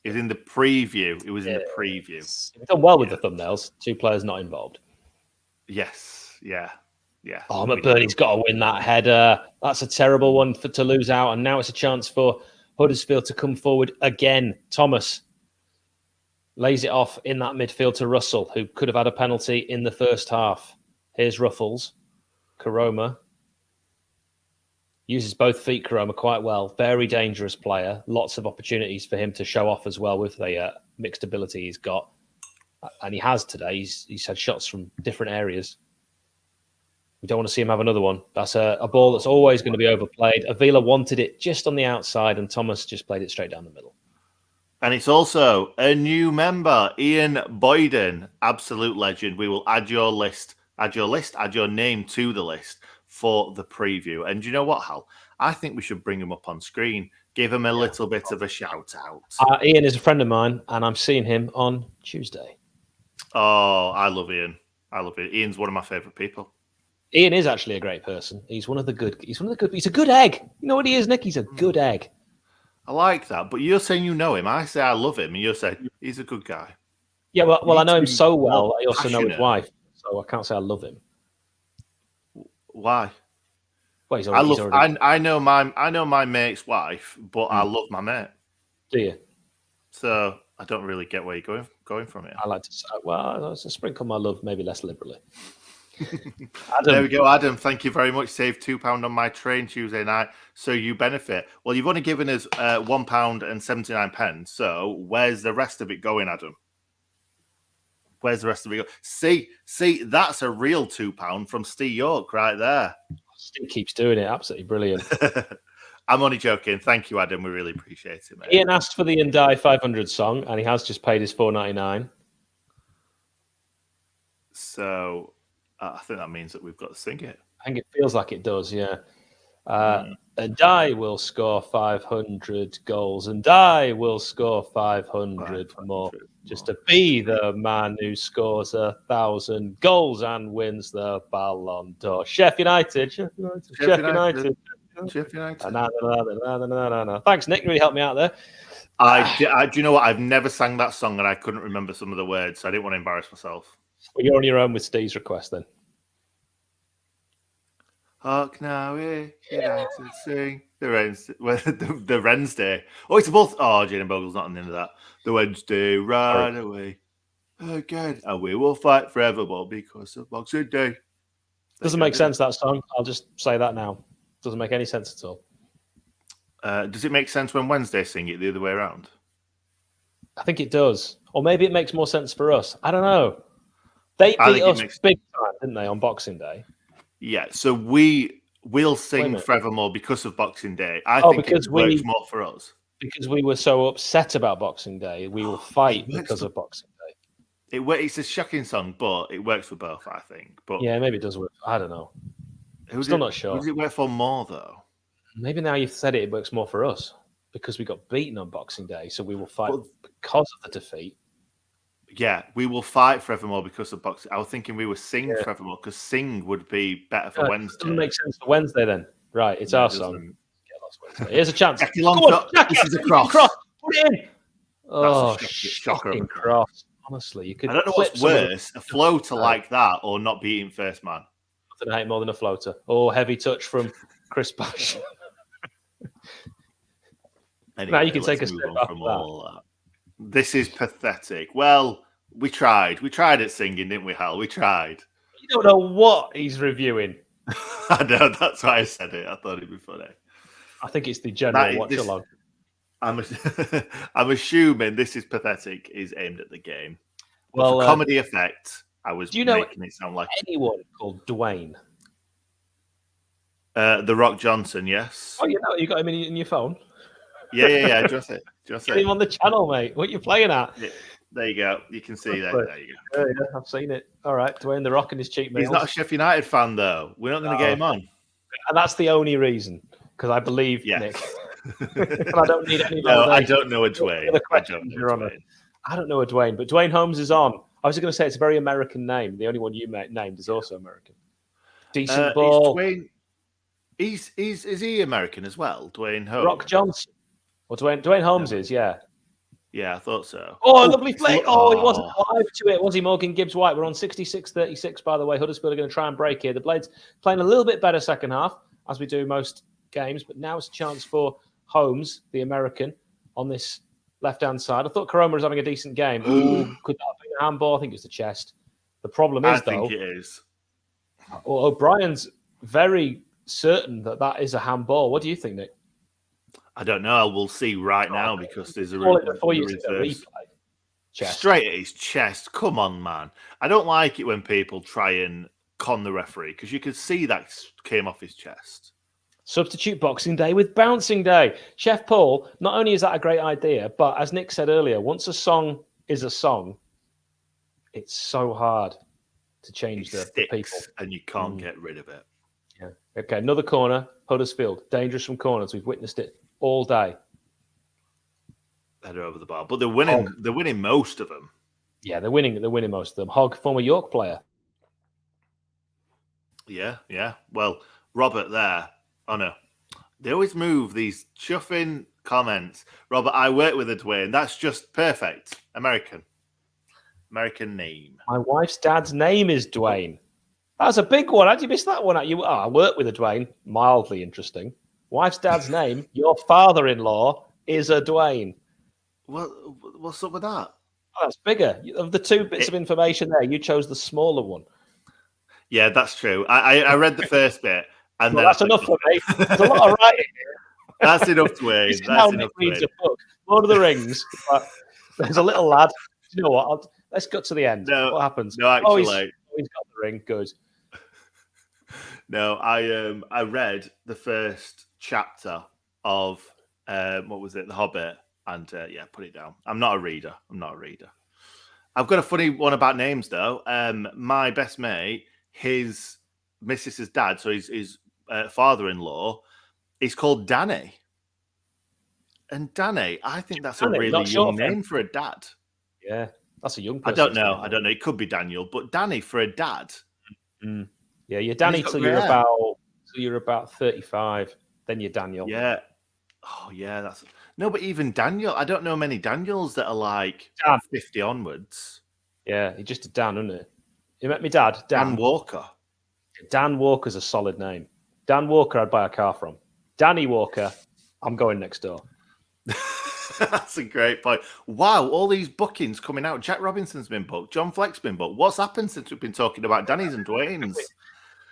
He was in the preview. It was in the preview. He's done well with the thumbnails. 2 players not involved. Yes. Yeah. Yeah. Oh, McBurney's got to win that header. That's a terrible one to lose out. And now it's a chance for Huddersfield to come forward again. Thomas lays it off in that midfield to Russell, who could have had a penalty in the first half. Here's Ruffles. Karoma. Uses both feet, Karoma, quite well. Very dangerous player. Lots of opportunities for him to show off as well with the mixed ability he's got. And he has today. He's had shots from different areas. We don't want to see him have another one. That's a ball that's always going to be overplayed. Avila wanted it just on the outside, and Thomas just played it straight down the middle. And it's also a new member, Ian Boyden, absolute legend. We will add your name to the list for the preview. And you know what, Hal? I think we should bring him up on screen, give him a little bit of a shout out. Ian is a friend of mine, and I'm seeing him on Tuesday. Oh, I love Ian. Ian's one of my favourite people. Ian is actually a great person. He's a good egg. You know what he is, Nick? He's a good egg. I like that. But you're saying you know him. I say I love him, and you're saying he's a good guy. Yeah, well, I know him so well. I also know his wife, so I can't say I love him. Why? Well, I know my mate's wife, but I love my mate. Do you? So I don't really get where you're going from here. I like to say, well, I sprinkle my love maybe less liberally. There we go, Adam. Thank you very much. Save £2 on my train Tuesday night, so you benefit. Well, you've only given us £1.79. So where's the rest of it going, Adam? Where's the rest of it going? See, that's a real £2 from Steve York right there. Steve keeps doing it. Absolutely brilliant. I'm only joking. Thank you, Adam. We really appreciate it, mate. Ian asked for the Ndai 500 song, and he has just paid his $4.99. So I think that means that we've got to sing it. I think it feels like it does, yeah. And I will score 500 goals, and I will score 500 more, just to be the man who scores 1,000 goals and wins the Ballon d'Or. Sheff United. Thanks, Nick. You really helped me out there. Do you know what? I've never sang that song, and I couldn't remember some of the words, so I didn't want to embarrass myself. Well, you're on your own with Steve's request then. Hark now, United sing the Wednesday. Oh, it's both. Oh, Jane Bogle's not on the end of that. The Wednesday right away again, and we will fight forevermore because of Boxing Day. Doesn't make sense, that song. I'll just say that now. Doesn't make any sense at all. Does it make sense when Wednesday sing it the other way around? I think it does. Or maybe it makes more sense for us. I don't know. They beat us big time, didn't they, on Boxing Day? Yeah, so we'll sing forevermore because of Boxing Day. I think it works more for us. Because we were so upset about Boxing Day, we will fight because of Boxing Day. It's a shocking song, but it works for both, I think. But yeah, maybe it does work. I don't know. Still not sure. Who does it work for more, though? Maybe now you've said it, it works more for us because we got beaten on Boxing Day, so we will fight because of the defeat. Yeah, we will fight forevermore because of Boxing. I was thinking we would sing forevermore because sing would be better for Wednesday. Doesn't make sense for Wednesday then. Right, it's our song. Here's a chance. This is a cross. Put it in. Oh, that's a shocker of a cross. Honestly, you could. I don't know what's worse, a floater like that or not beating first man. Nothing I hate more than a floater. Oh, heavy touch from Chris Bash. Anyway, now you can take a step off from all that. This is pathetic. Well, we tried. We tried at singing, didn't we, Hal? We tried. You don't know what he's reviewing. I know. That's why I said it. I thought it'd be funny. I think it's the general watch-along. I'm assuming this is pathetic is aimed at the game. Well, for comedy effect, I was making it sound like anyone called Dwayne. The Rock Johnson, yes. Oh, you got him in your phone? Yeah. Just it. Get him on the channel, mate. What are you playing at? Yeah, there you go. You can see that. There you go. Yeah, I've seen it. All right, Dwayne the Rock and his cheap meals. He's not a Sheffield United fan, though. We're not going to get him on. And that's the only reason, because I believe Nick. And I don't need any No, I validation. don't know a Dwayne. I don't know a Dwayne. I don't know a Dwayne, but Dwayne Holmes is on. I was going to say it's a very American name. The only one you named is also American. Decent ball. Dwayne, is he American as well? Dwayne Holmes. Rock Johnson. Well, Dwayne Holmes is, yeah. Yeah, I thought so. Oh, lovely flick. Oh, he wasn't alive to it, was he, Morgan Gibbs-White? We're on 66-36, by the way. Huddersfield are going to try and break here. The Blades playing a little bit better second half, as we do most games, but now it's a chance for Holmes, the American, on this left-hand side. I thought Koroma was having a decent game. Oh, could that have been a handball? I think it's the chest. The problem is, though... I think it is. O'Brien's very certain that is a handball. What do you think, Nick? I don't know. We'll see right now because there's a replay. Straight at his chest. Come on, man. I don't like it when people try and con the referee because you could see that came off his chest. Substitute Boxing Day with Bouncing Day. Sheff Paul, not only is that a great idea, but as Nick said earlier, once a song is a song, it's so hard to change the people. And you can't get rid of it. Yeah. Okay, another corner. Huddersfield. Dangerous from corners. We've witnessed it all day. Header over the bar. But they're winning. They're winning most of them. Yeah, they're winning most of them. Hogg, former York player. Yeah. Well, Robert there. Oh, no. They always move these chuffing comments. Robert, I work with a Dwayne. That's just perfect. American name. My wife's dad's name is Dwayne. That's a big one. How did you miss that one? I work with a Dwayne. Mildly interesting. Wife's dad's name, your father-in-law, is a Dwayne. What's up with that? Oh, that's bigger. Of the two bits of information there, you chose the smaller one. Yeah, that's true. I read the first bit. And well, then that's enough for me. There's a lot of writing here. That's enough to win. This is how Nick reads a book. Lord of the Rings. There's a little lad. You know what? Let's get to the end. No, what happens? No, actually. He's got the ring. Good. No, I read the first chapter of what was it, The Hobbit, and put it down. I'm not a reader. I've got a funny one about names though. My best mate, his missus's dad, so his father-in-law, is called Danny. And Danny, I think that's a really young name for a dad. Yeah, that's a young person. I don't know. It could be Daniel, but Danny for a dad. Mm. Yeah, you're Danny till you're about 35. Then you're Daniel. Yeah. Oh, yeah. That's no, but even Daniel, I don't know many Daniels that are like 50 onwards. Yeah, he just a Dan, isn't it? You met me dad, Dan Walker. Dan Walker's a solid name. Dan Walker, I'd buy a car from. Danny Walker, I'm going next door. That's a great point. Wow, all these bookings coming out. Jack Robinson's been booked. John Fleck's been booked. What's happened since we've been talking about Danny's and Dwayne's?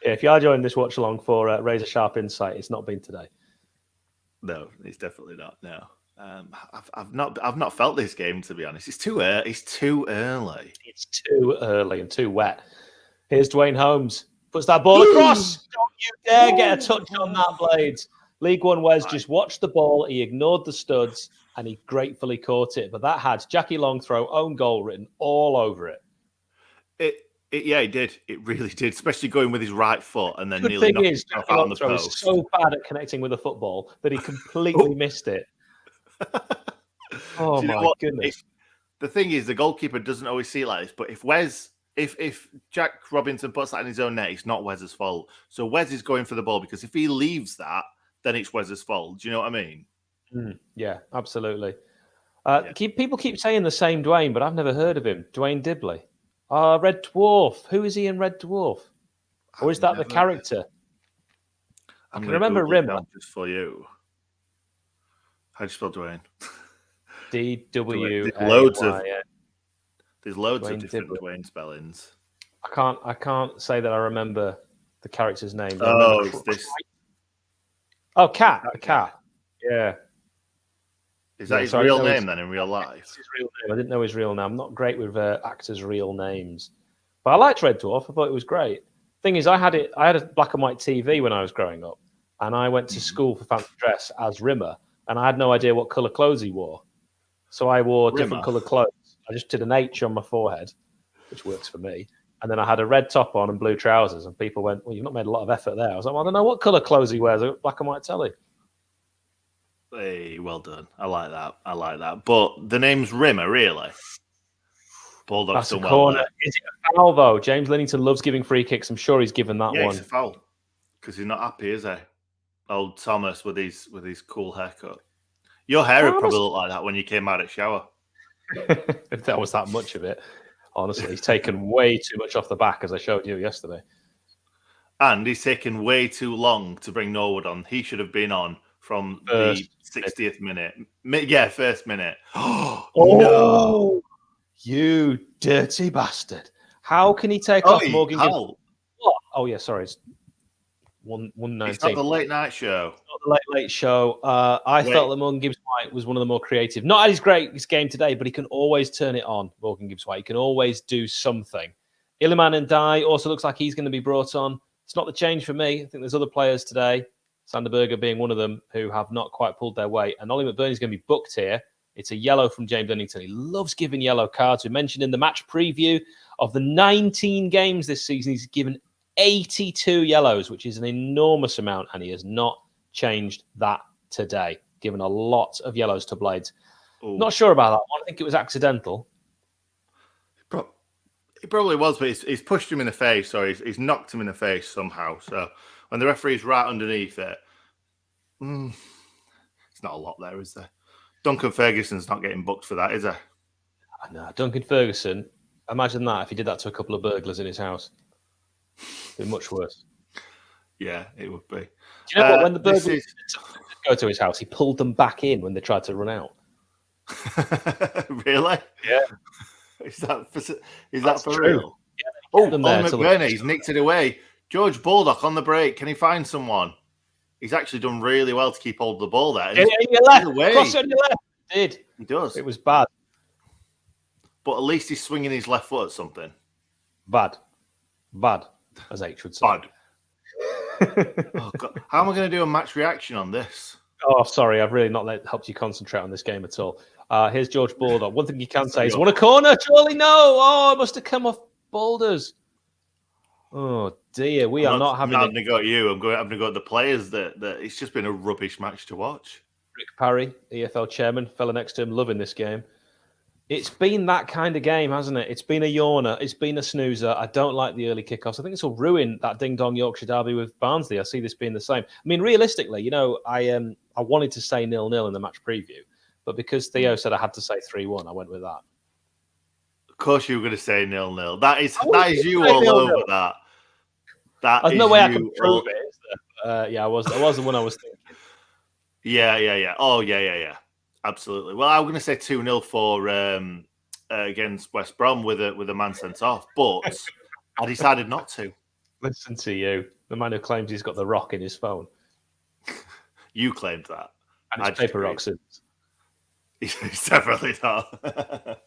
Yeah, if you are joining this watch along for Razor Sharp Insight, it's not been today. No, it's definitely not. No, I've not felt this game, to be honest. It's too early. It's too early and too wet. Here's Dwayne Holmes. Puts that ball across. Don't you dare get a touch on that, Blades. League One Wes just watched the ball. He ignored the studs and he gratefully caught it. But that had Jackie Long throw own goal written all over it. Yeah, it did. It really did, especially going with his right foot and then Good nearly thing is, knocked out on the post. Is so bad at connecting with a football that he completely missed it. Oh my goodness! The thing is, the goalkeeper doesn't always see it like this. But if Jack Robinson puts that in his own net, it's not Wes's fault. So Wes is going for the ball because if he leaves that, then it's Wes's fault. Do you know what I mean? Yeah, absolutely. People keep saying the same Dwayne, but I've never heard of him. Dwayne Dibley. Red Dwarf. Who is he in Red Dwarf? Or is that the character? I can remember Rimmer. Just for you. How do you spell Dwayne? D-W. There's loads of different Dwayne spellings. I can't say that I remember the character's name. Oh, it's this. Oh, Cat. The cat. Yeah. Is that his real name then in real life? It's his real name. I didn't know his real name. I'm not great with actors' real names. But I liked Red Dwarf. I thought it was great. Thing is, I had a black and white TV when I was growing up. And I went to school for fancy dress as Rimmer. And I had no idea what colour clothes he wore. So I wore different coloured clothes. I just did an H on my forehead, which works for me. And then I had a red top on and blue trousers. And people went, well, you've not made a lot of effort there. I was like, well, I don't know what colour clothes he wears. I got black and white telly. Hey, well done. I like that. I like that. But the name's Rimmer, really. Bulldog's That's a done well corner. there. Is it a foul, though? James Linnington loves giving free kicks. I'm sure he's given that Yeah, one. it's a foul because he's not happy, is he? Old Thomas with his cool haircut. Your hair would probably look like that when you came out of the shower. If there was that much of it. Honestly, he's taken way too much off the back, as I showed you yesterday. And he's taken way too long to bring Norwood on. He should have been on from the 60th minute. Yeah, first minute. Oh, no. You dirty bastard. How can he take off Morgan Gibbs? What? Oh, yeah, sorry. It's 1:19. It's not the late night show. It's not the late show. I felt that Morgan Gibbs-White was one of the more creative. Not at his greatest game today, but he can always turn it on, Morgan Gibbs-White. He can always do something. Iliman and Dye also looks like he's going to be brought on. It's not the change for me. I think there's other players today, Sander Berger being one of them, who have not quite pulled their weight. And Ollie McBurney's going to be booked here. It's a yellow from James Linnington. He loves giving yellow cards. We mentioned in the match preview of the 19 games this season, he's given 82 yellows, which is an enormous amount, and he has not changed that today. Given a lot of yellows to Blades. Ooh. Not sure about that one. I think it was accidental. It probably was, but he's pushed him in the face, or he's knocked him in the face somehow. So when the referee's right underneath it, it's not a lot there, is there? Duncan Ferguson's not getting booked for that, is he? No, Duncan Ferguson. Imagine that if he did that to a couple of burglars in his house. It'd be much worse. Yeah, it would be. Do you know what? When the burglars go to his house, he pulled them back in when they tried to run out. Really? Yeah. Is that for true. real? Yeah, oh, McBurney, he's nicked it away. George Baldock on the break. Can he find someone? He's actually done really well to keep hold of the ball there. Yeah, your left. Cross on your left. He did. He does. It was bad. But at least he's swinging his left foot at something. Bad, as H would say. Bad. Oh, God. How am I going to do a match reaction on this? Oh, sorry. I've really not helped you concentrate on this game at all. Here's George Baldock. One thing you can say is, won a corner. Surely no. Oh, it must have come off Boulders. Oh, dear. We are not having... I'm having to go at you. I'm having to go at the players. That it's just been a rubbish match to watch. Rick Parry, EFL chairman, fella next to him, loving this game. It's been that kind of game, hasn't it? It's been a yawner. It's been a snoozer. I don't like the early kickoffs. I think this will ruin that ding-dong Yorkshire derby with Barnsley. I see this being the same. I mean, realistically, you know, I wanted to say 0-0 in the match preview, but because Theo said I had to say 3-1, I went with that. Of course you were going to say 0-0. That is you all 0-0. Over that. There's no way I can prove it, is there? Yeah, that was the one I was thinking. Yeah. Oh, yeah. Absolutely. Well, I'm going to say 2-0 for against West Brom with a man sent off, but I decided not to. Listen to you, the man who claims he's got the rock in his phone. You claimed that. And it's paper, rock, scissors. He's definitely not.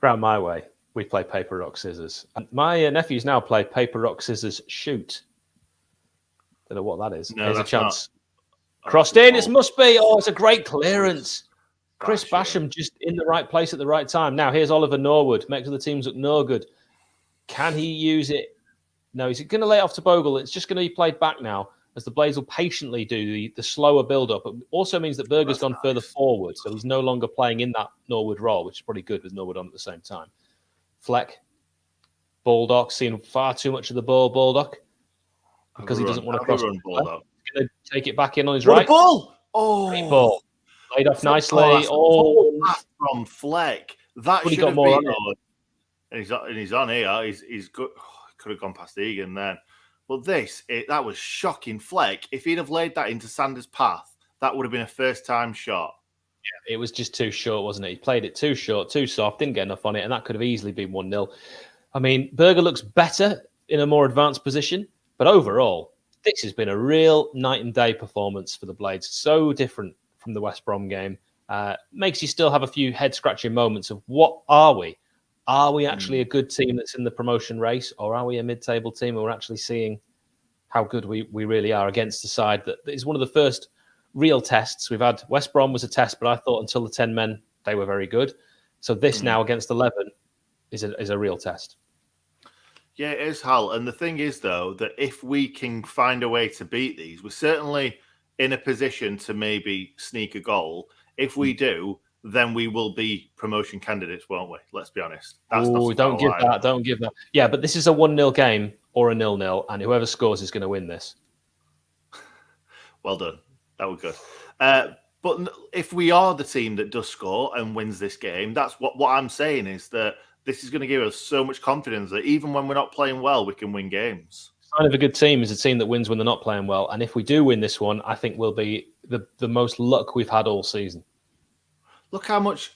Round my way, we play paper, rock, scissors. And my nephews now play paper, rock, scissors, shoot. Don't know what that is. No, There's a chance. Not. Crossed in, it must be. Oh, it's a great clearance. Chris Basham just in the right place at the right time. Now, here's Oliver Norwood. Makes other teams look no good. Can he use it? No, he's going to lay it off to Bogle. It's just going to be played back now as the Blades will patiently do the slower build-up. It also means that Berger's gone further forward, so he's no longer playing in that Norwood role, which is probably good with Norwood on at the same time. Fleck, Baldock, seeing far too much of the ball, Baldock, because he doesn't want to cross. He's going to take it back in on his right. Ball! Oh, great ball. Laid off nicely. From Fleck. That should have been on. And he's on here. He's good. Oh, could have gone past Egan then. But that was shocking. Fleck, if he'd have laid that into Sanders' path, that would have been a first-time shot. Yeah, it was just too short, wasn't it? He played it too short, too soft, didn't get enough on it, and that could have easily been 1-0. I mean, Berger looks better in a more advanced position, but overall, this has been a real night and day performance for the Blades. So different from the West Brom game. Makes you still have a few head-scratching moments of what are we? Are we actually a good team that's in the promotion race, or are we a mid-table team and we're actually seeing how good we really are against the side that is one of the first real tests. We've had West Brom was a test, but I thought until the 10 men, they were very good. So this now against 11 is a real test. Yeah, it is, Hal. And the thing is, though, that if we can find a way to beat these, we're certainly in a position to maybe sneak a goal. If we do, then we will be promotion candidates, won't we? Let's be honest. That's not don't give that. Don't give that. Yeah, but this is a 1-0 game or a 0-0, and whoever scores is going to win this. Well done. That was good. But if we are the team that does score and wins this game, that's what I'm saying is that this is going to give us so much confidence that even when we're not playing well, we can win games. Sign of a good team is a team that wins when they're not playing well. And if we do win this one, I think we'll be the most luck we've had all season. Look how much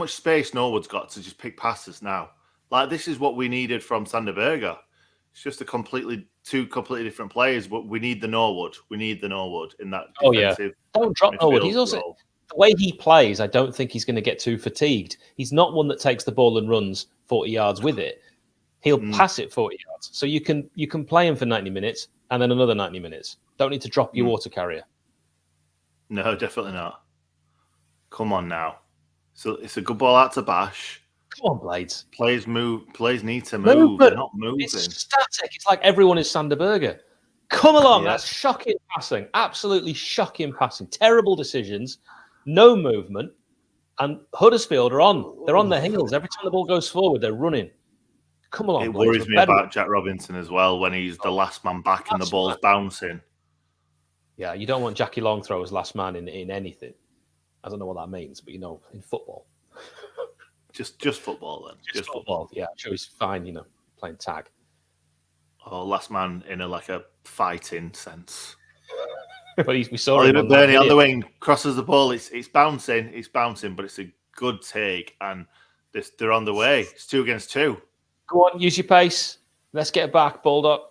space Norwood's got to just pick passes now. Like, this is what we needed from Sander Berge. It's just two completely different players, but we need the Norwood. We need the Norwood in that defensive. Don't drop Norwood. He's also role. The way he plays, I don't think he's going to get too fatigued. He's not one that takes the ball and runs 40 yards with it. He'll pass it 40 yards. So you can play him for 90 minutes and then another 90 minutes. Don't need to drop your water carrier. No, definitely not. Come on now. So it's a good ball out to Bash. Come on, Blades. Players need to move. They're not moving. It's static. It's like everyone is Sander Berge. Come along. Yeah. That's shocking passing. Absolutely shocking passing. Terrible decisions. No movement. And Huddersfield are on. They're on their heels. Every time the ball goes forward, they're running. Come along. It worries me about Jack Robinson as well when he's the last man back and the ball's bouncing. Yeah, you don't want Jackie Long throw as last man in anything. I don't know what that means, but in football. Just football then. Just football. Yeah, I'm sure he's fine, playing tag. Or last man in a fighting sense. But we saw him Bernie on the wing, crosses the ball. It's bouncing, but it's a good take, and they're on the way. It's 2 against 2. Go on, use your pace. Let's get it back, Bulldog.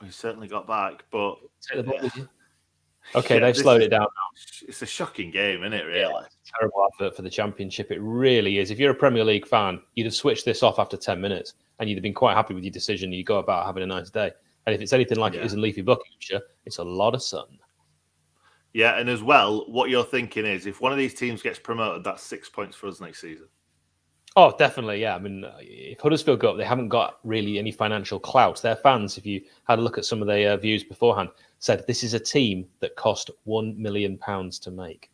We certainly got back, but take the ball with you. Okay, they've slowed it down now. It's a shocking game, isn't it, really? Yeah, it's a terrible advert for the Championship. It really is. If you're a Premier League fan, you'd have switched this off after 10 minutes and you'd have been quite happy with your decision. You go about having a nice day. And if it's anything like it is in Leafy Buckinghamshire, it's a lot of sun. Yeah, and as well, what you're thinking is if one of these teams gets promoted, that's 6 points for us next season. Oh, definitely, yeah. I mean, if Huddersfield go up, they haven't got really any financial clout. Their fans, if you had a look at some of their views beforehand, said this is a team that cost £1 million to make.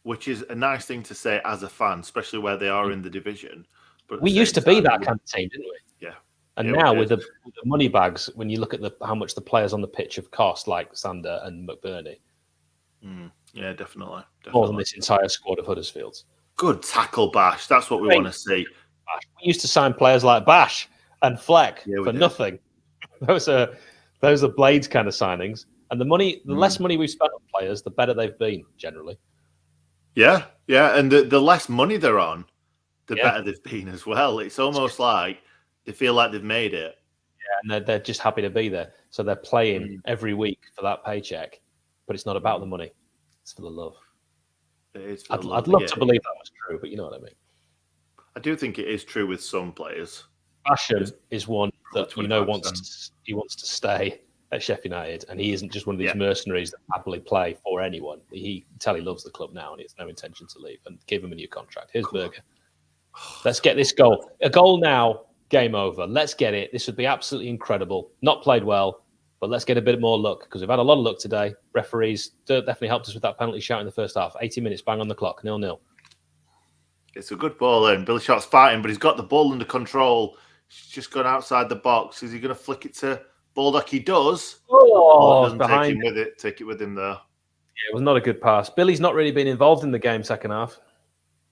Which is a nice thing to say as a fan, especially where they are in the division. But we used to be that kind of team, didn't we? Yeah. And now with the money bags, when you look at how much the players on the pitch have cost, like Sander and McBurney. Yeah, definitely. More than this entire squad of Huddersfields. Good tackle, Bash. That's what we want to see. We used to sign players like Bash and Fleck for nothing. Those are Blades kind of signings. And the less money we've spent on players, the better they've been, generally. Yeah. And the less money they're on, the better they've been as well. It's almost like they feel like they've made it. Yeah, and they're just happy to be there. So they're playing every week for that paycheck. But it's not about the money. It's for the love. I'd love to believe that was true, but you know what I mean. I do think it is true with some players. Basham is one that he wants to stay at Sheffield United, and he isn't just one of these mercenaries that happily play for anyone. He loves the club now, and he has no intention to leave. And give him a new contract. Here's Berge. Let's get this goal. A goal now. Game over. Let's get it. This would be absolutely incredible. Not played well. But let's get a bit more luck because we've had a lot of luck today. Referees definitely helped us with that penalty shot in the first half. 80 minutes, bang on the clock, 0-0. It's a good ball in. Billy Sharp's fighting, but he's got the ball under control. He's just gone outside the box. Is he going to flick it to Baldock? He does. Oh, behind take it with him there. Yeah, it was not a good pass. Billy's not really been involved in the game second half.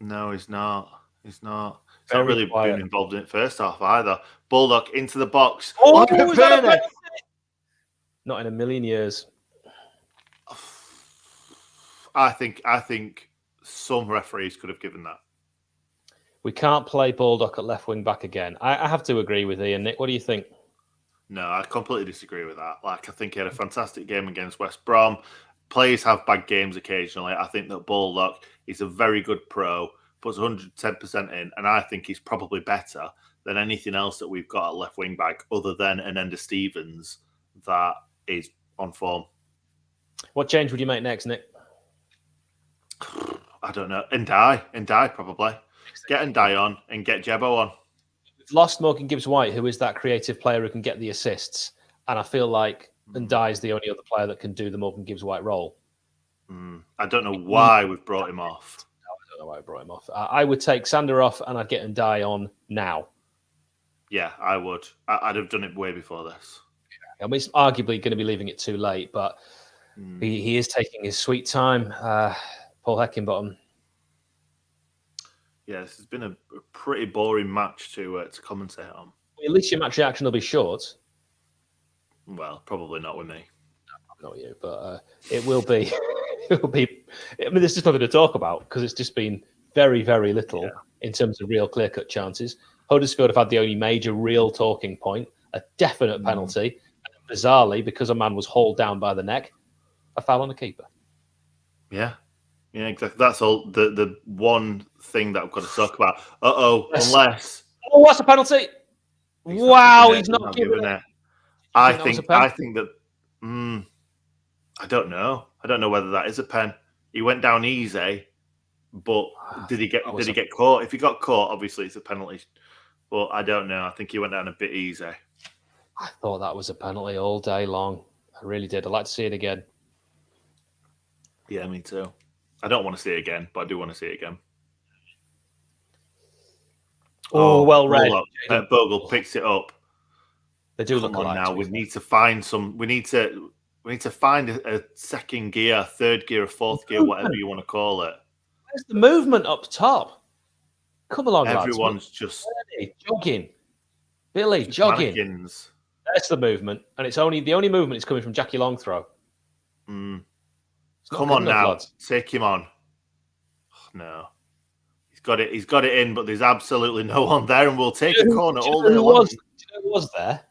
No, he's not. He's not really been involved in it first half either. Baldock into the box. Oh, not in a million years. I think some referees could have given that. We can't play Baldock at left wing back again. I have to agree with Ian. Nick, what do you think? No, I completely disagree with that. I think he had a fantastic game against West Brom. Players have bad games occasionally. I think that Baldock is a very good pro, puts 110% in, and I think he's probably better than anything else that we've got at left wing back other than Anenda Stevens that is on form. What change would you make next, Nick? I don't know. Ndai probably. Get Ndai on and get Jebo on. We've lost Morgan Gibbs-White, who is that creative player who can get the assists. And I feel like and Dye's the only other player that can do the Morgan Gibbs-White role. I don't know why we've brought him off. I don't know why I brought him off. I would take Sander off and I'd get Ndye on now. Yeah, I would. I'd have done it way before this. I mean, it's arguably going to be leaving it too late, but he is taking his sweet time. Paul Heckingbottom. Yeah, this has been a pretty boring match to commentate on. At least your match reaction will be short. Well, probably not with me. Not you, but it will be. It will be. I mean, there's just nothing to talk about because it's just been very, very little in terms of real clear-cut chances. Huddersfield have had the only major real talking point, a definite penalty, and bizarrely, because a man was hauled down by the neck, a foul on the keeper. Yeah, exactly. That's all. The one thing that I've got to talk about. Unless what's a penalty? Wow, he's not giving it. I think that. I don't know. I don't know whether that is a pen. He went down easy, but did he get caught? If he got caught, obviously it's a penalty. But I don't know. I think he went down a bit easy. I thought that was a penalty all day long. I really did. I'd like to see it again. Yeah, me too. I don't want to see it again, but I do want to see it again. Oh, well read. Bogle picks it up. They do look alike. Now we need to find some. We need to find a second gear, third gear, a fourth gear, whatever you want to call it. Where's the movement up top? Come along, everyone's lads. Just jogging. Billy jogging. Mannequins. That's the movement, and it's only the only movement is coming from Jackie Longthrow. Come on now, lads. Take him on. Oh, no, he's got it. He's got it in, but there's absolutely no one there, and we'll take a corner all day long. Do you know who was there?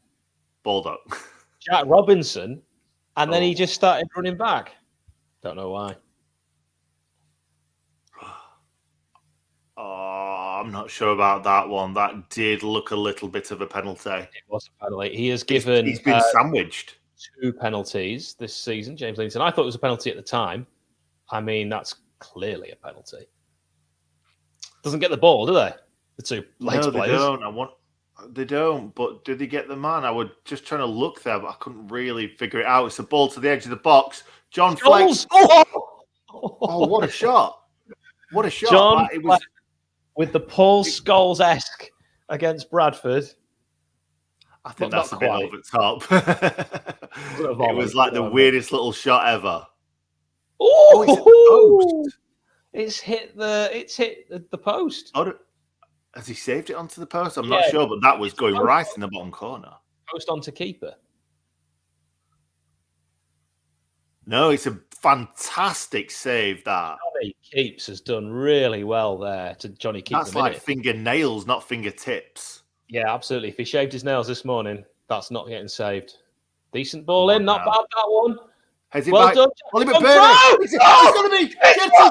Baldock. Jack Robinson, and then he just started running back. Don't know why. Oh, I'm not sure about that one. That did look a little bit of a penalty. It was a penalty. He has given. He's been sandwiched. 2 penalties this season, James Leamington. I thought it was a penalty at the time. I mean, that's clearly a penalty. Doesn't get the ball, do they? The two legs players. They don't. But did they get the man? I was just trying to look there, but I couldn't really figure it out. It's a ball to the edge of the box. John Flex. Oh, what a shot! What a shot! John it was with the Paul Scholes-esque against Bradford. I think that's a bit over the top. It was like the weirdest little shot ever. It's hit the post. Has he saved it onto the post? I'm not sure, but that was going right in the bottom corner. Post onto keeper. No, it's a fantastic save. That Johnny Keeps has done really well there to Johnny Keeps. That's like fingernails, not fingertips. Yeah, absolutely. If he shaved his nails this morning, that's not getting saved. Decent ball in, not bad that one. Well done. Oliver Burnley. It's going to be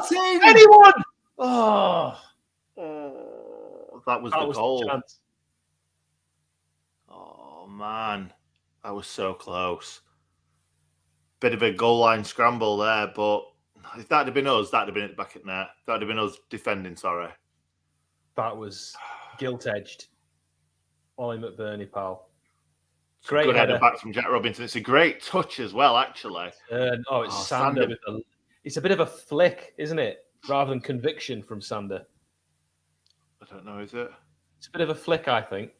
team. Anyone? That was the goal. Oh man, that was so close. Bit of a goal line scramble there, but if that had been us, that'd have been at the back of net. That'd have been us defending. Sorry, that was gilt-edged. Ollie McBurney, pal. Great good header back from Jack Robinson. It's a great touch as well, actually. It's Sander. It's a bit of a flick, isn't it? Rather than conviction from Sander. I don't know, is it? It's a bit of a flick, I think.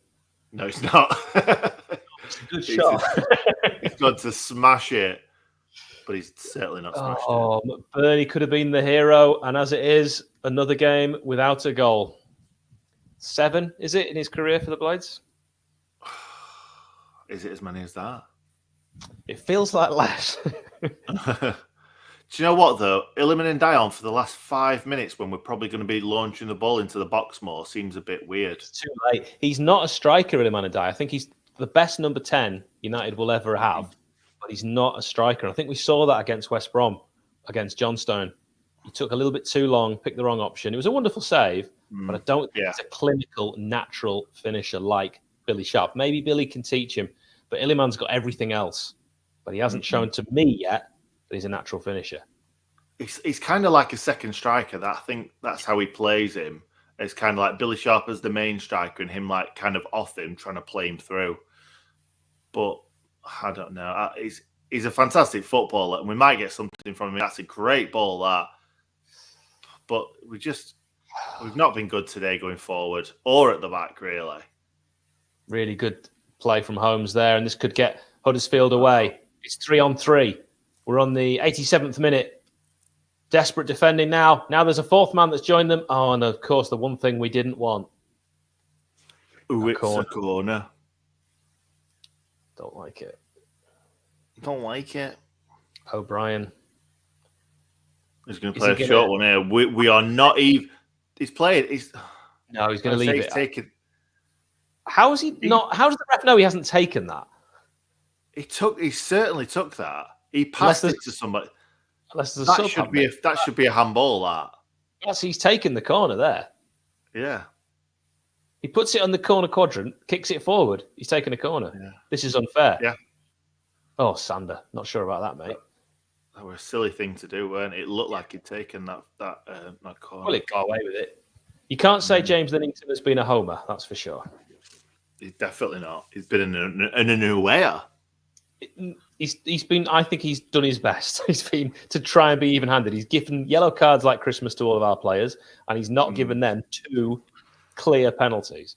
No, it's not. It's a good shot. He's got to smash it, but he's certainly not smashed it. McBurney could have been the hero, and as it is, another game without a goal. 7, is it, in his career for the Blades? Is it as many as that? It feels like less. Do you know what, though? Iliman Ndiaye for the last 5 minutes when we're probably going to be launching the ball into the box more seems a bit weird. It's too late. He's not a striker, Iliman Ndiaye. I think he's the best number 10 United will ever have, but he's not a striker. I think we saw that against West Brom, against Johnstone. He took a little bit too long, picked the wrong option. It was a wonderful save, but I don't think it's a clinical, natural finisher like Billy Sharp. Maybe Billy can teach him, but Iliman's got everything else. But he hasn't shown to me yet that he's a natural finisher. He's kind of like a second striker. I think that's how he plays him. It's kind of like Billy Sharp as the main striker and him like kind of off him, trying to play him through. But I don't know. he's a fantastic footballer, and we might get something from him. That's a great ball, that. But we've not been good today going forward or at the back, really. Really good play from Holmes there, and this could get Huddersfield away. It's 3-on-3. We're on the 87th minute. Desperate defending now. Now there's a fourth man that's joined them. Oh, and of course, the one thing we didn't want. Ooh, it's a corner. Don't like it. Don't like it. O'Brien. He's going to play a short one here. We are not even. He's playing. No, he's going to leave it. Taken. How is he not? How does the ref know he hasn't taken that? He certainly took that. He passed it to somebody. Unless there's that should be a handball. He's taken the corner there. Yeah. He puts it on the corner quadrant, kicks it forward. He's taken a corner. Yeah. This is unfair. Yeah. Oh, Sander. Not sure about that, mate. That was a silly thing to do, weren't it? It looked like he'd taken that corner. Well, he got away with it. You can't say James Linnington has been a homer, that's for sure. He's definitely not. He's been in a new way. He's been. I think he's done his best. He's been to try and be even-handed. He's given yellow cards like Christmas to all of our players, and he's not given them 2 clear penalties.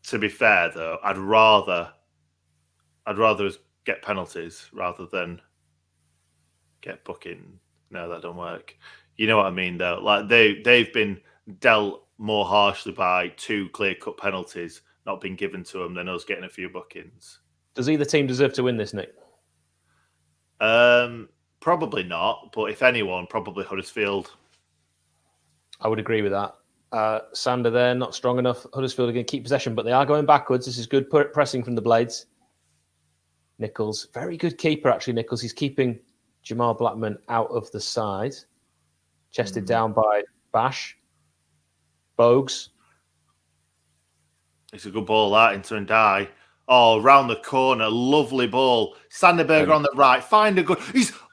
To be fair, though, I'd rather us get penalties rather than get booking. No, that don't work. You know what I mean, though. Like they've been dealt more harshly by 2 clear-cut penalties not being given to them than us getting a few bookings. Does either team deserve to win this, Nick? Probably not. But if anyone, probably Huddersfield. I would agree with that. Sander there, not strong enough. Huddersfield are going to keep possession, but they are going backwards. This is good pressing from the Blades. Nichols, very good keeper, actually, Nichols. He's keeping Jamal Blackman out of the side. Chested down by Bash. Bogues. It's a good ball, that, into and die. Oh, round the corner. Lovely ball. Sanderberger on the right. Find a good...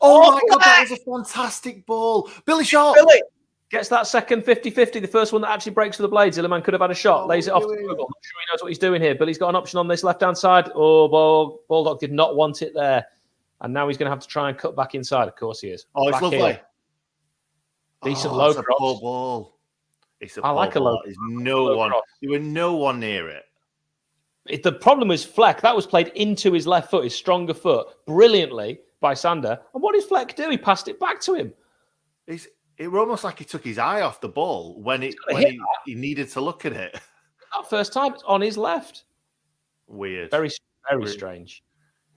Oh, my God, that was a fantastic ball. Billy Sharp. Billy gets that second 50-50, the first one that actually breaks for the Blades. Illiman could have had a shot. Lays it off to Bogle. I'm not sure he knows what he's doing here. Billy's got an option on this left-hand side. Oh, Baldock did not want it there. And now he's going to have to try and cut back inside. Of course he is. Oh, it's lovely. Here. Decent low cross. Poor ball. I like a low cross. There were no one near it. The problem was Fleck. That was played into his left foot, his stronger foot, brilliantly by Sander. And what did Fleck do? He passed it back to him. It was almost like he took his eye off the ball when he needed to look at it. That first time, it's on his left. Weird. Very strange.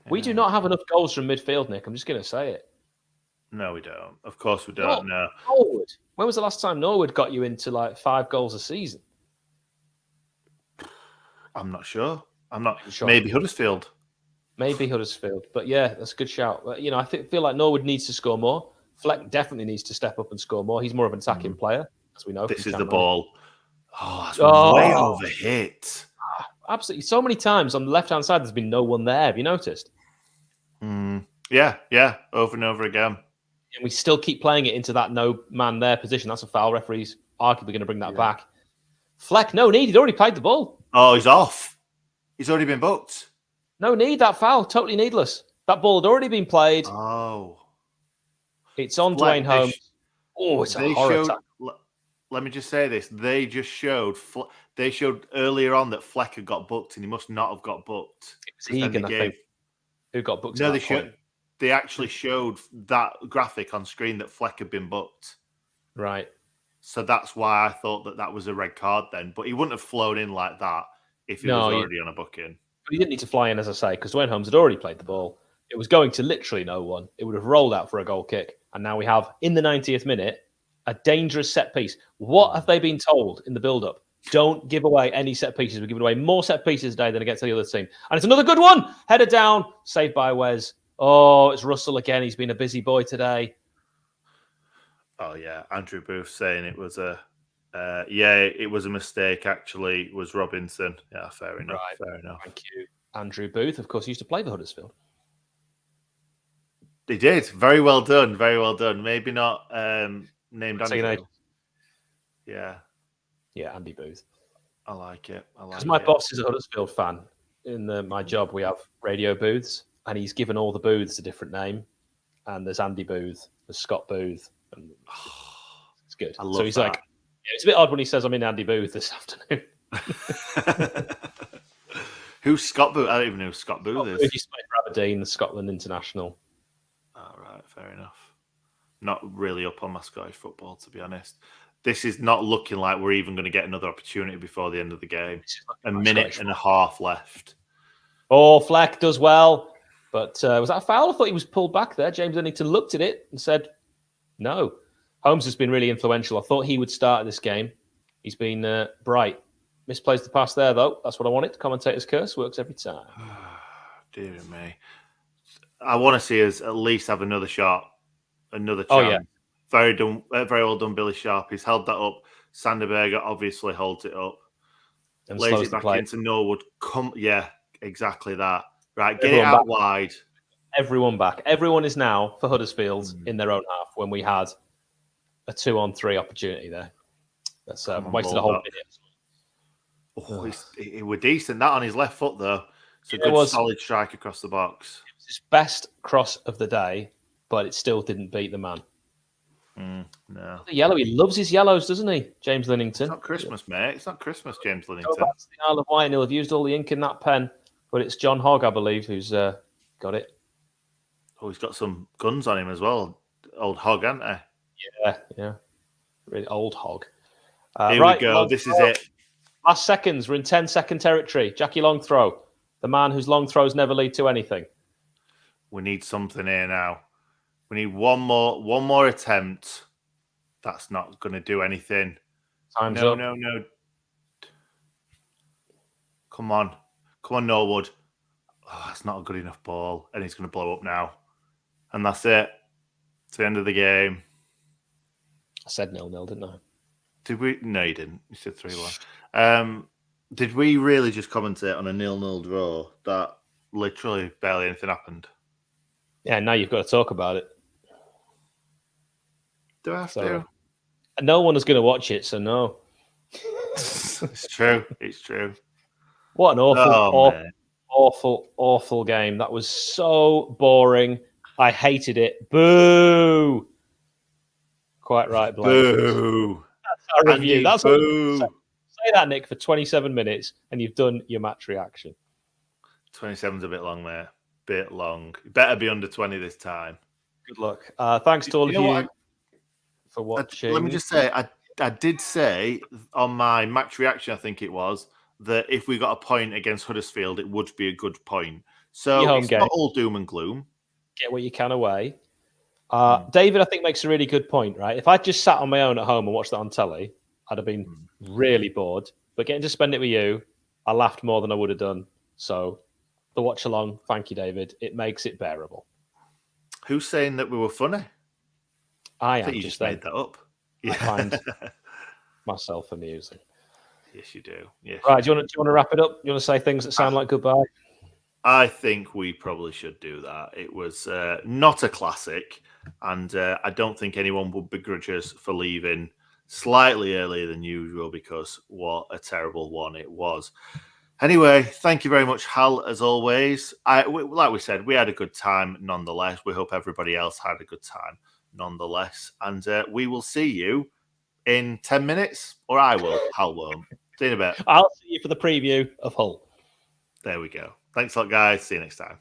Yeah. We do not have enough goals from midfield, Nick. I'm just going to say it. No, we don't. Of course we don't. No. Norwood. When was the last time Norwood got you into like 5 goals a season? I'm not sure. Maybe Huddersfield. But yeah, that's a good shout. But, I feel like Norwood needs to score more. Fleck definitely needs to step up and score more. He's more of an attacking player, as we know. This is the ball. Oh, that's way over hit. Absolutely. So many times on the left-hand side, there's been no one there. Have you noticed? Yeah. Over and over again. And we still keep playing it into that no man there position. That's a foul. Referee's arguably going to bring that back. Fleck, no need. He'd already played the ball. Oh, he's off. He's already been booked. No need. That foul. Totally needless. That ball had already been played. Oh. It's on Dwayne Holmes. It's a horror tackle. Let me just say this. They just showed earlier on that Fleck had got booked, and he must not have got booked. It was Egan, I think, who got booked. No, they actually showed that graphic on screen that Fleck had been booked. Right. So that's why I thought that was a red card then. But he wouldn't have flown in like that if he was already on a booking. But he didn't need to fly in, as I say, because Dwayne Holmes had already played the ball. It was going to literally no one. It would have rolled out for a goal kick. And now we have, in the 90th minute, a dangerous set piece. What have they been told in the build-up? Don't give away any set pieces. We're giving away more set pieces today than against the other team. And it's another good one. Header down, saved by Wes. Oh, it's Russell again. He's been a busy boy today. Oh, yeah. Andrew Booth saying it was it was a mistake, actually. It was Robinson. Yeah, fair enough. Right. Fair enough. Thank you. Andrew Booth, of course, used to play for Huddersfield. He did. Very well done. Very well done. Maybe not named Andy. Yeah. Yeah, Andy Booth. I like it. Because my boss is a Huddersfield fan. In my job, we have radio booths. and he's given all the booths a different name. And there's Andy Booth, there's Scott Booth, and it's good. I love So he's that. like, it's a bit odd when he says I'm in Andy Booth this afternoon. Who's Scott Booth? I don't even know who Scott Booth is. He used to play for Aberdeen, the Scotland international. All right, fair enough. Not really up on my Scottish football, to be honest. This is not looking like we're even going to get another opportunity before the end of the game. A minute and a half left. Oh, Fleck does well. But was that a foul? I thought he was pulled back there. James Lennington looked at it and said, no. Holmes has been really influential. I thought he would start this game. He's been bright. Misplays the pass there, though. That's what I wanted. Commentator's curse works every time. Dear me. I want to see us at least have another shot, another chance. Oh, yeah. Very well done, Billy Sharp. He's held that up. Sanderberger obviously holds it up. And lays slows it the back play. into Norwood. Yeah, exactly that. Right, get it out wide. Everyone back. Everyone is now, for Huddersfield, in their own half when we had a 2-on-3 opportunity there. That's wasted a whole minute. Oh, he was decent. That on his left foot, though. It's a good, solid strike across the box. It was his best cross of the day, but it still didn't beat the man. No. The yellow, he loves his yellows, doesn't he, James Lennington? It's not Christmas, mate. It's not Christmas, James Go Lennington. back to the Isle of Wight, and he'll have used all the ink in that pen. But it's John Hogg, I believe, who's got it. Oh, he's got some guns on him as well. Old Hogg, hasn't he? Yeah. Really old Hogg. Here we go. This is it. Last seconds. We're in 10-second territory. Jackie long throw. The man whose long throws never lead to anything. We need something here now. We need one more attempt. That's not going to do anything. Time's up. No. Come on, Norwood. Oh, that's not a good enough ball. And he's going to blow up now. And that's it. It's the end of the game. I said 0-0, didn't I? Did we? No, you didn't. You said 3-1. Did we really just commentate on a 0-0 draw that literally barely anything happened? Yeah, now you've got to talk about it. Do I have to? No one is going to watch it, so no. It's true. It's true. What an awful game. That was so boring. I hated it. Boo! Quite right, Blake. Boo! That's our review. That's boo. Say that, Nick, for 27 minutes, and you've done your match reaction. 27's a bit long, mate. Bit long. Better be under 20 this time. Good luck. Thanks to all of you for watching. Let me just say, I did say on my match reaction, I think it was, that if we got a point against Huddersfield, it would be a good point. So it's not all doom and gloom. Get what you can away. David, I think, makes a really good point, right? If I just sat on my own at home and watched that on telly, I'd have been really bored. But getting to spend it with you, I laughed more than I would have done. So the watch along, thank you, David. It makes it bearable. Who's saying that we were funny? I think you just made that up. I find myself amusing. Yes, you do. Yes. Right, do you want to wrap it up? You want to say things that sound like goodbye? I think we probably should do that. It was not a classic, and I don't think anyone would begrudge us for leaving slightly earlier than usual, because what a terrible one it was. Anyway, thank you very much, Hal, as always. Like we said, we had a good time nonetheless. We hope everybody else had a good time nonetheless. And we will see you in 10 minutes, or I will. Hal won't. See you in a bit. I'll see you for the preview of Hull. There we go. Thanks a lot, guys. See you next time.